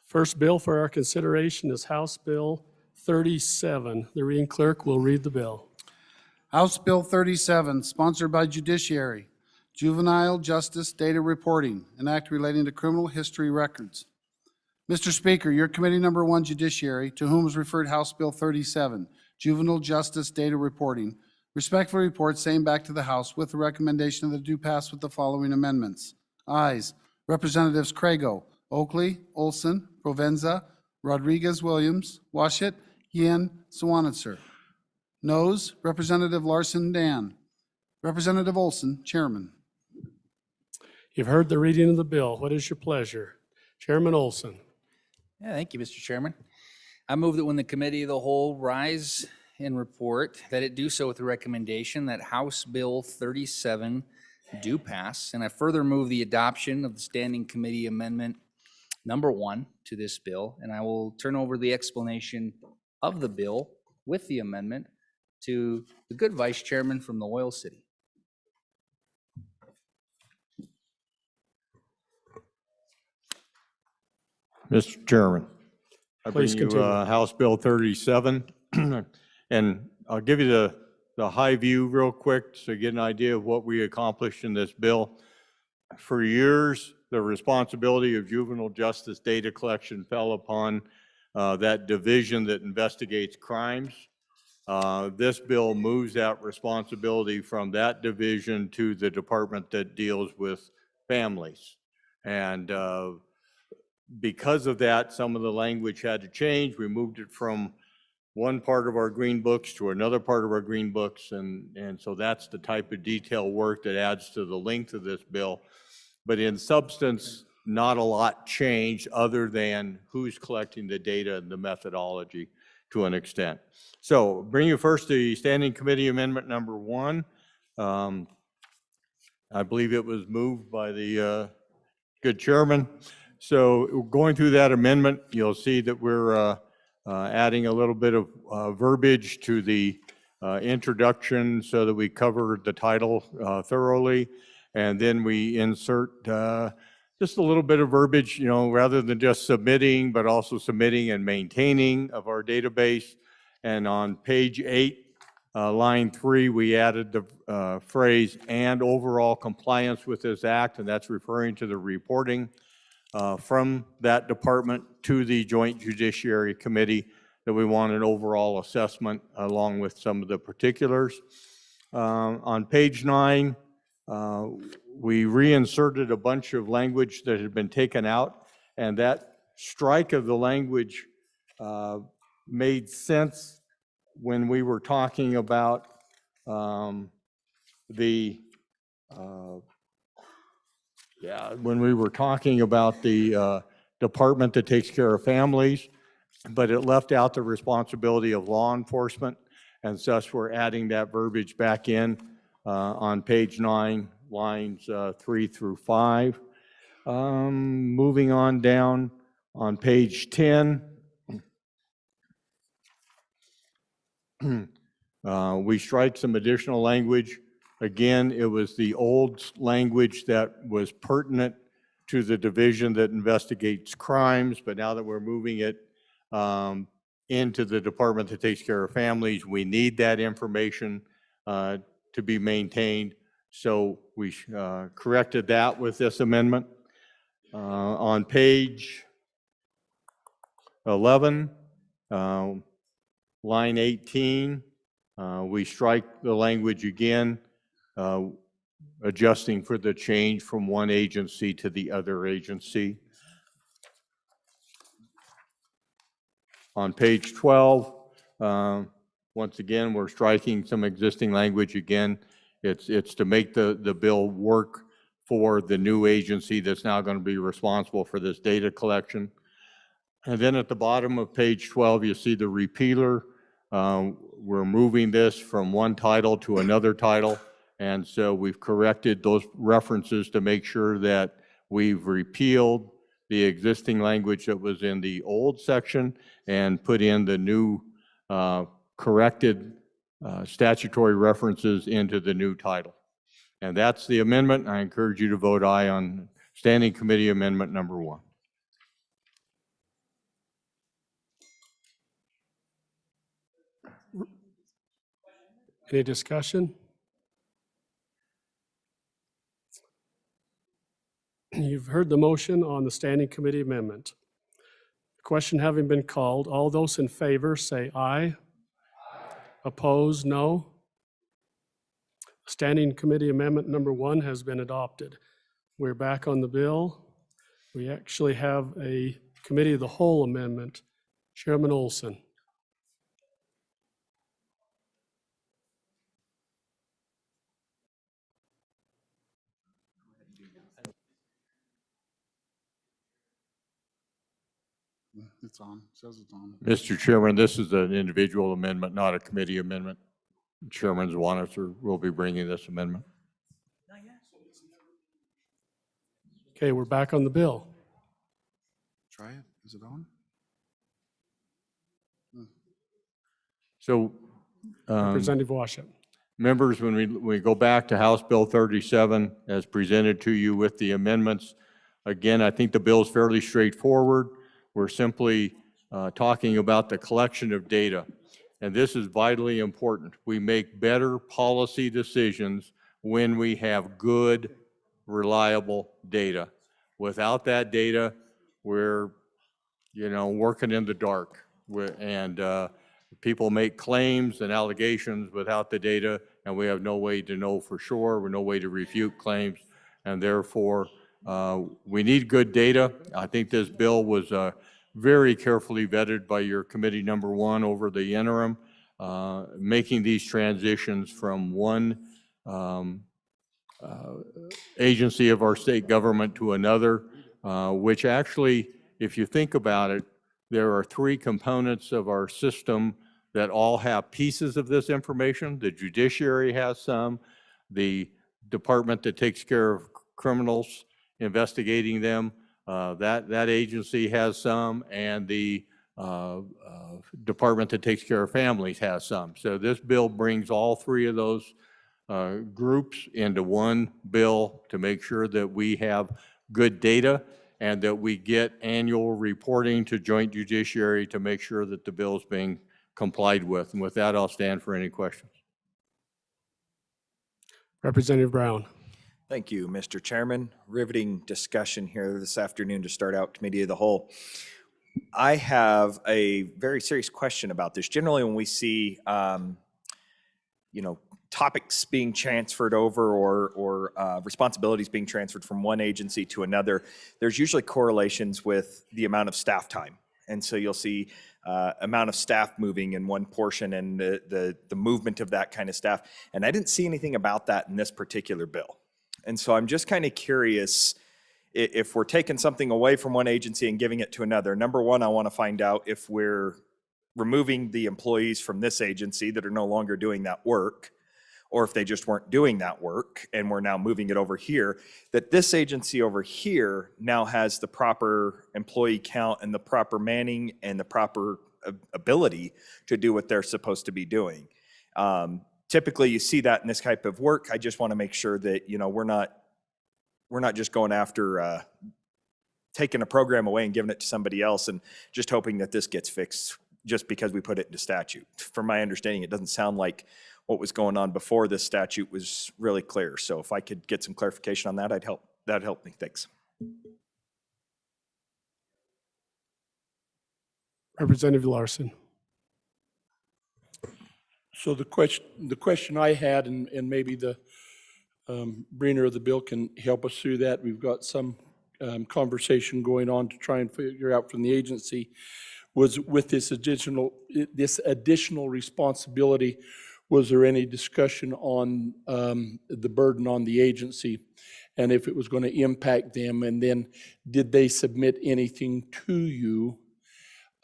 First bill for our consideration is House Bill 37. The reading clerk will read the bill. House Bill 37, sponsored by Judiciary, Juvenile Justice Data Reporting, an act relating to criminal history records. Mr. Speaker, your Committee Number 1, Judiciary, to whom is referred House Bill 37, Juvenile Justice Data Reporting, Respectfully report same back to the House with the recommendation that it do pass with the following amendments. Ayes, Representatives Crago, Oakley, Olson, Provenza, Rodriguez Williams, Washit, Yin, Swanitzer. Noes, Representative Larson Dan. Representative Olson, Chairman. You've heard the reading of the bill. What is your pleasure? Chairman Olson. Yeah, thank you, Mr. Chairman. I move that when the committee of the whole rise and report, that it do so with the recommendation that House Bill 37 do pass. And I further move the adoption of the Standing Committee Amendment number 1 to this bill. And I will turn over the explanation of the bill with the amendment to the good Vice Chairman from the Oil City. Mr. Chairman, I bring Please you continue. House Bill 37, and I'll give you the high view real quick so you get an idea of what we accomplished in this bill. For years, the responsibility of juvenile justice data collection fell upon that division that investigates crimes. This bill moves that responsibility from that division to the department that deals with families. And because of that, some of the language had to change. We moved it from one part of our green books to another part of our green books. And so that's the type of detail work that adds to the length of this bill. But in substance, not a lot changed other than who's collecting the data and the methodology to an extent. So bring you first the Standing Committee Amendment number 1. I believe it was moved by the good chairman. So going through that amendment, you'll see that we're adding a little bit of verbiage to the introduction so that we cover the title thoroughly. And then we insert just a little bit of verbiage, rather than just submitting, but also submitting and maintaining of our database. And on page 8, line 3, we added the phrase "and overall compliance with this act," and that's referring to the reporting from that department to the Joint Judiciary Committee, that we want an overall assessment along with some of the particulars. On page 9, we reinserted a bunch of language that had been taken out, and that strike of the language made sense when we were talking about the department that takes care of families, but it left out the responsibility of law enforcement, and thus we're adding that verbiage back in on page 9, lines 3 through 5. Moving on down on page 10, we strike some additional language. Again, it was the old language that was pertinent to the division that investigates crimes, but now that we're moving it into the department that takes care of families, we need that information to be maintained. So we corrected that with this amendment. On page 11, line 18, we strike the language again, adjusting for the change from one agency to the other agency. On page 12, once again, we're striking some existing language again. It's to make the bill work for the new agency that's now going to be responsible for this data collection. And then at the bottom of page 12, you see the repealer. We're moving this from one title to another title. And so we've corrected those references to make sure that we've repealed the existing language that was in the old section and put in the new corrected statutory references into the new title. And that's the amendment. I encourage you to vote aye on Standing Committee Amendment number 1. Any discussion? You've heard the motion on the Standing Committee Amendment. The question having been called, all those in favor say aye. Opposed, no. Standing Committee Amendment number 1 has been adopted. We're back on the bill. We actually have a Committee of the Whole amendment. Chairman Olson. It's on, says it's on. Mr. Chairman, this is an individual amendment, not a committee amendment. Chairman Zwanitzer will be bringing this amendment. Okay, we're back on the bill. Try it, is it on? So, Representative Washut. members, when we go back to House Bill 37 as presented to you with the amendments, again, I think the bill is fairly straightforward. We're simply talking about the collection of data. And this is vitally important. We make better policy decisions when we have good, reliable data. Without that data, we're, working in the dark. People make claims and allegations without the data, and we have no way to know for sure. We're no way to refute claims, and therefore, we need good data. I think this bill was very carefully vetted by your committee number 1 over the interim, making these transitions from one agency of our state government to another, which actually, if you think about it, there are 3 components of our system that all have pieces of this information. The judiciary has some, the department that takes care of criminals, investigating them, that agency has some, and the department that takes care of families has some. So this bill brings all 3 of those groups into one bill to make sure that we have good data and that we get annual reporting to Joint Judiciary to make sure that the bill is being complied with. And with that, I'll stand for any questions. Representative Brown. Thank you, Mr. Chairman. Riveting discussion here this afternoon to start out Committee of the Whole. I have a very serious question about this. Generally, when we see, topics being transferred over or responsibilities being transferred from one agency to another, there's usually correlations with the amount of staff time. And so you'll see amount of staff moving in one portion and the movement of that kind of staff. And I didn't see anything about that in this particular bill. And so I'm just kind of curious if we're taking something away from one agency and giving it to another. Number one, I want to find out if we're removing the employees from this agency that are no longer doing that work, or if they just weren't doing that work and we're now moving it over here, that this agency over here now has the proper employee count and the proper manning and the proper ability to do what they're supposed to be doing. Typically, you see that in this type of work. I just want to make sure that, we're not just going after taking a program away and giving it to somebody else and just hoping that this gets fixed just because we put it into statute. From my understanding, it doesn't sound like what was going on before this statute was really clear. So if I could get some clarification on that, that'd help me. Thanks. Representative Larson. So the question I had, and maybe the bringer of the bill can help us through that. We've got some conversation going on to try and figure out from the agency, was with this additional responsibility, was there any discussion on the burden on the agency and if it was going to impact them? And then did they submit anything to you?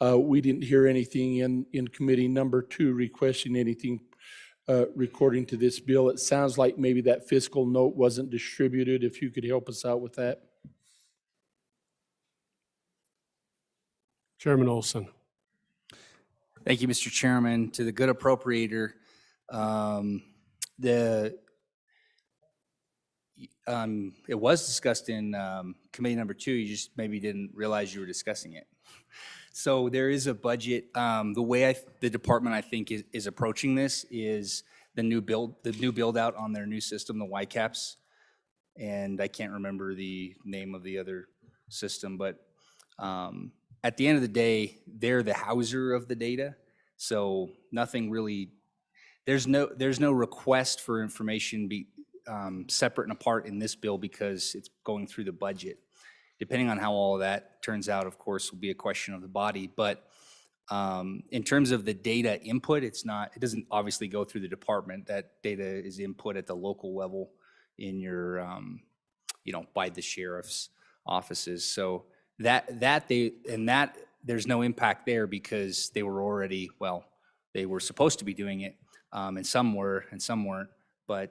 We didn't hear anything in committee number 2 requesting anything according to this bill. It sounds like maybe that fiscal note wasn't distributed. If you could help us out with that. Chairman Olson. Thank you, Mr. Chairman. To the good appropriator, it was discussed in committee number 2. You just maybe didn't realize you were discussing it. So there is a budget. The way the department I think is approaching this is the new build out on their new system, the YCAPS, and I can't remember the name of the other system, but at the end of the day, they're the houser of the data. So nothing really there's no request for information be separate and apart in this bill because it's going through the budget. Depending on how all of that turns out, of course, will be a question of the body. But in terms of the data input, it doesn't obviously go through the department. That data is input at the local level in your, by the sheriff's offices. So there's no impact there because they were already, they were supposed to be doing it, and some were and some weren't. But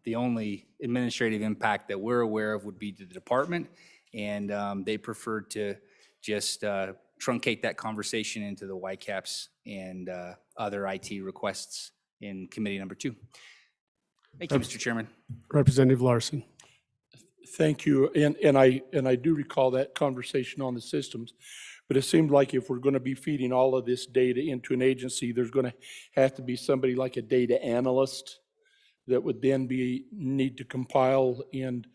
the only administrative impact that we're aware of would be to the department, and they preferred to just truncate that conversation into the YCAPs and other IT requests in committee number 2. Thank you, Mr. Chairman. Representative Larson. Thank you. And I do recall that conversation on the systems, but it seemed like if we're going to be feeding all of this data into an agency, there's going to have to be somebody like a data analyst that would then need to compile and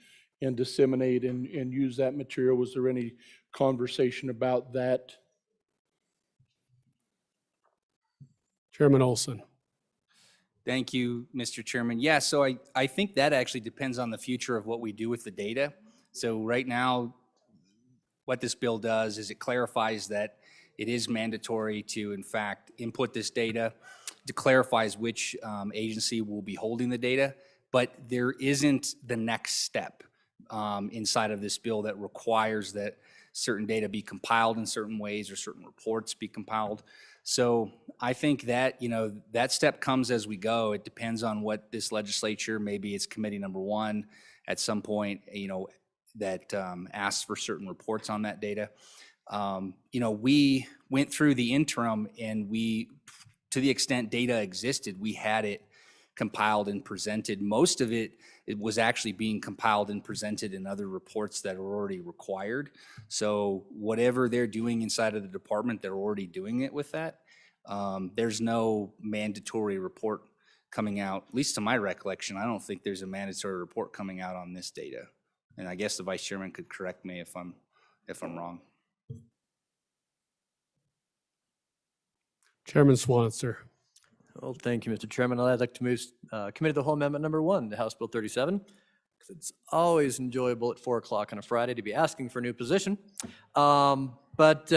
disseminate and use that material. Was there any conversation about that? Chairman Olson. Thank you, Mr. Chairman. Yeah, so I think that actually depends on the future of what we do with the data. So right now, what this bill does is it clarifies that it is mandatory to, in fact, input this data. It clarifies which agency will be holding the data, but there isn't the next step inside of this bill that requires that certain data be compiled in certain ways or certain reports be compiled. So I think that, that step comes as we go. It depends on what this legislature, maybe it's committee number 1 at some point, that asks for certain reports on that data. We went through the interim and to the extent data existed, we had it compiled and presented. Most of it was actually being compiled and presented in other reports that are already required. So whatever they're doing inside of the department, they're already doing it with that. There's no mandatory report coming out, at least to my recollection. I don't think there's a mandatory report coming out on this data. And I guess the vice chairman could correct me if I'm wrong. Chairman Swanser. Well, thank you, Mr. Chairman. I'd like to move Committee of the Whole Amendment number 1 to House Bill 37. Because it's always enjoyable at 4 o'clock on a Friday to be asking for a new position. But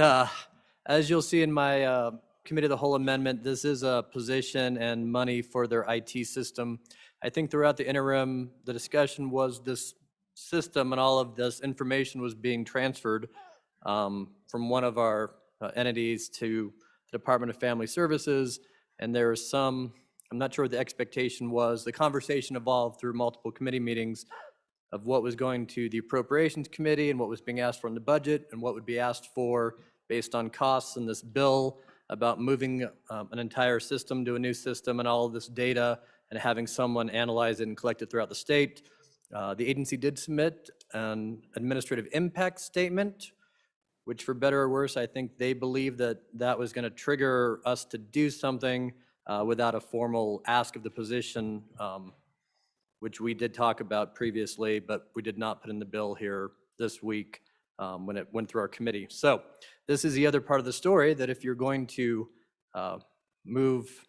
as you'll see in my Committee of the Whole Amendment, this is a position and money for their IT system. I think throughout the interim, the discussion was this system and all of this information was being transferred from one of our entities to the Department of Family Services. And there was I'm not sure what the expectation was. The conversation evolved through multiple committee meetings of what was going to the Appropriations Committee and what was being asked for in the budget and what would be asked for based on costs in this bill about moving an entire system to a new system and all of this data and having someone analyze it and collect it throughout the state. The agency did submit an administrative impact statement, which for better or worse, I think they believe that that was going to trigger us to do something without a formal ask of the position, which we did talk about previously, but we did not put in the bill here this week when it went through our committee. So this is the other part of the story, that if you're going to move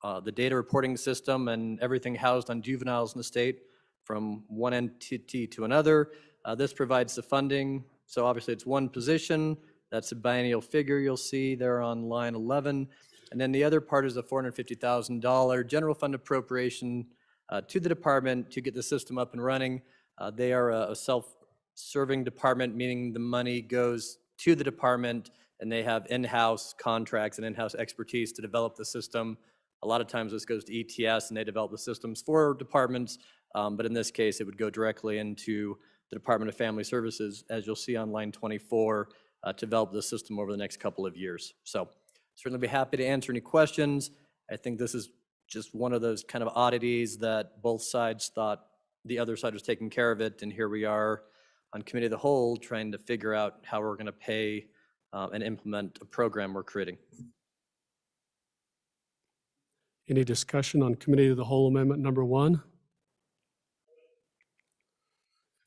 the data reporting system and everything housed on juveniles in the state from one entity to another, this provides the funding. So obviously it's one position. That's a biennial figure you'll see there on line 11. And then the other part is a $450,000 general fund appropriation to the department to get the system up and running. They are a self-serving department, meaning the money goes to the department and they have in-house contracts and in-house expertise to develop the system. A lot of times this goes to ETS and they develop the systems for departments, but in this case it would go directly into the Department of Family Services, as you'll see on line 24, to develop the system over the next couple of years. So certainly be happy to answer any questions. I think this is just one of those kind of oddities that both sides thought the other side was taking care of it, and here we are on Committee of the Whole trying to figure out how we're going to pay and implement a program we're creating. Any discussion on Committee of the Whole Amendment number 1?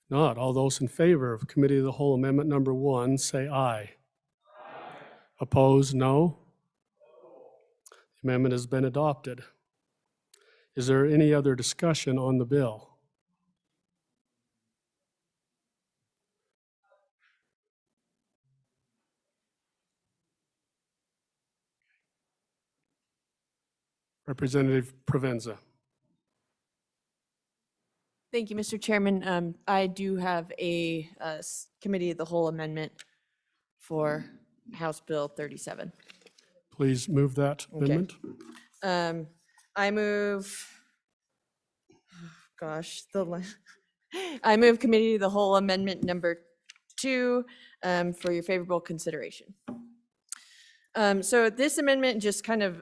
Not. All those in favor of Committee of the Whole Amendment number 1, say aye. Aye. Opposed, no. The amendment has been adopted. Is there any other discussion on the bill? Representative Provenza. Thank you, Mr. Chairman. I do have a committee of the whole amendment for House Bill 37. Please move that amendment. I move, gosh, I move committee of the whole amendment number 2 for your favorable consideration. So this amendment just kind of,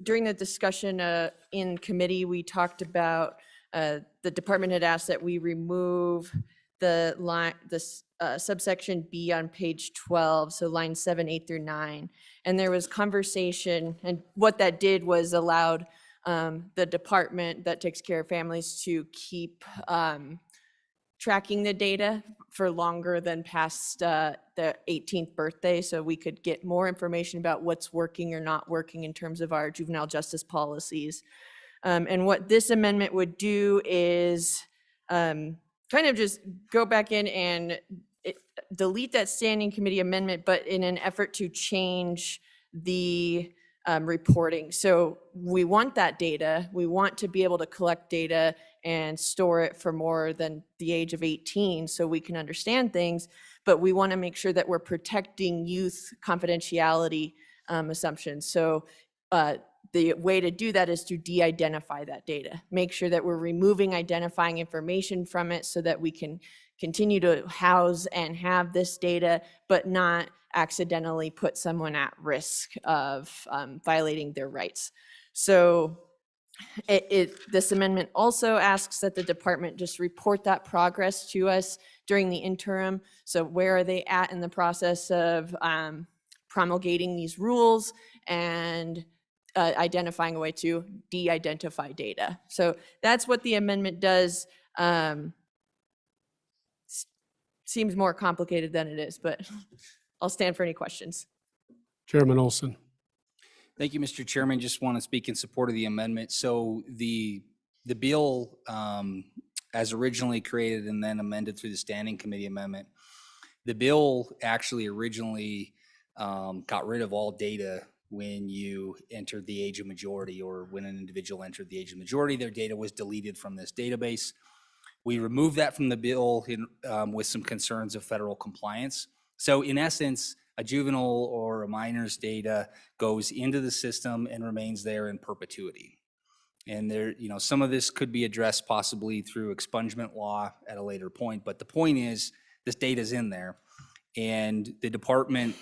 during the discussion in committee, we talked about the department had asked that we remove the line, subsection B on page 12, so line 7, 8 through 9. And there was conversation, and what that did was allowed the department that takes care of families to keep tracking the data for longer than past the 18th birthday, so we could get more information about what's working or not working in terms of our juvenile justice policies. And what this amendment would do is kind of just go back in and delete that standing committee amendment, but in an effort to change the reporting. So we want that data. We want to be able to collect data and store it for more than the age of 18 so we can understand things, but we want to make sure that we're protecting youth confidentiality assumptions. So the way to do that is to de-identify that data. Make sure that we're removing identifying information from it so that we can continue to house and have this data, but not accidentally put someone at risk of violating their rights. So this amendment also asks that the department just report that progress to us during the interim. So where are they at in the process of promulgating these rules and identifying a way to de-identify data. So that's what the amendment does. Seems more complicated than it is, but I'll stand for any questions. Chairman Olson. Thank you, Mr. Chairman. Just want to speak in support of the amendment. So the bill, as originally created and then amended through the standing committee amendment, the bill actually originally got rid of all data when you entered the age of majority, or when an individual entered the age of majority, their data was deleted from this database. We removed that from the bill with some concerns of federal compliance. So in essence, a juvenile or a minor's data goes into the system and remains there in perpetuity. And there, some of this could be addressed possibly through expungement law at a later point, but the point is this data is in there, and the department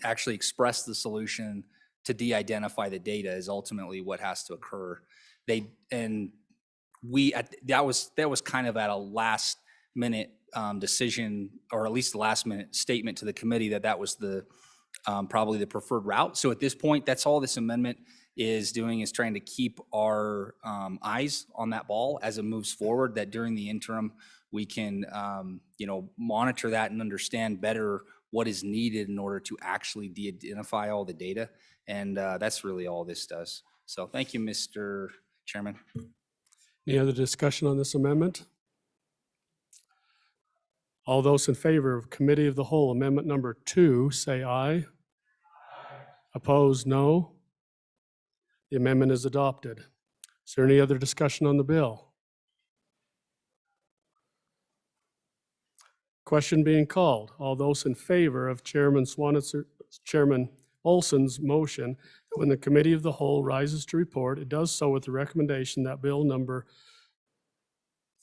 actually expressed the solution to de-identify the data is ultimately what has to occur. That was kind of at a last minute decision, or at least the last minute statement to the committee that was the probably the preferred route. So at this point, that's all this amendment is doing, is trying to keep our eyes on that ball as it moves forward, that during the interim we can monitor that and understand better what is needed in order to actually de-identify all the data. And that's really all this does. So thank you, Mr. Chairman. Any other discussion on this amendment? All those in favor of Committee of the Whole Amendment number 2, say aye. Opposed, no. The amendment is adopted. Is there any other discussion on the bill? Question being called. All those in favor of Chairman Olson's motion, that when the Committee of the Whole rises to report, it does so with the recommendation that bill number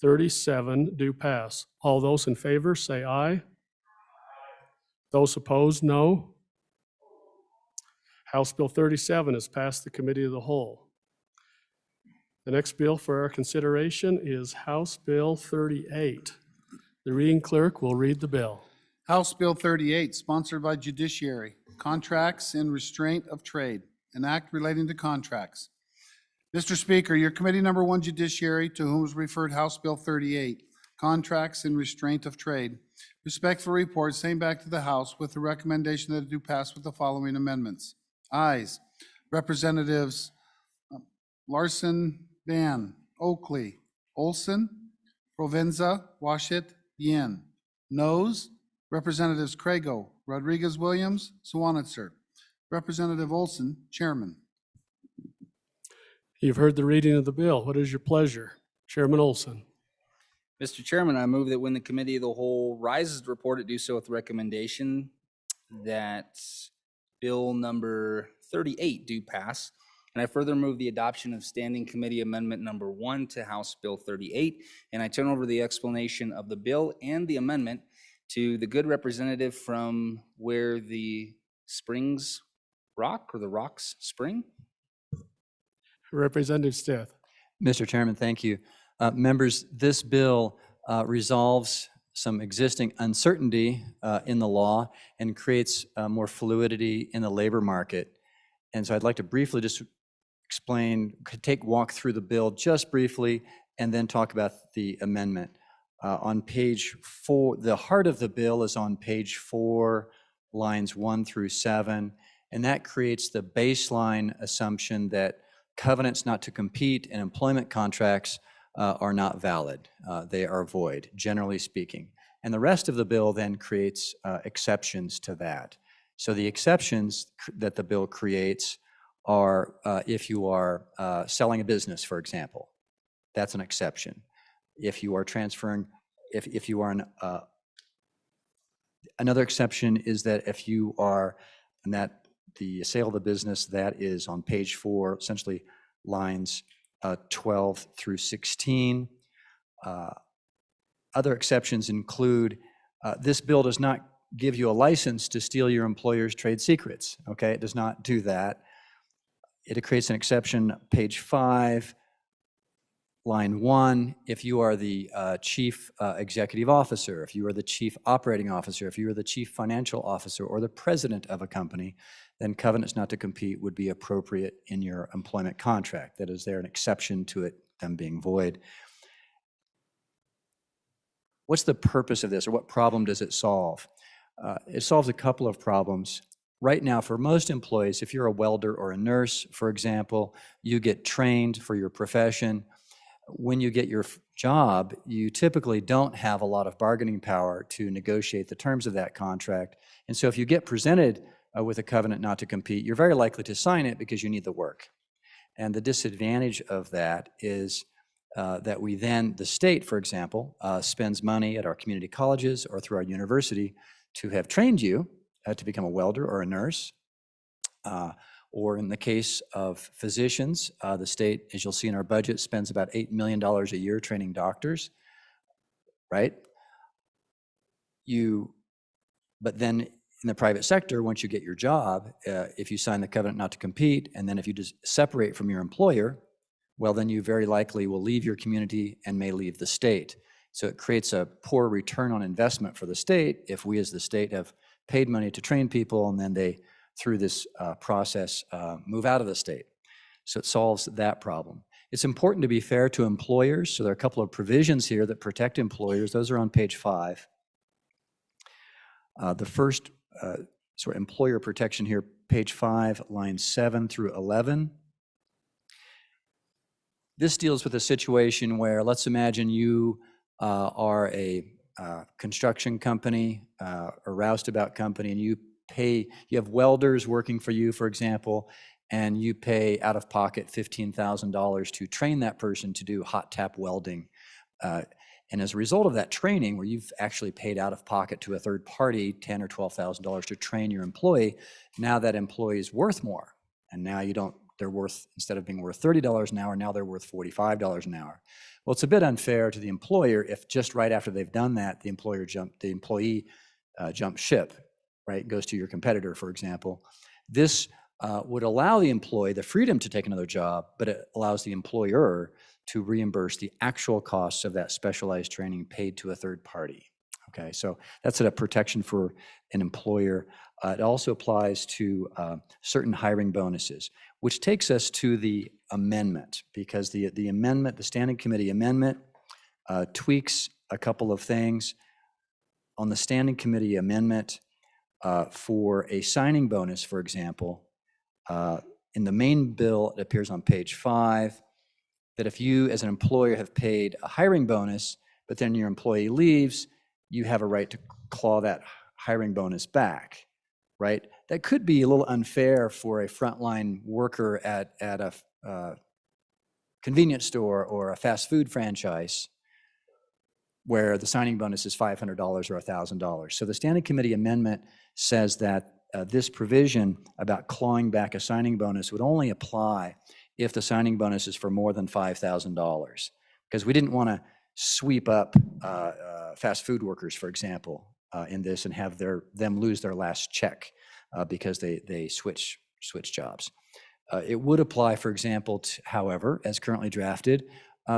37 do pass. All those in favor say aye. Those opposed, no. House Bill 37 has passed the Committee of the Whole. The next bill for our consideration is House Bill 38. The reading clerk will read the bill. House Bill 38, sponsored by Judiciary, Contracts and Restraint of Trade, an act relating to contracts. Mr. Speaker, your Committee Number 1 Judiciary, to whom is referred House Bill 38, Contracts and Restraint of Trade, respectfully reports same back to the House with the recommendation that it do pass with the following amendments. Ayes, Representatives Larson, Van, Oakley, Olson, Provenza, Washit, Yen. Noes, Representatives Crago, Rodriguez Williams, Swanitzer. Representative Olson, Chairman. You've heard the reading of the bill. What is your pleasure? Chairman Olson. Mr. Chairman, I move that when the Committee of the Whole rises to report it, do so with recommendation that Bill number 38 do pass. And I further move the adoption of Standing Committee Amendment number 1 to House Bill 38. And I turn over the explanation of the bill and the amendment to the good representative from where the springs rock, or the rocks spring. Representative Stith. Mr. Chairman, thank you. Members, this bill resolves some existing uncertainty in the law and creates more fluidity in the labor market. And so I'd like to briefly just walk through the bill just briefly and then talk about the amendment. On page 4, the heart of the bill is on page 4, lines 1 through 7, and that creates the baseline assumption that covenants not to compete in employment contracts are not valid. They are void, generally speaking. And the rest of the bill then creates exceptions to that. So the exceptions that the bill creates are if you are selling a business, for example, that's an exception. If you are transferring, if you are another exception is that if you are, and that the sale of the business, that is on page 4, essentially lines 12 through 16. Other exceptions include, this bill does not give you a license to steal your employer's trade secrets, okay? It does not do that. It creates an exception, page 5, line 1, if you are the chief executive officer, if you are the chief operating officer, if you are the chief financial officer or the president of a company, then covenants not to compete would be appropriate in your employment contract. That is, there an exception to it, them being void. What's the purpose of this, or what problem does it solve? It solves a couple of problems. Right now, for most employees, if you're a welder or a nurse, for example, you get trained for your profession. When you get your job, you typically don't have a lot of bargaining power to negotiate the terms of that contract. And so if you get presented with a covenant not to compete, you're very likely to sign it because you need the work. And the disadvantage of that is that we then, the state, for example, spends money at our community colleges or through our university to have trained you to become a welder or a nurse. Or in the case of physicians, the state, as you'll see in our budget, spends about $8 million a year training doctors, right? But then in the private sector, once you get your job, if you sign the covenant not to compete, and then if you just separate from your employer, well, then you very likely will leave your community and may leave the state. So it creates a poor return on investment for the state if we as the state have paid money to train people and then they, through this process, move out of the state. So it solves that problem. It's important to be fair to employers, so there are a couple of provisions here that protect employers. Those are on page 5. The first sort of employer protection here, page 5, lines 7 through 11. This deals with a situation where, let's imagine you are a construction company, a roustabout company, and you have welders working for you, for example, and you pay out of pocket $15,000 to train that person to do hot tap welding. And as a result of that training, where you've actually paid out of pocket to a third party $10,000 or $12,000 to train your employee, now that employee is worth more. And now they're worth, instead of being worth $30 an hour, now they're worth $45 an hour. Well, it's a bit unfair to the employer if just right after they've done that, the employee jumps ship, right? Goes to your competitor, for example. This would allow the employee the freedom to take another job, but it allows the employer to reimburse the actual costs of that specialized training paid to a third party. Okay, so that's a protection for an employer. It also applies to certain hiring bonuses, which takes us to the amendment, because the amendment, the Standing Committee amendment, tweaks a couple of things. On the Standing Committee amendment, for a signing bonus, for example, in the main bill, it appears on page 5, that if you as an employer have paid a hiring bonus, but then your employee leaves, you have a right to claw that hiring bonus back, right? That could be a little unfair for a frontline worker at a convenience store or a fast food franchise where the signing bonus is $500 or $1,000. So the Standing Committee amendment says that this provision about clawing back a signing bonus would only apply if the signing bonus is for more than $5,000. Because we didn't want to sweep up fast food workers, for example, in this and have them lose their last check because they switch jobs. It would apply, for example, however, as currently drafted,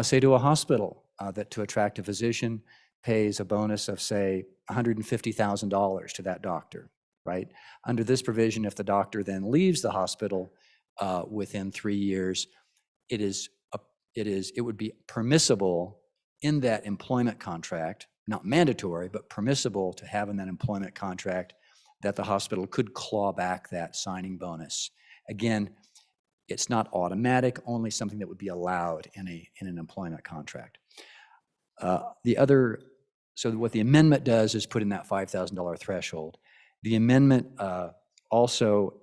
say to a hospital that to attract a physician pays a bonus of, say, $150,000 to that doctor, right? Under this provision, if the doctor then leaves the hospital within 3 years, it would be permissible in that employment contract, not mandatory, but permissible to have in that employment contract that the hospital could claw back that signing bonus. Again, it's not automatic, only something that would be allowed in an employment contract. So what the amendment does is put in that $5,000 threshold. The amendment also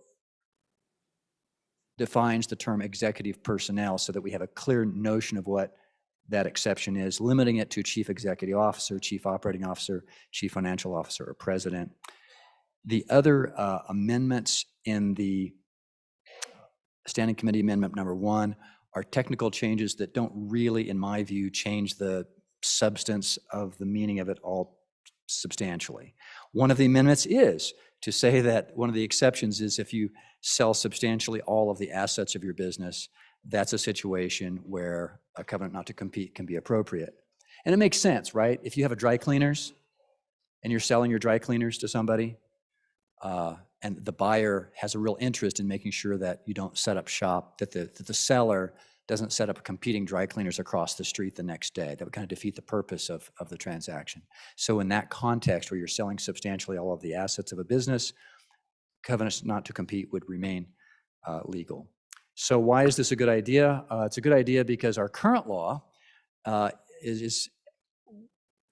defines the term executive personnel so that we have a clear notion of what that exception is, limiting it to chief executive officer, chief operating officer, chief financial officer, or president. The other amendments in the Standing Committee Amendment number 1 are technical changes that don't really, in my view, change the substance of the meaning of it all substantially. One of the amendments is to say that one of the exceptions is if you sell substantially all of the assets of your business, that's a situation where a covenant not to compete can be appropriate. And it makes sense, right? If you have a dry cleaners and you're selling your dry cleaners to somebody, and the buyer has a real interest in making sure that you don't set up shop, that the seller doesn't set up competing dry cleaners across the street the next day. That would kind of defeat the purpose of the transaction. So in that context where you're selling substantially all of the assets of a business, covenants not to compete would remain legal. So why is this a good idea? It's a good idea because our current law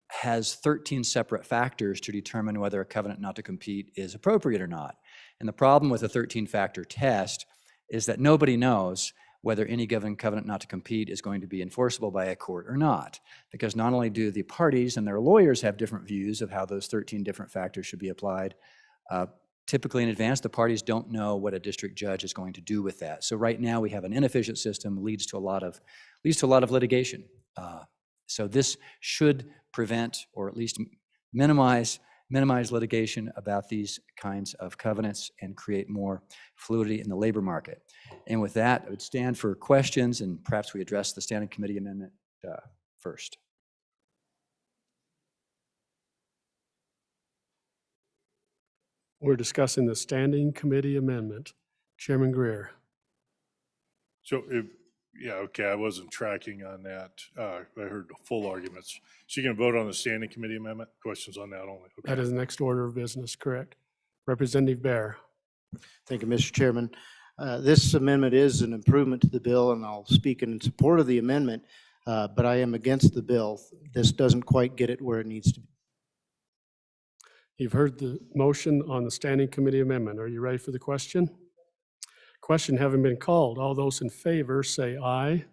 has 13 separate factors to determine whether a covenant not to compete is appropriate or not. And the problem with a 13-factor test is that nobody knows whether any given covenant not to compete is going to be enforceable by a court or not. Because not only do the parties and their lawyers have different views of how those 13 different factors should be applied, typically in advance, the parties don't know what a district judge is going to do with that. So right now we have an inefficient system, leads to a lot of litigation. So this should prevent or at least minimize litigation about these kinds of covenants and create more fluidity in the labor market. And with that, I would stand for questions, and perhaps we address the Standing Committee amendment first. We're discussing the Standing Committee amendment. Chairman Greer. So okay, I wasn't tracking on that. I heard the full arguments. So you're going to vote on the Standing Committee amendment? Questions on that only? Okay. That is the next order of business, correct? Representative Bear. Thank you, Mr. Chairman. This amendment is an improvement to the bill, and I'll speak in support of the amendment, but I am against the bill. This doesn't quite get it where it needs to be. You've heard the motion on the Standing Committee amendment. Are you ready for the question? Question having been called, all those in favor say aye. Aye.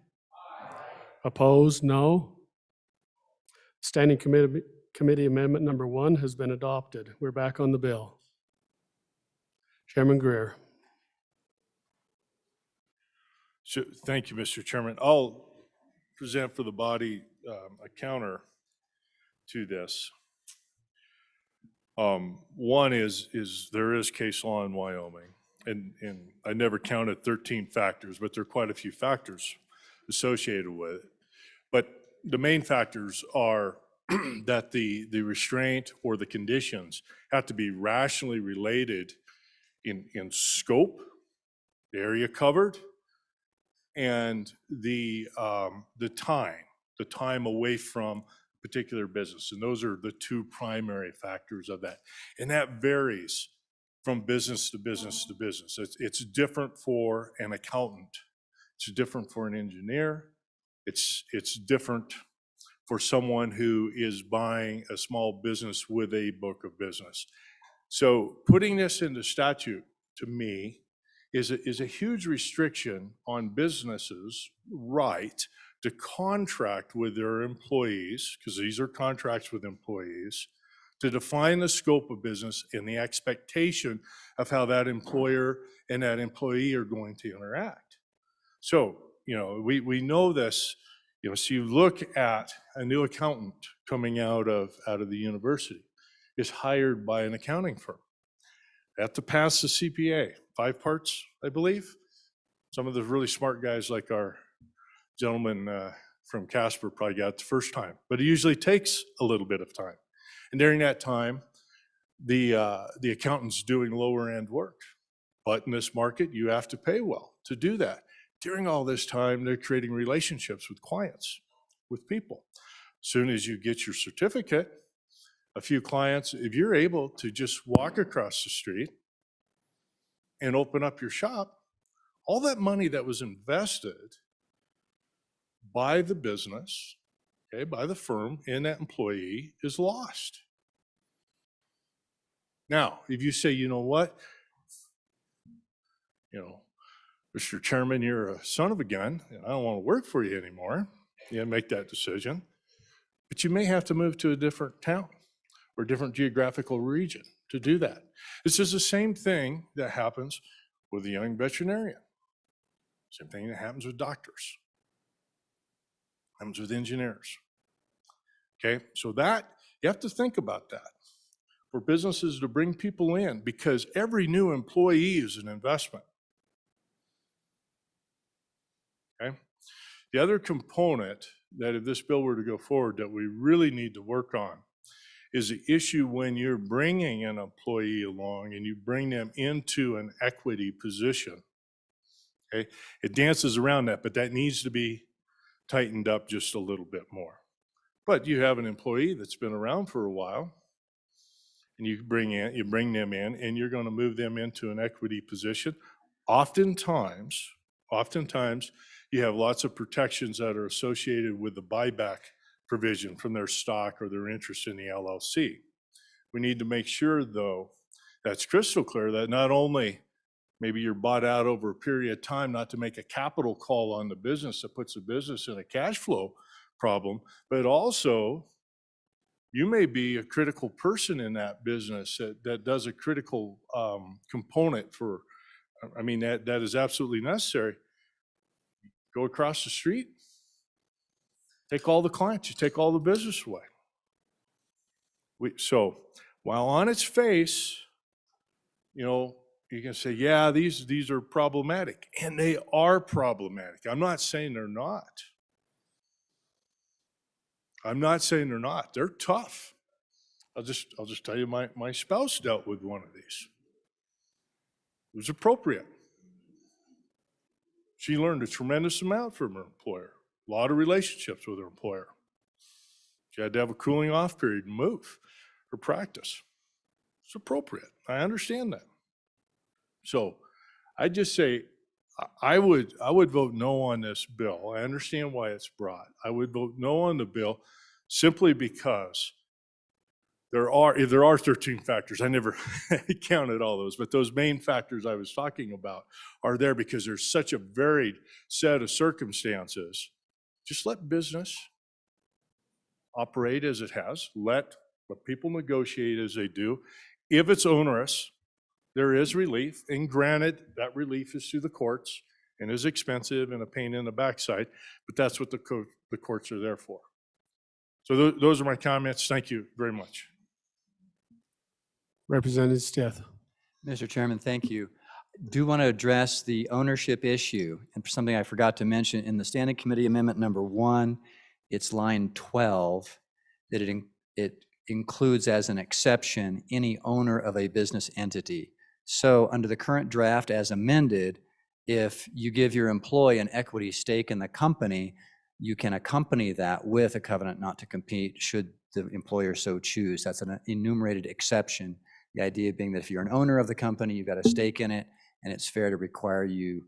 Opposed, no. Standing Committee Amendment number 1 has been adopted. We're back on the bill. Chairman Greer. So, thank you, Mr. Chairman. I'll present for the body a counter to this. One is there is case law in Wyoming, and I never counted 13 factors, but there are quite a few factors associated with it. But the main factors are that the restraint or the conditions have to be rationally related in scope, the area covered, and the time away from particular business. And those are the two primary factors of that. And that varies from business to business to business. It's different for an accountant. It's different for an engineer. It's different for someone who is buying a small business with a book of business. So putting this into statute, to me, is a huge restriction on businesses' right to contract with their employees, because these are contracts with employees, to define the scope of business and the expectation of how that employer and that employee are going to interact. So, we know this, so you look at a new accountant coming out of the university is hired by an accounting firm. They have to pass the CPA, 5 parts, I believe. Some of the really smart guys like our gentleman from Casper probably got it the first time, but it usually takes a little bit of time. And during that time, the accountant's doing lower end work. But in this market, you have to pay well to do that. During all this time, they're creating relationships with clients, with people. As soon as you get your certificate, a few clients, if you're able to just walk across the street and open up your shop, all that money that was invested by the business, okay, by the firm and that employee is lost. Now, if you say, you know what, Mr. Chairman, you're a son of a gun, and I don't want to work for you anymore, make that decision. But you may have to move to a different town or different geographical region to do that. This is the same thing that happens with a young veterinarian. Same thing that happens with doctors. Happens with engineers. Okay, so that, you have to think about that. For businesses to bring people in, because every new employee is an investment. Okay. The other component that if this bill were to go forward that we really need to work on is the issue when you're bringing an employee along and you bring them into an equity position. Okay, it dances around that, but that needs to be tightened up just a little bit more. But you have an employee that's been around for a while, and you bring them in, and you're going to move them into an equity position. Oftentimes, you have lots of protections that are associated with the buyback provision from their stock or their interest in the LLC. We need to make sure, though, that's crystal clear that not only maybe you're bought out over a period of time not to make a capital call on the business that puts the business in a cash flow problem, but also you may be a critical person in that business that does a critical component for, that is absolutely necessary. Go across the street, take all the clients, you take all the business away. So while on its face, you can say, yeah, these are problematic, and they are problematic. I'm not saying they're not. They're tough. I'll just tell you, my spouse dealt with one of these. It was appropriate. She learned a tremendous amount from her employer, a lot of relationships with her employer. She had to have a cooling off period and move her practice. It's appropriate. I understand that. So I just say, I would vote no on this bill. I understand why it's brought. I would vote no on the bill simply because there are 13 factors. I never counted all those, but those main factors I was talking about are there because there's such a varied set of circumstances. Just let business operate as it has. Let people negotiate as they do. If it's onerous, there is relief, and granted, that relief is through the courts and is expensive and a pain in the backside, but that's what the courts are there for. So those are my comments. Thank you very much. Representative Stith. Mr. Chairman, thank you. Do want to address the ownership issue, and something I forgot to mention in the Standing Committee Amendment number 1, it's line 12, that it includes as an exception any owner of a business entity. So under the current draft as amended, if you give your employee an equity stake in the company, you can accompany that with a covenant not to compete should the employer so choose. That's an enumerated exception The idea being that if you're an owner of the company, you've got a stake in it, and it's fair to require you,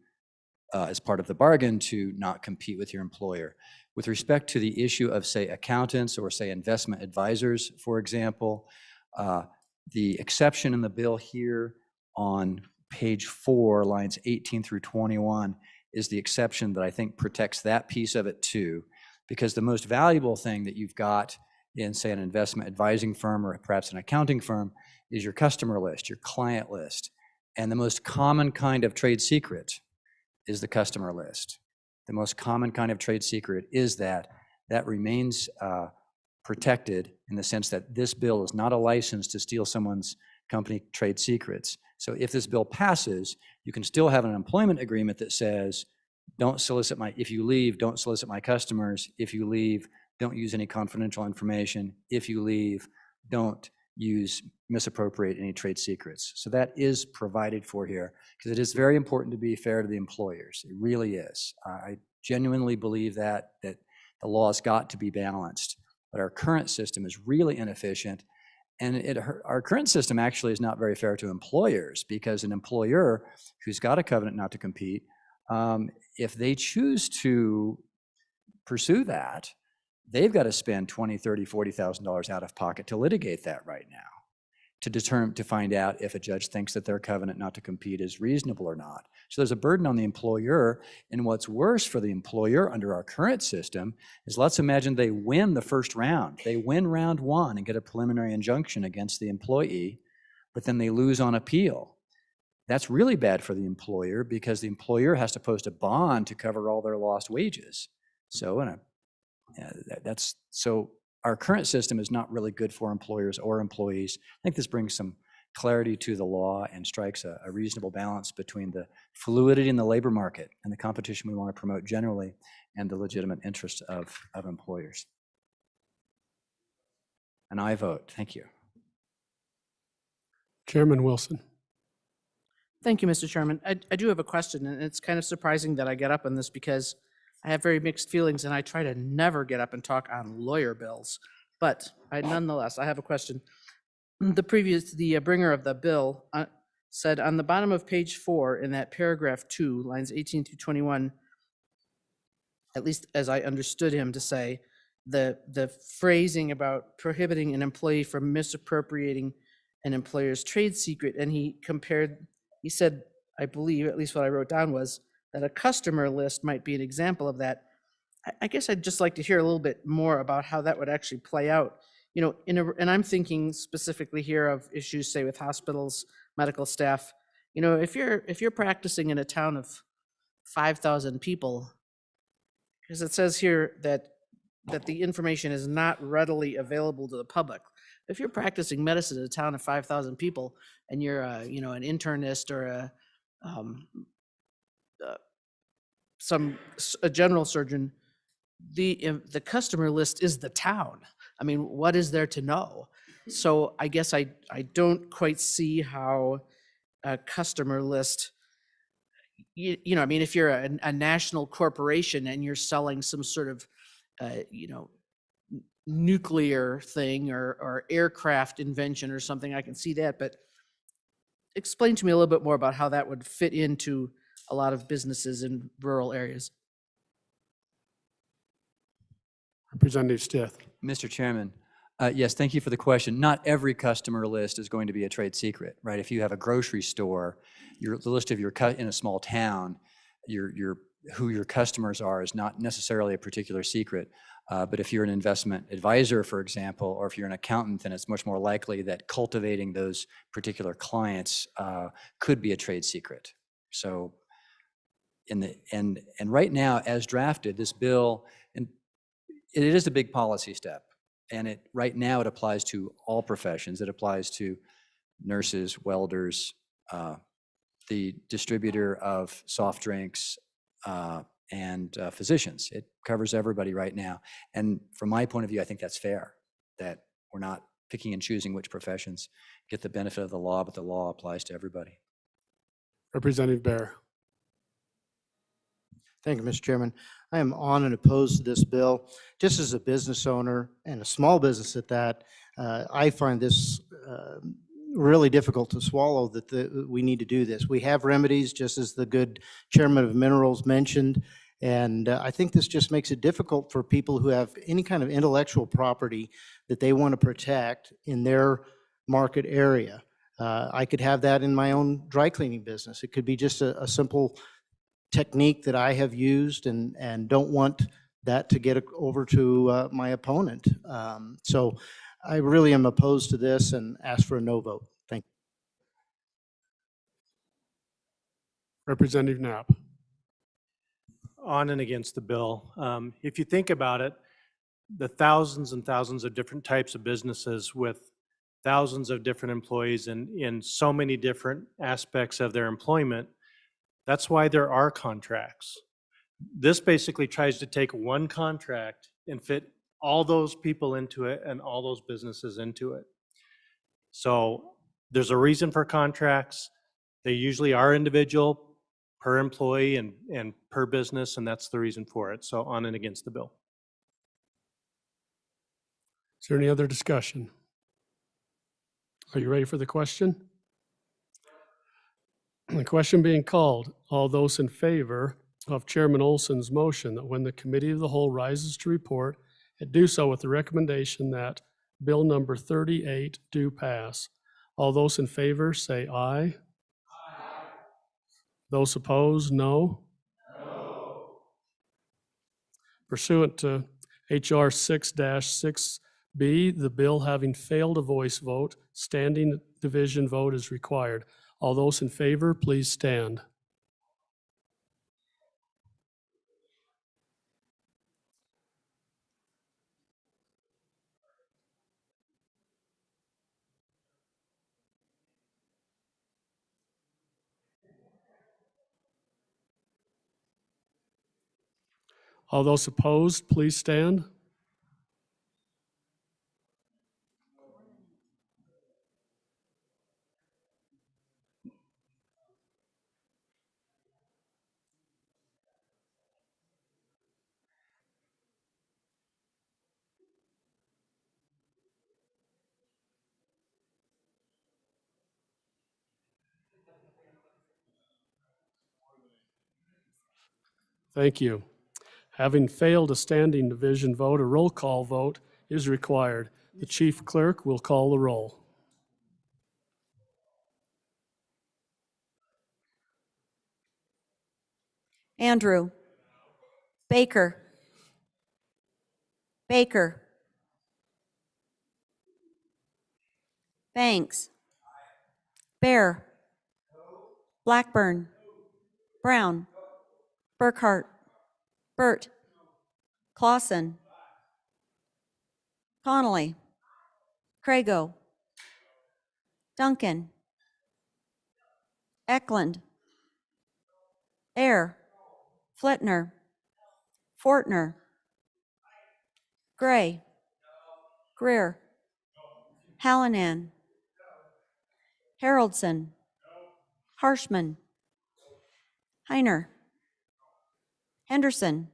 as part of the bargain, to not compete with your employer. With respect to the issue of, say, accountants or, say, investment advisors, for example, the exception in the bill here on page 4, lines 18 through 21, is the exception that I think protects that piece of it too, because the most valuable thing that you've got in, say, an investment advising firm or perhaps an accounting firm is your customer list, your client list. And the most common kind of trade secret is the customer list. The most common kind of trade secret is that remains protected in the sense that this bill is not a license to steal someone's company trade secrets. So if this bill passes, you can still have an employment agreement that says, don't solicit if you leave, don't solicit my customers. If you leave, don't use any confidential information. If you leave, don't misappropriate any trade secrets. So that is provided for here because it is very important to be fair to the employers. It really is. I genuinely believe that the law's got to be balanced, but our current system is really inefficient. And our current system actually is not very fair to employers because an employer who's got a covenant not to compete, if they choose to pursue that, they've got to spend $20,000, $30,000, $40,000 out of pocket to litigate that right now, to find out if a judge thinks that their covenant not to compete is reasonable or not. So there's a burden on the employer, and what's worse for the employer under our current system is, let's imagine they win the first round. They win round 1 and get a preliminary injunction against the employee, but then they lose on appeal. That's really bad for the employer because the employer has to post a bond to cover all their lost wages. So so our current system is not really good for employers or employees. I think this brings some clarity to the law and strikes a reasonable balance between the fluidity in the labor market and the competition we want to promote generally and the legitimate interests of employers. And I vote. Thank you. Chairman Wilson. Thank you, Mr. Chairman. I do have a question, and it's kind of surprising that I get up on this because I have very mixed feelings, and I try to never get up and talk on lawyer bills. But nonetheless, I have a question. The bringer of the bill said on the bottom of page 4 in that paragraph 2, lines 18 through 21, at least as I understood him to say, the phrasing about prohibiting an employee from misappropriating an employer's trade secret, and he said, I believe, at least what I wrote down was, that a customer list might be an example of that. I guess I'd just like to hear a little bit more about how that would actually play out. And I'm thinking specifically here of issues, say, with hospitals, medical staff. If you're practicing in a town of 5,000 people, because it says here that the information is not readily available to the public. If you're practicing medicine in a town of 5,000 people and you're an internist or a general surgeon, the customer list is the town. I mean, what is there to know? So I guess I don't quite see how a customer list, I mean, if you're a national corporation and you're selling some sort of, nuclear thing or aircraft invention or something, I can see that. But explain to me a little bit more about how that would fit into a lot of businesses in rural areas. Representative Stith. Mr. Chairman, yes, thank you for the question. Not every customer list is going to be a trade secret, right? If you have a grocery store, the list of in a small town, who your customers are is not necessarily a particular secret. But if you're an investment advisor, for example, or if you're an accountant, then it's much more likely that cultivating those particular clients could be a trade secret. So, and right now, as drafted, this bill, and it is a big policy step. And right now it applies to all professions. It applies to nurses, welders, the distributor of soft drinks, and physicians. It covers everybody right now. And from my point of view, I think that's fair, that we're not picking and choosing which professions get the benefit of the law, but the law applies to everybody. Representative Bear. Thank you, Mr. Chairman. I am on and opposed to this bill. Just as a business owner and a small business at that, I find this really difficult to swallow that we need to do this. We have remedies, just as the good chairman of Minerals mentioned, and I think this just makes it difficult for people who have any kind of intellectual property that they want to protect in their market area. I could have that in my own dry cleaning business. It could be just a simple technique that I have used and don't want that to get over to my opponent. So I really am opposed to this and ask for a no vote. Thank you. Representative Knapp. On and against the bill. If you think about it, the thousands and thousands of different types of businesses with thousands of different employees in so many different aspects of their employment, that's why there are contracts. This basically tries to take one contract and fit all those people into it and all those businesses into it. So there's a reason for contracts. They usually are individual per employee and per business, and that's the reason for it. So on and against the bill. Is there any other discussion? Are you ready for the question? The question being called, all those in favor of Chairman Olson's motion that when the Committee of the Whole rises to report, it do so with the recommendation that Bill number 38 do pass. All those in favor say aye. Those opposed, no. Pursuant to HR 6-6B, the bill having failed a voice vote, standing division vote is required. All those in favor, please stand. All those opposed, please stand. Thank you. Having failed a standing division vote, a roll call vote is required. The chief clerk will call the roll. Andrew. Baker. Baker. Banks. Bear. Blackburn. Brown. Burkhart. Burt. Clausen. Connolly. Crago. Duncan. Eklund. Air. Flitner. Fortner. Gray. Greer. Hallinan. Haroldson. Harshman. Heiner. Henderson.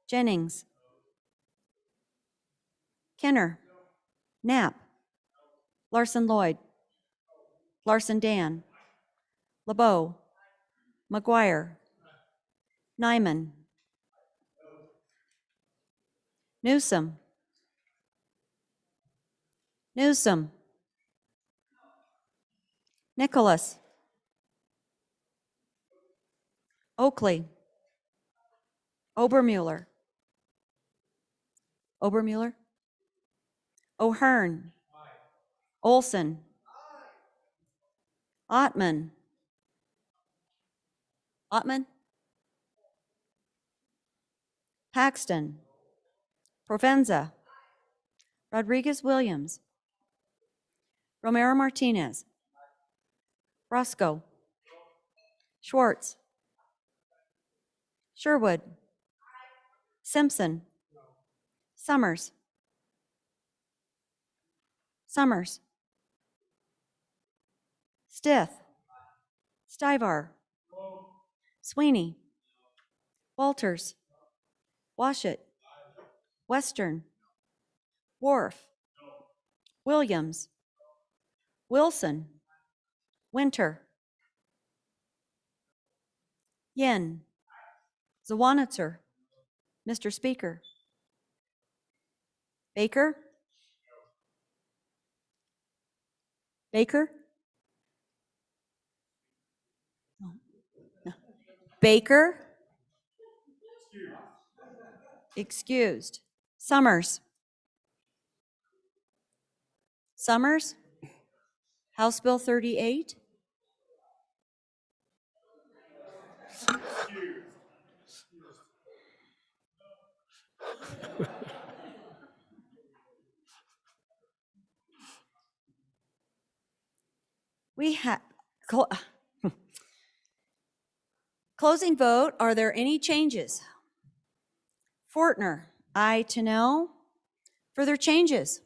Jennings. Kenner. Knapp. Larson Lloyd. Larson Dan. LeBeau. McGuire. Nyman. Newsom. Newsom. Nicholas. Oakley. Obermuller. Obermuller. O'Hearn. Olson. Ottman. Ottman. Paxton. Provenza. Rodriguez Williams. Romero Martinez. Roscoe. Schwartz. Sherwood. Simpson. Summers. Summers. Stith. Stivar. Sweeney. Walters. Washut. Western. Wharf. Williams. Wilson. Winter. Yin. Zawanitzer. Mr. Speaker. Baker. Baker. No. No. Baker. Excused. Summers. Summers. House Bill 38. We have, closing vote, are there any changes? Fortner, aye to no. Further changes?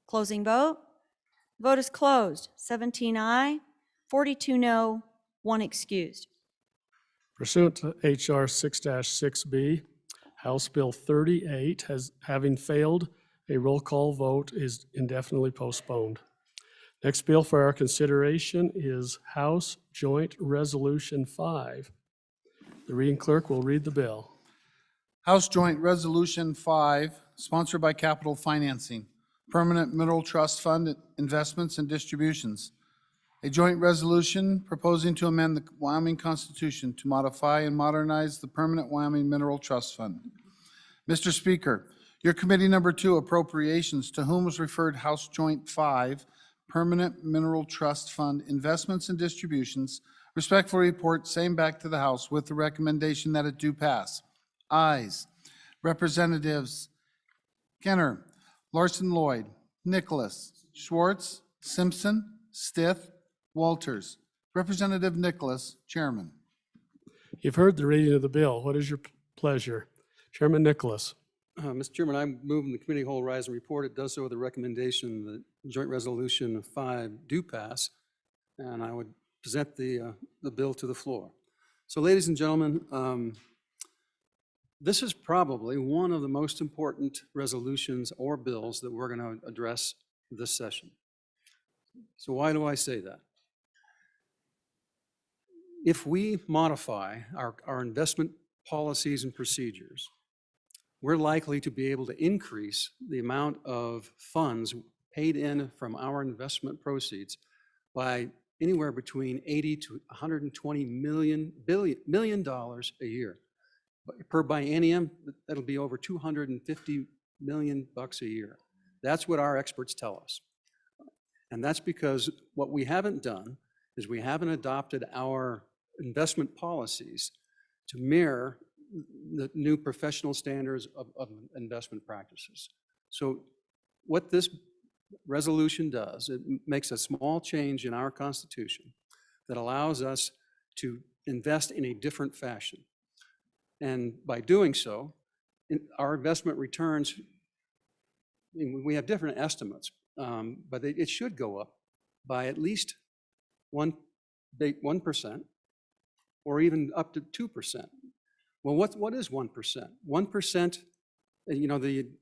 Closing vote. Vote is closed. 17 aye, 42 no, 1 excused. Pursuant to HR 6-6B, House Bill 38 having failed, a roll call vote is indefinitely postponed. Next bill for our consideration is House Joint Resolution 5. The reading clerk will read the bill. House Joint Resolution 5, sponsored by Capital Financing, Permanent Mineral Trust Fund Investments and Distributions. A joint resolution proposing to amend the Wyoming Constitution to modify and modernize the Permanent Wyoming Mineral Trust Fund. Mr. Speaker, your committee number 2, Appropriations, to whom was referred House Joint 5, Permanent Mineral Trust Fund Investments and Distributions, respectfully report same back to the House with the recommendation that it do pass. Ayes. Representatives Kenner, Larson Lloyd, Nicholas, Schwartz, Simpson, Stith, Walters. Representative Nicholas, Chairman. You've heard the reading of the bill. What is your pleasure? Chairman Nicholas. Mr. Chairman, I move in the committee whole rise and report. It does so with the recommendation that Joint Resolution 5 do pass, and I would present the bill to the floor. So ladies and gentlemen, this is probably one of the most important resolutions or bills that we're going to address this session. So why do I say that? If we modify our investment policies and procedures, we're likely to be able to increase the amount of funds paid in from our investment proceeds by anywhere between $80 to $120 million a year. Per biennium, that'll be over $250 million a year. That's what our experts tell us. And that's because what we haven't done is we haven't adopted our investment policies to mirror the new professional standards of investment practices. So what this resolution does, it makes a small change in our Constitution that allows us to invest in a different fashion. And by doing so, our investment returns, we have different estimates, but it should go up by at least 1% or even up to 2%. Well, what is 1%? 1%,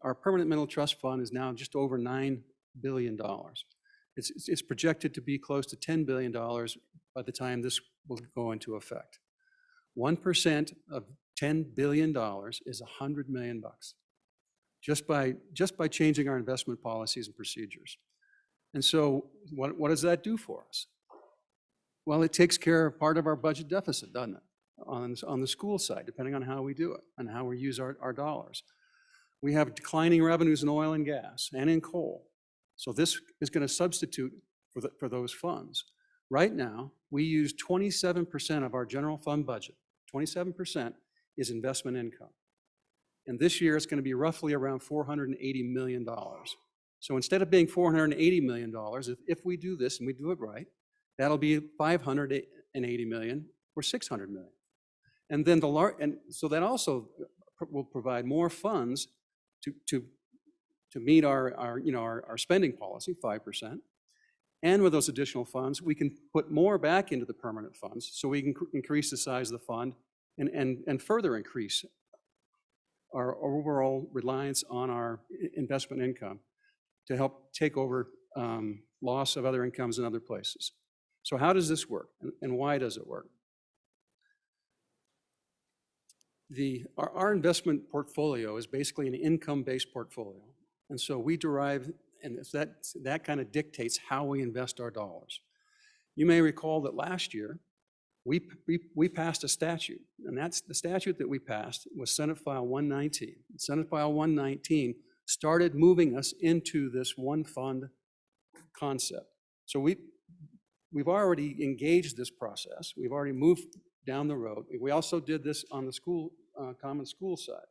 our permanent mineral trust fund is now just over $9 billion. It's projected to be close to $10 billion by the time this will go into effect. 1% of $10 billion is $100 million just by changing our investment policies and procedures. And so what does that do for us? Well, it takes care of part of our budget deficit, doesn't it? On the school side, depending on how we do it and how we use our dollars. We have declining revenues in oil and gas and in coal. So this is going to substitute for those funds. Right now, we use 27% of our general fund budget. 27% is investment income. And this year, it's going to be roughly around $480 million. So instead of being $480 million, if we do this and we do it right, that'll be $580 million or $600 million. And then so that also will provide more funds to meet our spending policy, 5%. And with those additional funds, we can put more back into the permanent funds so we can increase the size of the fund and further increase our overall reliance on our investment income to help take over loss of other incomes in other places. So how does this work, and why does it work? Our investment portfolio is basically an income-based portfolio. And so we derive, and that kind of dictates how we invest our dollars. You may recall that last year, we passed a statute, and that's the statute that we passed was Senate File 119. Senate File 119 started moving us into this one fund concept. So we've already engaged this process. We've already moved down the road. We also did this on the school, common school side,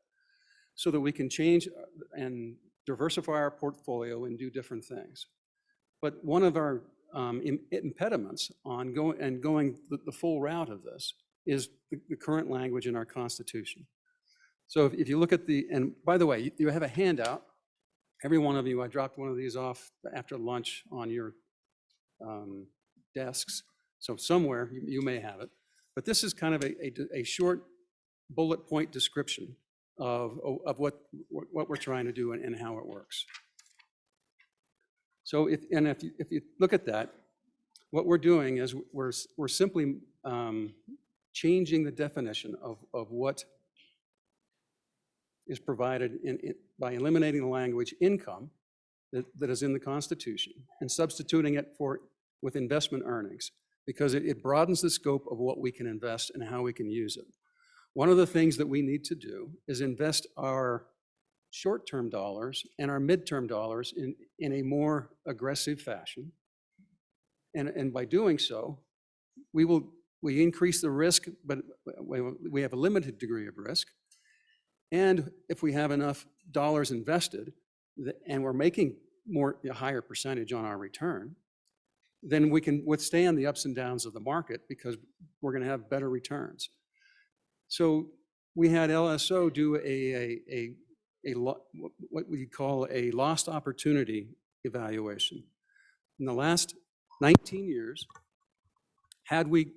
so that we can change and diversify our portfolio and do different things. But one of our impediments on going the full route of this is the current language in our Constitution. So if you look at and by the way, you have a handout. Every one of you, I dropped one of these off after lunch on your desks. So somewhere you may have it. But this is kind of a short bullet point description of what we're trying to do and how it works. So if you look at that, what we're doing is we're simply changing the definition of what is provided by eliminating the language income that is in the Constitution and substituting it with investment earnings, because it broadens the scope of what we can invest and how we can use it. One of the things that we need to do is invest our short-term dollars and our midterm dollars in a more aggressive fashion. And by doing so, we increase the risk, but we have a limited degree of risk. And if we have enough dollars invested and we're making a higher percentage on our return, then we can withstand the ups and downs of the market because we're going to have better returns. So we had LSO do what we call a lost opportunity evaluation. In the last 19 years, had we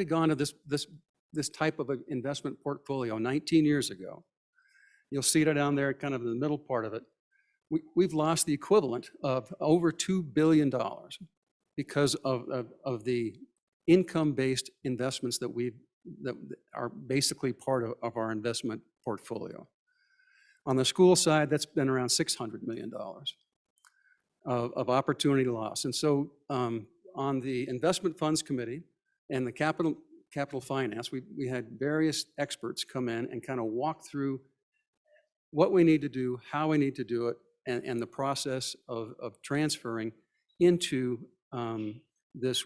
gone to this type of an investment portfolio 19 years ago, you'll see it down there, kind of in the middle part of it. We've lost the equivalent of over $2 billion because of the income-based investments that are basically part of our investment portfolio. On the school side, that's been around $600 million of opportunity loss. And so on the Investment Funds Committee and the Capital Finance, we had various experts come in and kind of walk through what we need to do, how we need to do it, and the process of transferring into this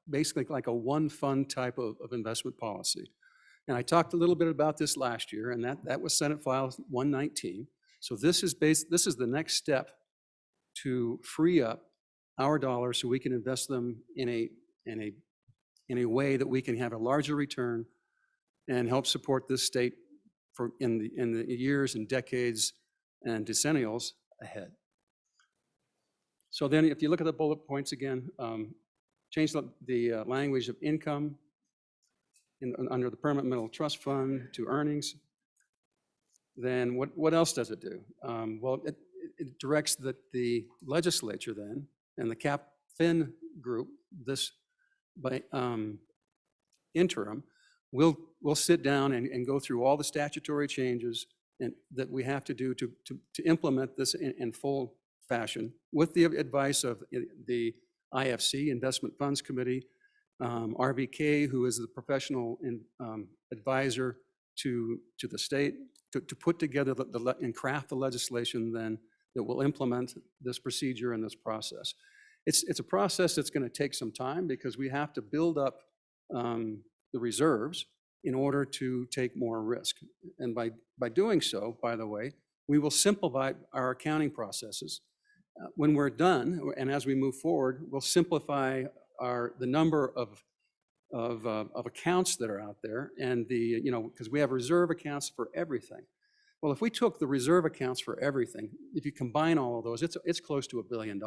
basically like a one fund type of investment policy. And I talked a little bit about this last year, and that was Senate File 119. So this is the next step to free up our dollars so we can invest them in a way that we can have a larger return and help support this state in the years and decades and decennials ahead. So then if you look at the bullet points again, change the language of income under the Permanent Mineral Trust Fund to earnings. Then what else does it do? Well, it directs that the legislature then and the CapFin group, this by interim, we'll sit down and go through all the statutory changes that we have to do to implement this in full fashion with the advice of the IFC, Investment Funds Committee, RVK, who is the professional advisor to the state, to put together and craft the legislation then that will implement this procedure and this process. It's a process that's going to take some time because we have to build up the reserves in order to take more risk. And by doing so, by the way, we will simplify our accounting processes. When we're done, and as we move forward, we'll simplify the number of accounts that are out there, and because we have reserve accounts for everything. Well, if we took the reserve accounts for everything, if you combine all of those, it's close to $1 billion.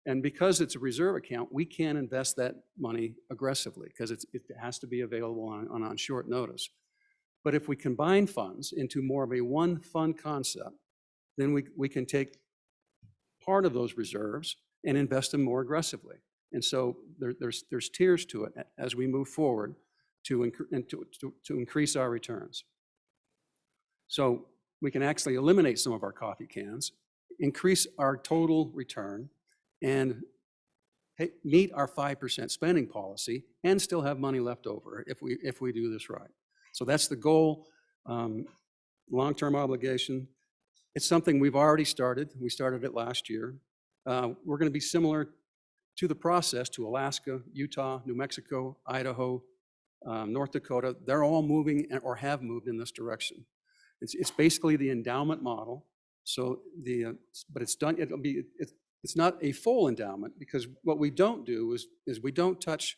And because it's a reserve account, we can invest that money aggressively because it has to be available on short notice. But if we combine funds into more of a one fund concept, then we can take part of those reserves and invest them more aggressively. And so there's tiers to it as we move forward to increase our returns. So we can actually eliminate some of our coffee cans, increase our total return, and meet our 5% spending policy, and still have money left over if we do this right. So that's the goal. Long-term obligation. It's something we've already started. We started it last year. We're going to be similar to the process to Alaska, Utah, New Mexico, Idaho, North Dakota. They're all moving or have moved in this direction. It's basically the endowment model. So but it's done. It's not a full endowment, because what we don't do is we don't touch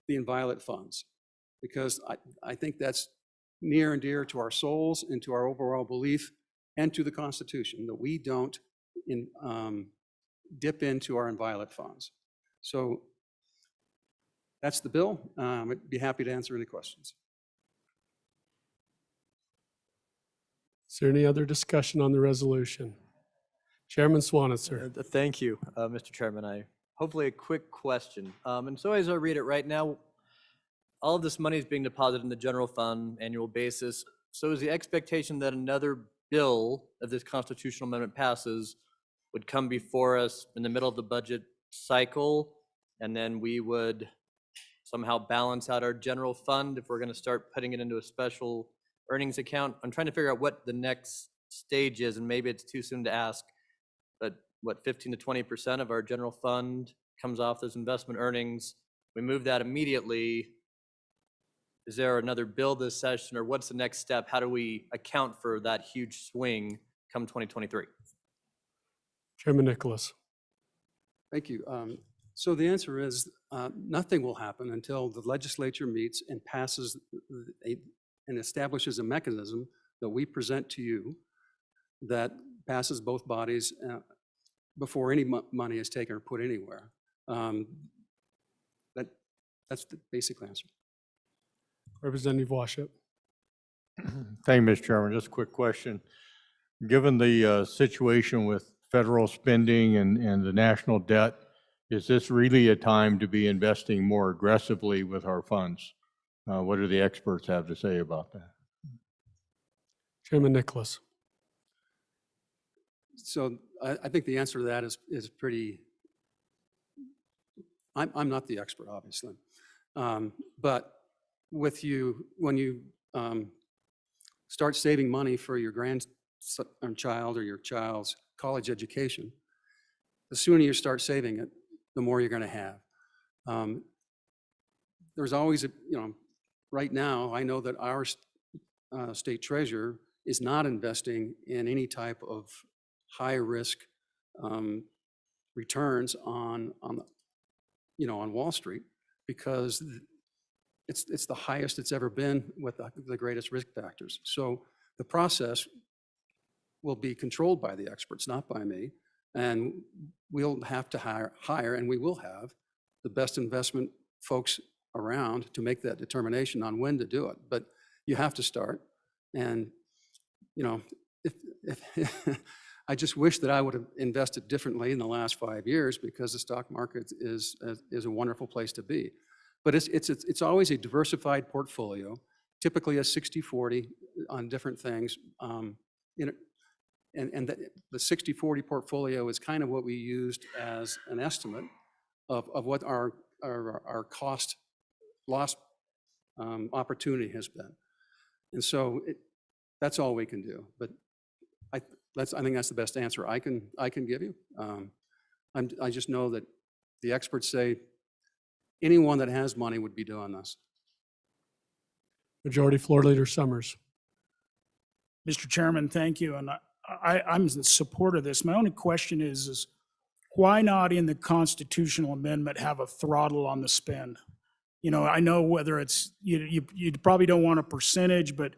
the inviolate funds, because I think that's near and dear to our souls and to our overall belief and to the Constitution, that we don't dip into our inviolate funds. So that's the bill. I'd be happy to answer any questions. Is there any other discussion on the resolution? Chairman Swanitzer. Thank you, Mr. Chairman. Hopefully a quick question. And so as I read it right now, all of this money is being deposited in the general fund annual basis. So is the expectation that another bill, if this constitutional amendment passes, would come before us in the middle of the budget cycle, and then we would somehow balance out our general fund if we're going to start putting it into a special earnings account? I'm trying to figure out what the next stage is, and maybe it's too soon to ask, but what, 15 to 20% of our general fund comes off those investment earnings? We move that immediately. Is there another bill this session, or what's the next step? How do we account for that huge swing come 2023? Chairman Nicholas. Thank you. So the answer is nothing will happen until the legislature meets and passes and establishes a mechanism that we present to you that passes both bodies before any money is taken or put anywhere. That's the basic answer. Representative Washut. Thank you, Mr. Chairman. Just a quick question. Given the situation with federal spending and the national debt, is this really a time to be investing more aggressively with our funds? What do the experts have to say about that? Chairman Nicholas. So I think the answer to that is pretty, I'm not the expert, obviously. But when you start saving money for your grandchild or your child's college education, the sooner you start saving it, the more you're going to have. There's always right now, I know that our state treasurer is not investing in any type of high risk returns on Wall Street, because it's the highest it's ever been with the greatest risk factors. So the process will be controlled by the experts, not by me. And we'll have to hire, and we will have the best investment folks around to make that determination on when to do it. But you have to start. And, if I just wish that I would have invested differently in the last 5 years, because the stock market is a wonderful place to be. But it's always a diversified portfolio, typically a 60-40 on different things. And the 60-40 portfolio is kind of what we used as an estimate of what our cost loss opportunity has been. And so that's all we can do. But I think that's the best answer I can give you. I just know that the experts say anyone that has money would be doing this. Majority Floor Leader Summers. Mr. Chairman, thank you. And I'm in support of this. My only question is why not in the constitutional amendment have a throttle on the spend? I know whether it's, you probably don't want a percentage, but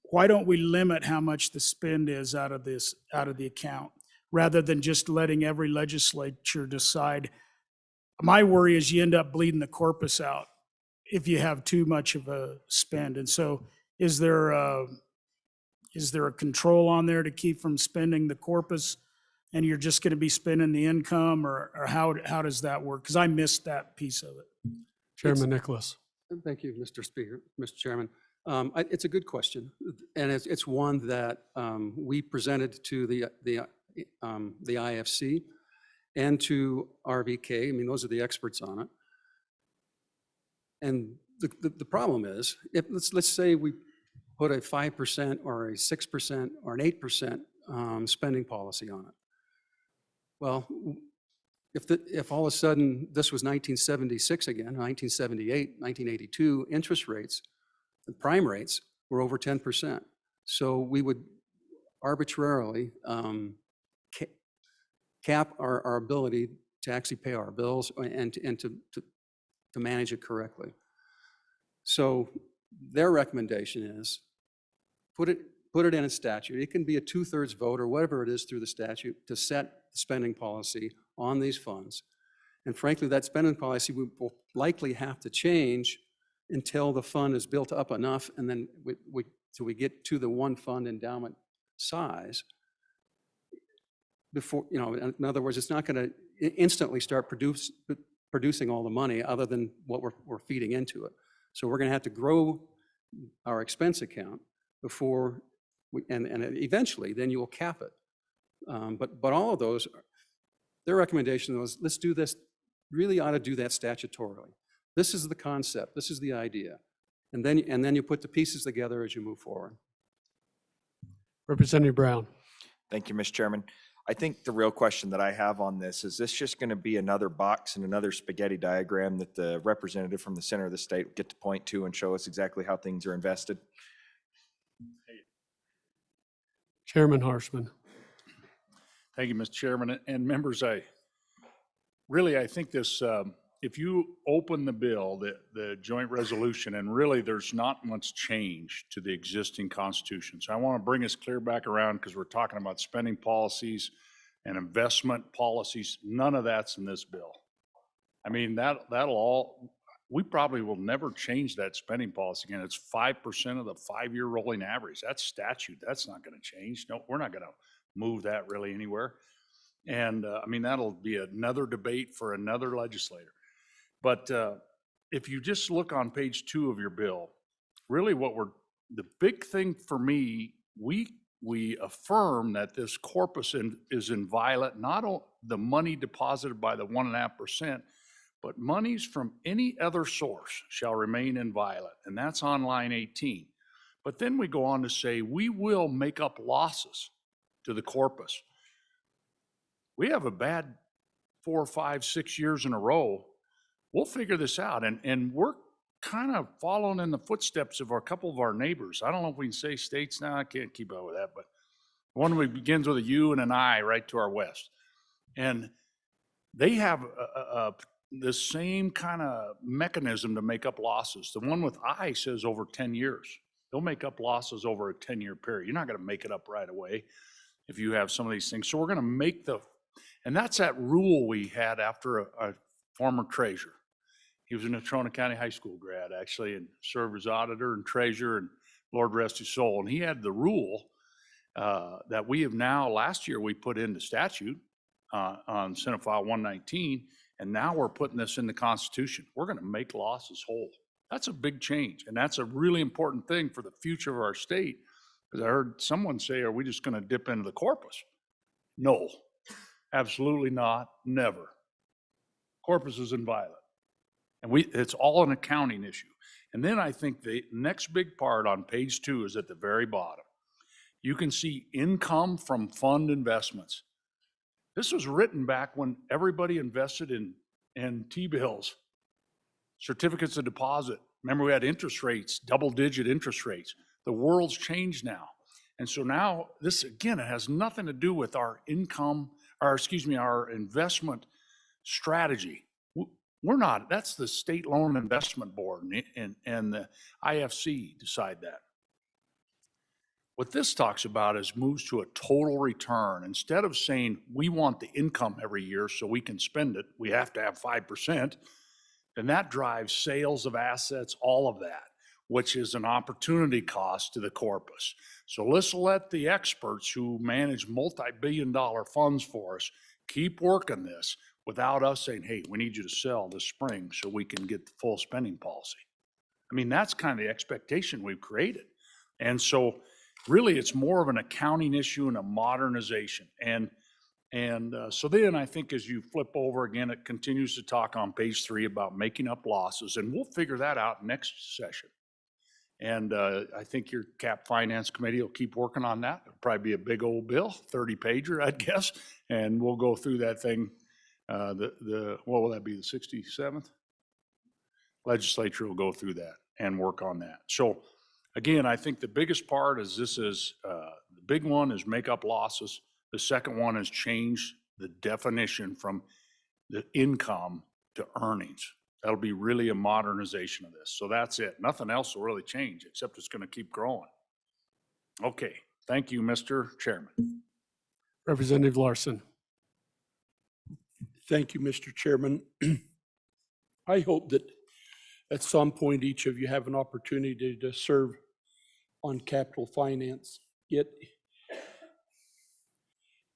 why don't we limit how much the spend is out of the account, rather than just letting every legislature decide? My worry is you end up bleeding the corpus out if you have too much of a spend. And so is there a control on there to keep from spending the corpus and you're just going to be spending the income, or how does that work? Because I missed that piece of it. Chairman Nicholas. Thank you, Mr. Speaker, Mr. Chairman. It's a good question, and it's one that we presented to the IFC and to RVK. I mean, those are the experts on it. And the problem is, if let's say we put a 5% or a 6% or an 8% spending policy on it. Well, if all of a sudden this was 1976 again, 1978, 1982, interest rates, the prime rates were over 10%. So we would arbitrarily cap our ability to actually pay our bills and to manage it correctly. So their recommendation is put it in a statute. It can be a 2/3 vote or whatever it is through the statute to set spending policy on these funds. And frankly, that spending policy we will likely have to change until the fund is built up enough, and then till we get to the one fund endowment size. Before, in other words, it's not going to instantly start producing all the money other than what we're feeding into it. So we're going to have to grow our expense account before and eventually then you will cap it. But all of those, their recommendation was, let's do this, really ought to do that statutorily. This is the concept, this is the idea. And then you put the pieces together as you move forward. Representative Brown. Thank you, Mr. Chairman. I think the real question that I have on this is just going to be another box and another spaghetti diagram that the representative from the center of the state will get to point to and show us exactly how things are invested? Chairman Harshman. Thank you, Mr. Chairman. And members, I think this, if you open the bill, the joint resolution, and really there's not much change to the existing Constitution. So I want to bring us clear back around because we're talking about spending policies and investment policies. None of that's in this bill. I mean, that'll all, we probably will never change that spending policy again. It's 5% of the 5-year rolling average. That's statute. That's not going to change. No, we're not going to move that really anywhere. And I mean, that'll be another debate for another legislator. But if you just look on page 2 of your bill, really the big thing for me, we affirm that this corpus is inviolate, not the money deposited by the 1.5%, but monies from any other source shall remain inviolate, and that's on line 18. But then we go on to say, we will make up losses to the corpus. We have a bad 4, 5, 6 years in a row. We'll figure this out, and we're kind of following in the footsteps of a couple of our neighbors. I don't know if we can say states now. I can't keep up with that, but one begins with a U and an I right to our west. And they have this same kind of mechanism to make up losses. The one with I says over 10 years. They'll make up losses over a 10-year period. You're not going to make it up right away if you have some of these things. So we're going to make and that's that rule we had after a former treasurer. He was a Natrona County High School grad, actually, and served as auditor and treasurer, and Lord rest his soul. And he had the rule that we have now, last year, we put into statute on Senate File 119, and now we're putting this in the Constitution. We're going to make losses whole. That's a big change, and that's a really important thing for the future of our state, because I heard someone say, are we just going to dip into the corpus? No, absolutely not, never. Corpus is inviolate. And it's all an accounting issue. And then I think the next big part on page 2 is at the very bottom. You can see income from fund investments. This was written back when everybody invested in T-bills, certificates of deposit. Remember, we had interest rates, double-digit interest rates. The world's changed now. And so now this, again, it has nothing to do with our income, our investment strategy. We're not, that's the State Loan Investment Board and the IFC decide that. What this talks about is moves to a total return. Instead of saying we want the income every year so we can spend it, we have to have 5%, then that drives sales of assets, all of that. which is an opportunity cost to the corpus. So let's let the experts who manage multi-billion-dollar funds for us keep working this without us saying, hey, we need you to sell this spring so we can get the full spending policy. I mean, that's kind of the expectation we've created. And so really it's more of an accounting issue and a modernization. And so then I think as you flip over again, it continues to talk on page 3 about making up losses, and we'll figure that out next session. And I think your cap finance committee will keep working on that. It'll probably be a big old bill, 30 pager, I'd guess. And we'll go through that thing. What will that be, the 67th? Legislature will go through that and work on that. So again, I think the biggest part is the big one is make up losses. The second one is change the definition from the income to earnings. That'll be really a modernization of this. So that's it. Nothing else will really change, except it's going to keep growing. Okay. Thank you, Mr. Chairman. Representative Larson. Thank you, Mr. Chairman. I hope that at some point each of you have an opportunity to serve on capital finance. It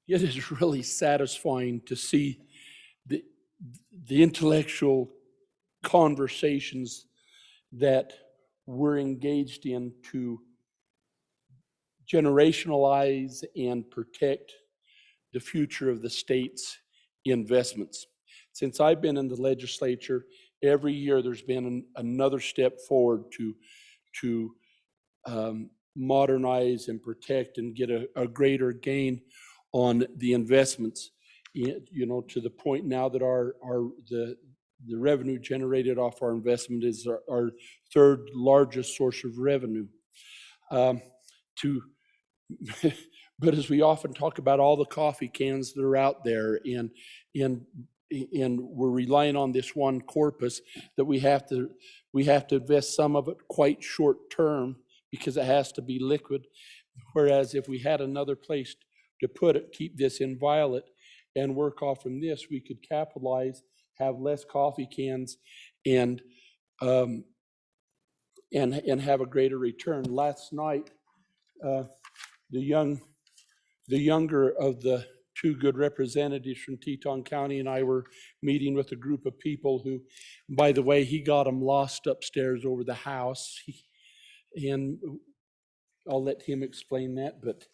is really satisfying to see the intellectual conversations that we're engaged in to generationalize and protect the future of the state's investments. Since I've been in the legislature, every year there's been another step forward to modernize and protect and get a greater gain on the investments, to the point now that the revenue generated off our investment is our third largest source of revenue. But as we often talk about all the coffee cans that are out there, and we're relying on this one corpus that we have to invest some of it quite short term because it has to be liquid. Whereas if we had another place to put it, keep this inviolate and work off from this, we could capitalize, have less coffee cans, and have a greater return. Last night, the younger of the two good representatives from Teton County and I were meeting with a group of people who, by the way, he got them lost upstairs over the house. And I'll let him explain that, but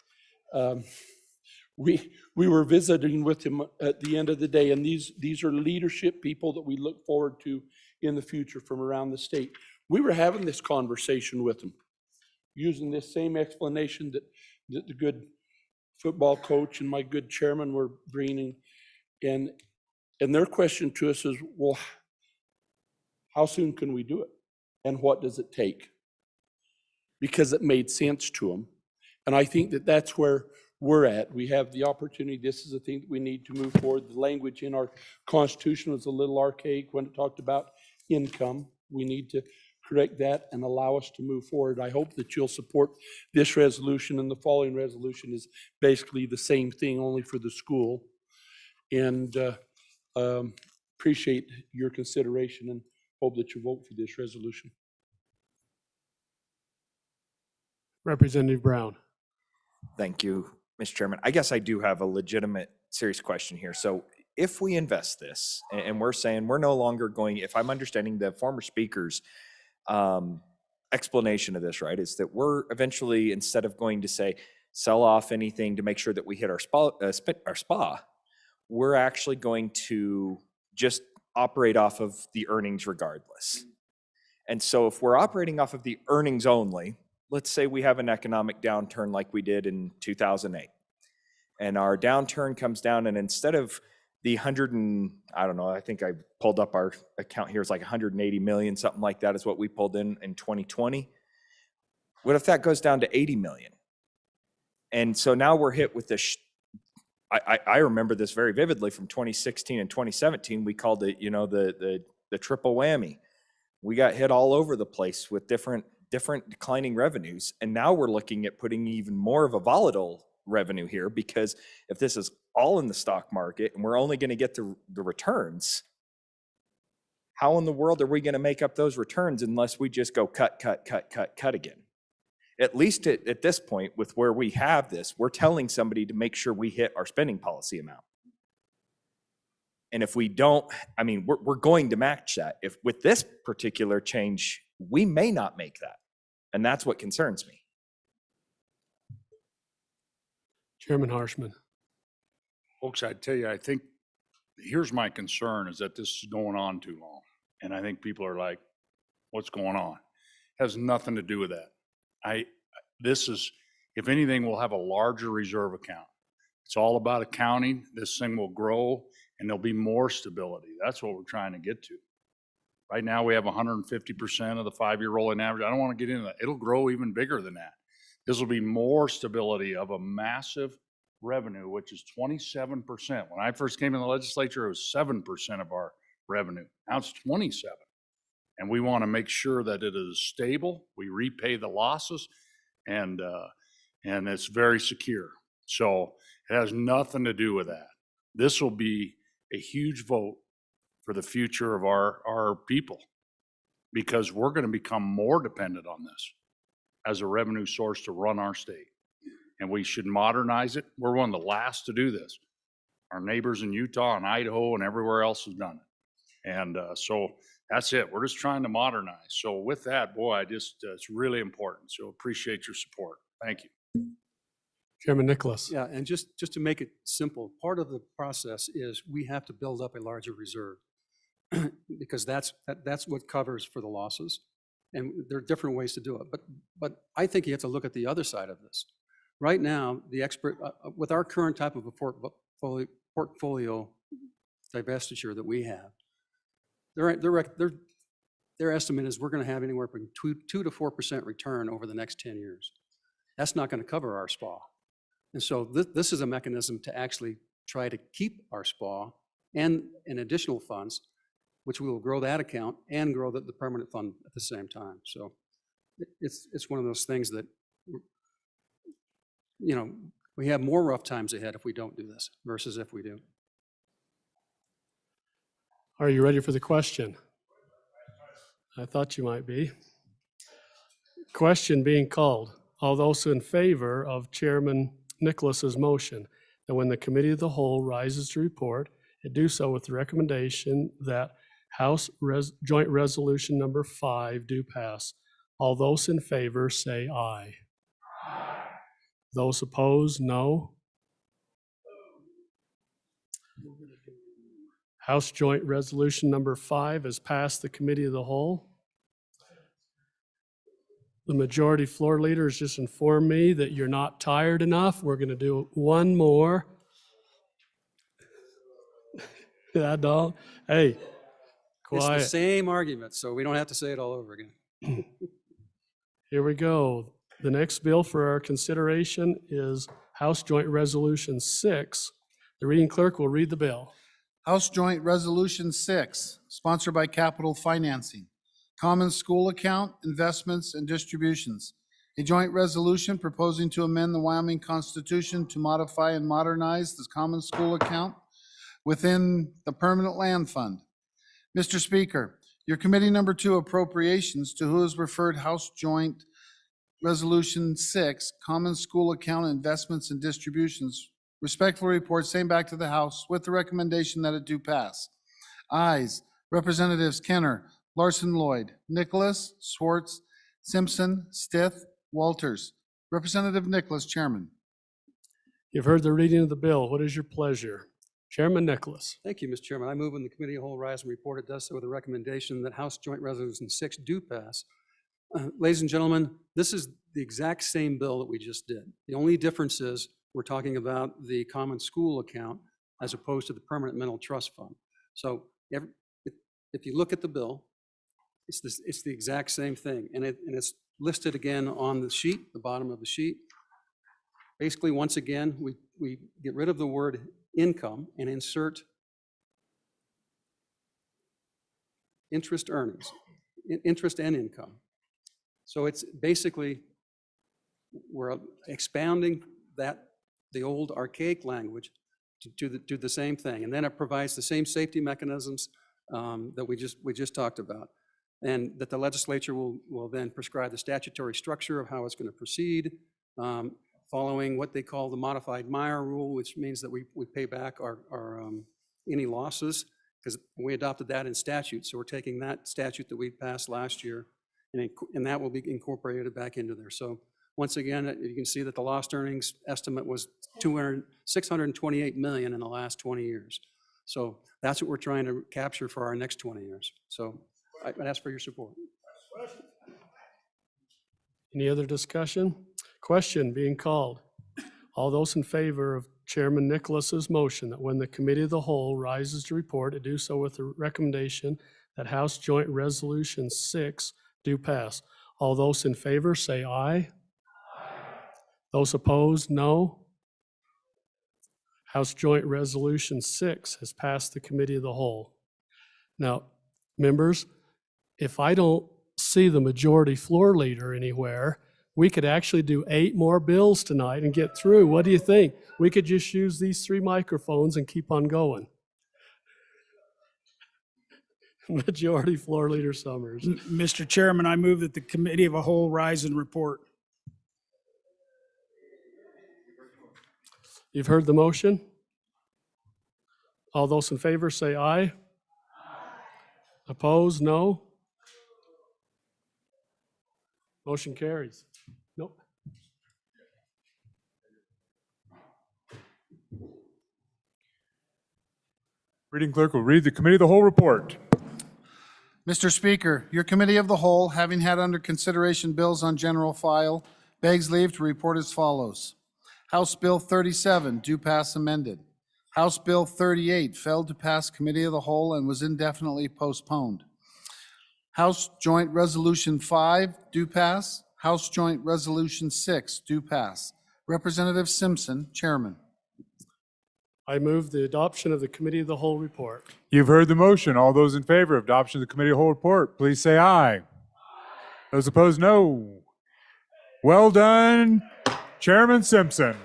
we were visiting with him at the end of the day, and these are leadership people that we look forward to in the future from around the state. We were having this conversation with them, using this same explanation that the good football coach and my good chairman were bringing, and their question to us is, well, how soon can we do it, and what does it take? Because it made sense to them, and I think that that's where we're at. We have the opportunity. This is the thing that we need to move forward. The language in our Constitution was a little archaic when it talked about income. We need to correct that and allow us to move forward. I hope that you'll support this resolution, and the following resolution is basically the same thing, only for the school. And appreciate your consideration and hope that you vote for this resolution. Representative Brown. Thank you, Mr. Chairman. I guess I do have a legitimate, serious question here. So if we invest this, and we're saying we're no longer going, if I'm understanding the former speaker's explanation of this, right, is that we're eventually, instead of going to say, sell off anything to make sure that we hit our SPA, we're actually going to just operate off of the earnings regardless. And so if we're operating off of the earnings only, let's say we have an economic downturn like we did in 2008, and our downturn comes down, and instead of the I think I pulled up our account here, it's like 180 million, something like that is what we pulled in 2020. What if that goes down to 80 million? And so now we're hit with this, I remember this very vividly from 2016 and 2017, we called it, the triple whammy. We got hit all over the place with different declining revenues. And now we're looking at putting even more of a volatile revenue here, because if this is all in the stock market and we're only going to get the returns, How in the world are we going to make up those returns unless we just go cut, cut, cut, cut, cut again? At least at this point, with where we have this, we're telling somebody to make sure we hit our spending policy amount. And if we don't, I mean, we're going to match that. If with this particular change, we may not make that. And that's what concerns me. Chairman Harshman. Folks, I tell you, I think, here's my concern is that this is going on too long. And I think people are like, what's going on? Has nothing to do with that. This is, if anything, we'll have a larger reserve account. It's all about accounting. This thing will grow and there'll be more stability. That's what we're trying to get to. Right now, we have 150% of the 5-year rolling average. I don't want to get into that. It'll grow even bigger than that. This will be more stability of a massive revenue, which is 27%. When I first came in the legislature, it was 7% of our revenue. Now it's 27. And we want to make sure that it is stable. We repay the losses and it's very secure. So it has nothing to do with that. This will be a huge vote for the future of our people because we're going to become more dependent on this as a revenue source to run our state. And we should modernize it. We're one of the last to do this. Our neighbors in Utah and Idaho and everywhere else has done it. And so that's it. We're just trying to modernize. So with that, boy, it's really important. So appreciate your support. Thank you. Chairman Nicholas. Yeah, and just to make it simple, part of the process is we have to build up a larger reserve because that's what covers for the losses. And there are different ways to do it. But I think you have to look at the other side of this. Right now, with our current type of a portfolio divestiture that we have, their estimate is we're going to have anywhere from 2 to 4% return over the next 10 years. That's not going to cover our SPA. And so this is a mechanism to actually try to keep our SPA and additional funds, which we will grow that account and grow the permanent fund at the same time. So it's one of those things that, you know, we have more rough times ahead if we don't do this versus if we do. Are you ready for the question? I thought you might be. Question being called. All those in favor of Chairman Nicholas's motion that when the Committee of the Whole rises to report, it do so with the recommendation that House Joint Resolution number 5 do pass. All those in favor say aye. Aye. Those opposed, no. House Joint Resolution number 5 has passed the Committee of the Whole. The majority floor leader has just informed me that you're not tired enough. We're going to do one more. Yeah, dog. Hey, quiet. It's the same argument, so we don't have to say it all over again. Here we go. The next bill for our consideration is House Joint Resolution 6. The reading clerk will read the bill. House Joint Resolution 6, sponsored by Capital Financing. Common School Account, Investments and Distributions. A joint resolution proposing to amend the Wyoming Constitution to modify and modernize the Common School Account within the Permanent Land Fund. Mr. Speaker, your Committee Number 2 Appropriations, to who is referred House Joint Resolution 6, Common School Account, Investments and Distributions, respectfully report same back to the House with the recommendation that it do pass. Ayes, Representatives Kenner, Larson Lloyd, Nicholas, Schwartz, Simpson, Stith, Walters. Representative Nicholas, Chairman. You've heard the reading of the bill. What is your pleasure? Chairman Nicholas. Thank you, Mr. Chairman. I move when the Committee of the Whole rise and report it does so with a recommendation that House Joint Resolution 6 do pass. Ladies and gentlemen, this is the exact same bill that we just did. The only difference is we're talking about the Common School Account as opposed to the Permanent Mental Trust Fund. So if you look at the bill, it's the exact same thing, and it's listed again on the sheet, the bottom of the sheet. Basically, once again, we get rid of the word income and insert interest earnings, interest and income. So it's basically, we're expounding the old archaic language to do the same thing, and then it provides the same safety mechanisms that we just talked about. And that the legislature will then prescribe the statutory structure of how it's going to proceed, following what they call the modified Meyer rule, which means that we pay back our any losses, because we adopted that in statute. So we're taking that statute that we passed last year, and that will be incorporated back into there. So once again, you can see that the lost earnings estimate was $628 million in the last 20 years. So that's what we're trying to capture for our next 20 years. So I'd ask for your support. Any other discussion? Question being called. All those in favor of Chairman Nicholas's motion that when the Committee of the Whole rises to report, to do so with the recommendation that House Joint Resolution 6 do pass. All those in favor say aye. Those opposed, no. House Joint Resolution 6 has passed the Committee of the Whole. Now, members, if I don't see the majority floor leader anywhere, we could actually do 8 more bills tonight and get through. What do you think? We could just use these 3 microphones and keep on going. Majority Floor Leader Summers. Mr. Chairman, I move that the Committee of the Whole rise and report. You've heard the motion? All those in favor say aye. Opposed, no. Motion carries. Nope. Reading clerk will read the Committee of the Whole report. Mr. Speaker, your Committee of the Whole, having had under consideration bills on general file, begs leave to report as follows. House Bill 37, due pass amended. House Bill 38 failed to pass Committee of the Whole and was indefinitely postponed. House Joint Resolution 5, due pass. House Joint Resolution 6, due pass. Representative Simpson, Chairman. I move the adoption of the Committee of the Whole report. You've heard the motion. All those in favor of adoption of the Committee of the Whole report, please say aye. Those opposed, no. Well done, Chairman Simpson.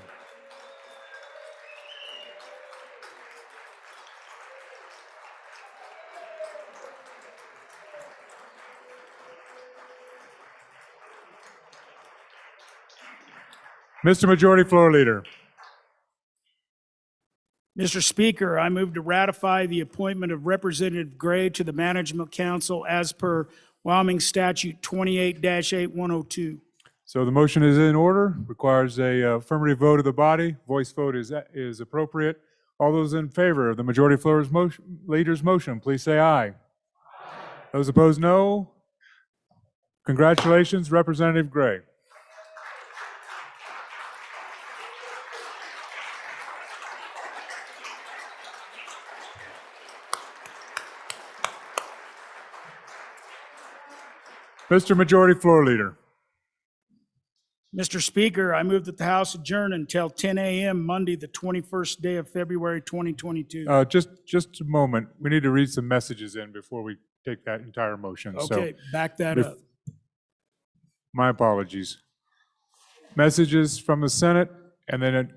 Mr. Majority Floor Leader. Mr. Speaker, I move to ratify the appointment of Representative Gray to the Management Council as per Wyoming Statute 28-8102. So the motion is in order, requires a affirmative vote of the body. Voice vote is appropriate. All those in favor of the Majority Floor Leader's motion, please say aye. Those opposed, no. Congratulations, Representative Gray. Mr. Majority Floor Leader. Mr. Speaker, I move that the House adjourn until 10 a.m. Monday, the 21st day of February, 2022. Just a moment. We need to read some messages in before we take that entire motion. Okay, back that up. My apologies. Messages from the Senate, and then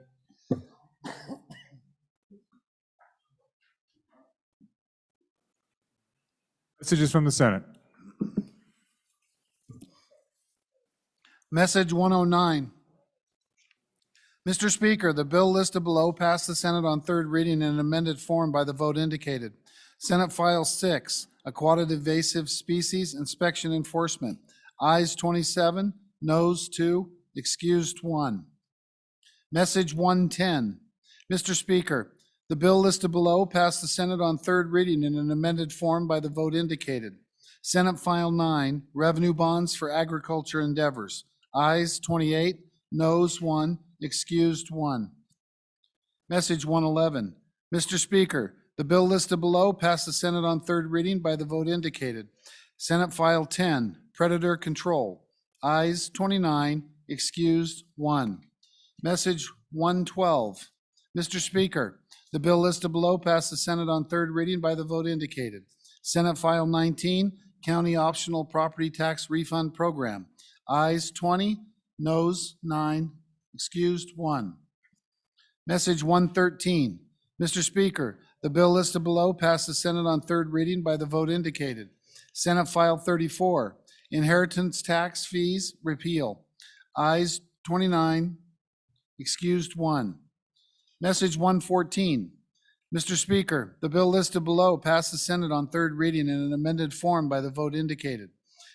messages from the Senate. Message 109. Mr. Speaker, the bill listed below passed the Senate on third reading in an amended form by the vote indicated. Senate File 6, Aquatic Invasive Species Inspection Enforcement. Ayes 27, noes 2, excused 1. Message 110. Mr. Speaker, the bill listed below passed the Senate on third reading in an amended form by the vote indicated. Senate File 9, Revenue Bonds for Agriculture Endeavors. Ayes 28, noes 1, excused 1. Message 111. Mr. Speaker, the bill listed below passed the Senate on third reading by the vote indicated. Senate File 10, Predator Control. Ayes 29, excused 1. Message 112. Mr. Speaker, the bill listed below passed the Senate on third reading by the vote indicated. Senate File 19, County Optional Property Tax Refund Program. Ayes 20, noes 9, excused 1. Message 113. Mr. Speaker, The bill listed below passed the Senate on third reading by the vote indicated. Senate File 34, Inheritance Tax Fees, Repeal. Ayes 29, excused 1. Message 114. Mr. Speaker, the bill listed below passed the Senate on third reading in an amended form by the vote indicated.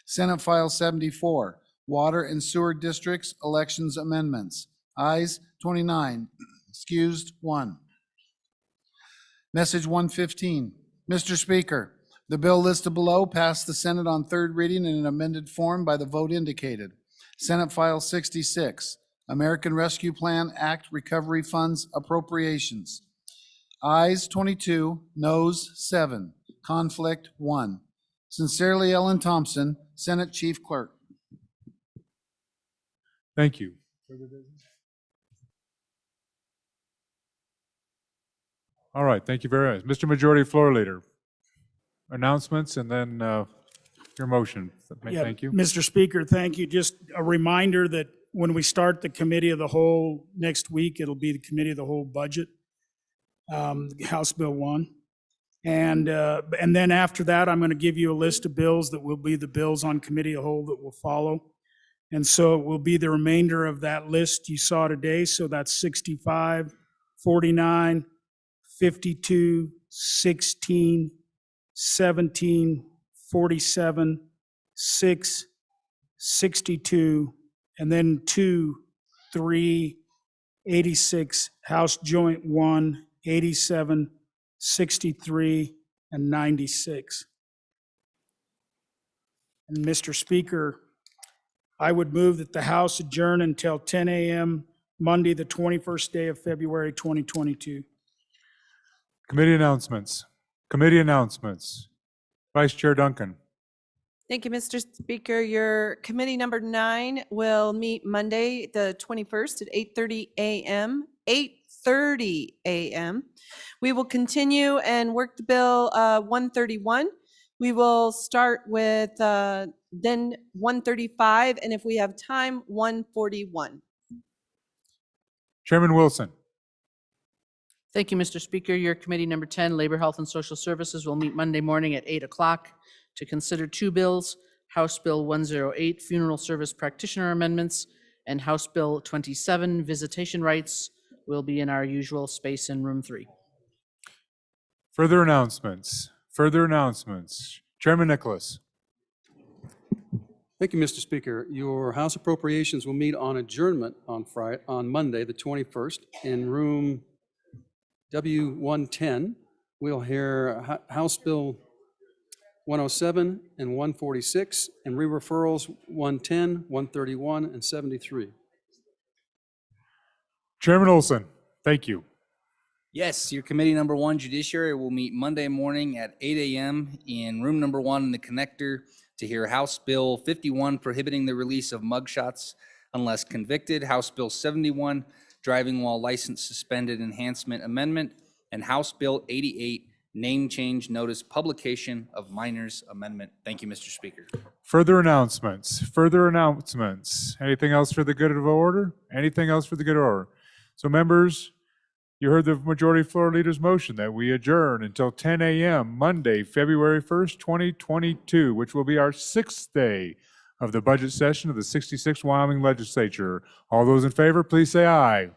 Senate File 74, Water and Sewer Districts Elections Amendments. Ayes 29, excused 1. Message 115. Mr. Speaker, the bill listed below passed the Senate on third reading in an amended form by the vote indicated. Senate File 66, American Rescue Plan Act Recovery Funds Appropriations. Ayes 22, noes 7, conflict 1. Sincerely, Ellen Thompson, Senate Chief Clerk. Thank you. All right, thank you very much. Mr. Majority Floor Leader, announcements and then your motion. Yeah, Thank you. Mr. Speaker, thank you. Just a reminder that when we start the Committee of the Whole next week, it'll be the Committee of the Whole Budget, House Bill 1. And then after that, I'm going to give you a list of bills that will be the bills on Committee of the Whole that will follow. And so it will be the remainder of that list you saw today. So that's 65, 49, 52, 16, 17, 47, 6, 62, and then 2, 3, 86, House Joint 1, 87, 63, and 96. And Mr. Speaker, I would move that the House adjourn until 10 a.m. Monday, the 21st day of February, 2022. Committee announcements. Committee announcements. Vice Chair Duncan. Thank you, Mr. Speaker. Your committee number 9 will meet Monday, the 21st at 8:30 a.m. 8:30 a.m. We will continue and work the bill 131. We will start with then 135, and if we have time, 141. Chairman Wilson. Thank you, Mr. Speaker. Your committee number 10, Labor, Health, and Social Services, will meet Monday morning at 8 o'clock to consider 2 bills, House Bill 108, Funeral Service Practitioner Amendments, and House Bill 27, Visitation Rights, will be in our usual space in room 3. Further announcements. Further announcements. Chairman Nicholas. Thank you, Mr. Speaker. Your House Appropriations will meet on adjournment on Monday, the 21st, in room W110. We'll hear House Bill 107 and 146, and re-referrals 110, 131, and 73. Chairman Olson, thank you. Yes, your committee number 1, Judiciary, will meet Monday morning at 8 a.m. in room number 1 in the connector to hear House Bill 51, prohibiting the release of mugshots unless convicted, House Bill 71, driving while license suspended enhancement amendment, and House Bill 88, name change notice publication of minors amendment. Thank you, Mr. Speaker. Further announcements. Further announcements. Anything else for the good of order? Anything else for the good of order? So members, you heard the Majority Floor Leader's motion that we adjourn until 10 a.m. Monday, February 1st, 2022, which will be our 6th day of the budget session of the 66th Wyoming Legislature. All those in favor, please say aye.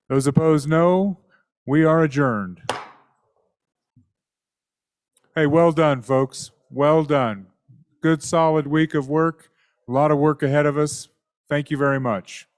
Those opposed, no. We are adjourned. Hey, well done, folks. Well done. Good, solid week of work. A lot of work ahead of us. Thank you very much.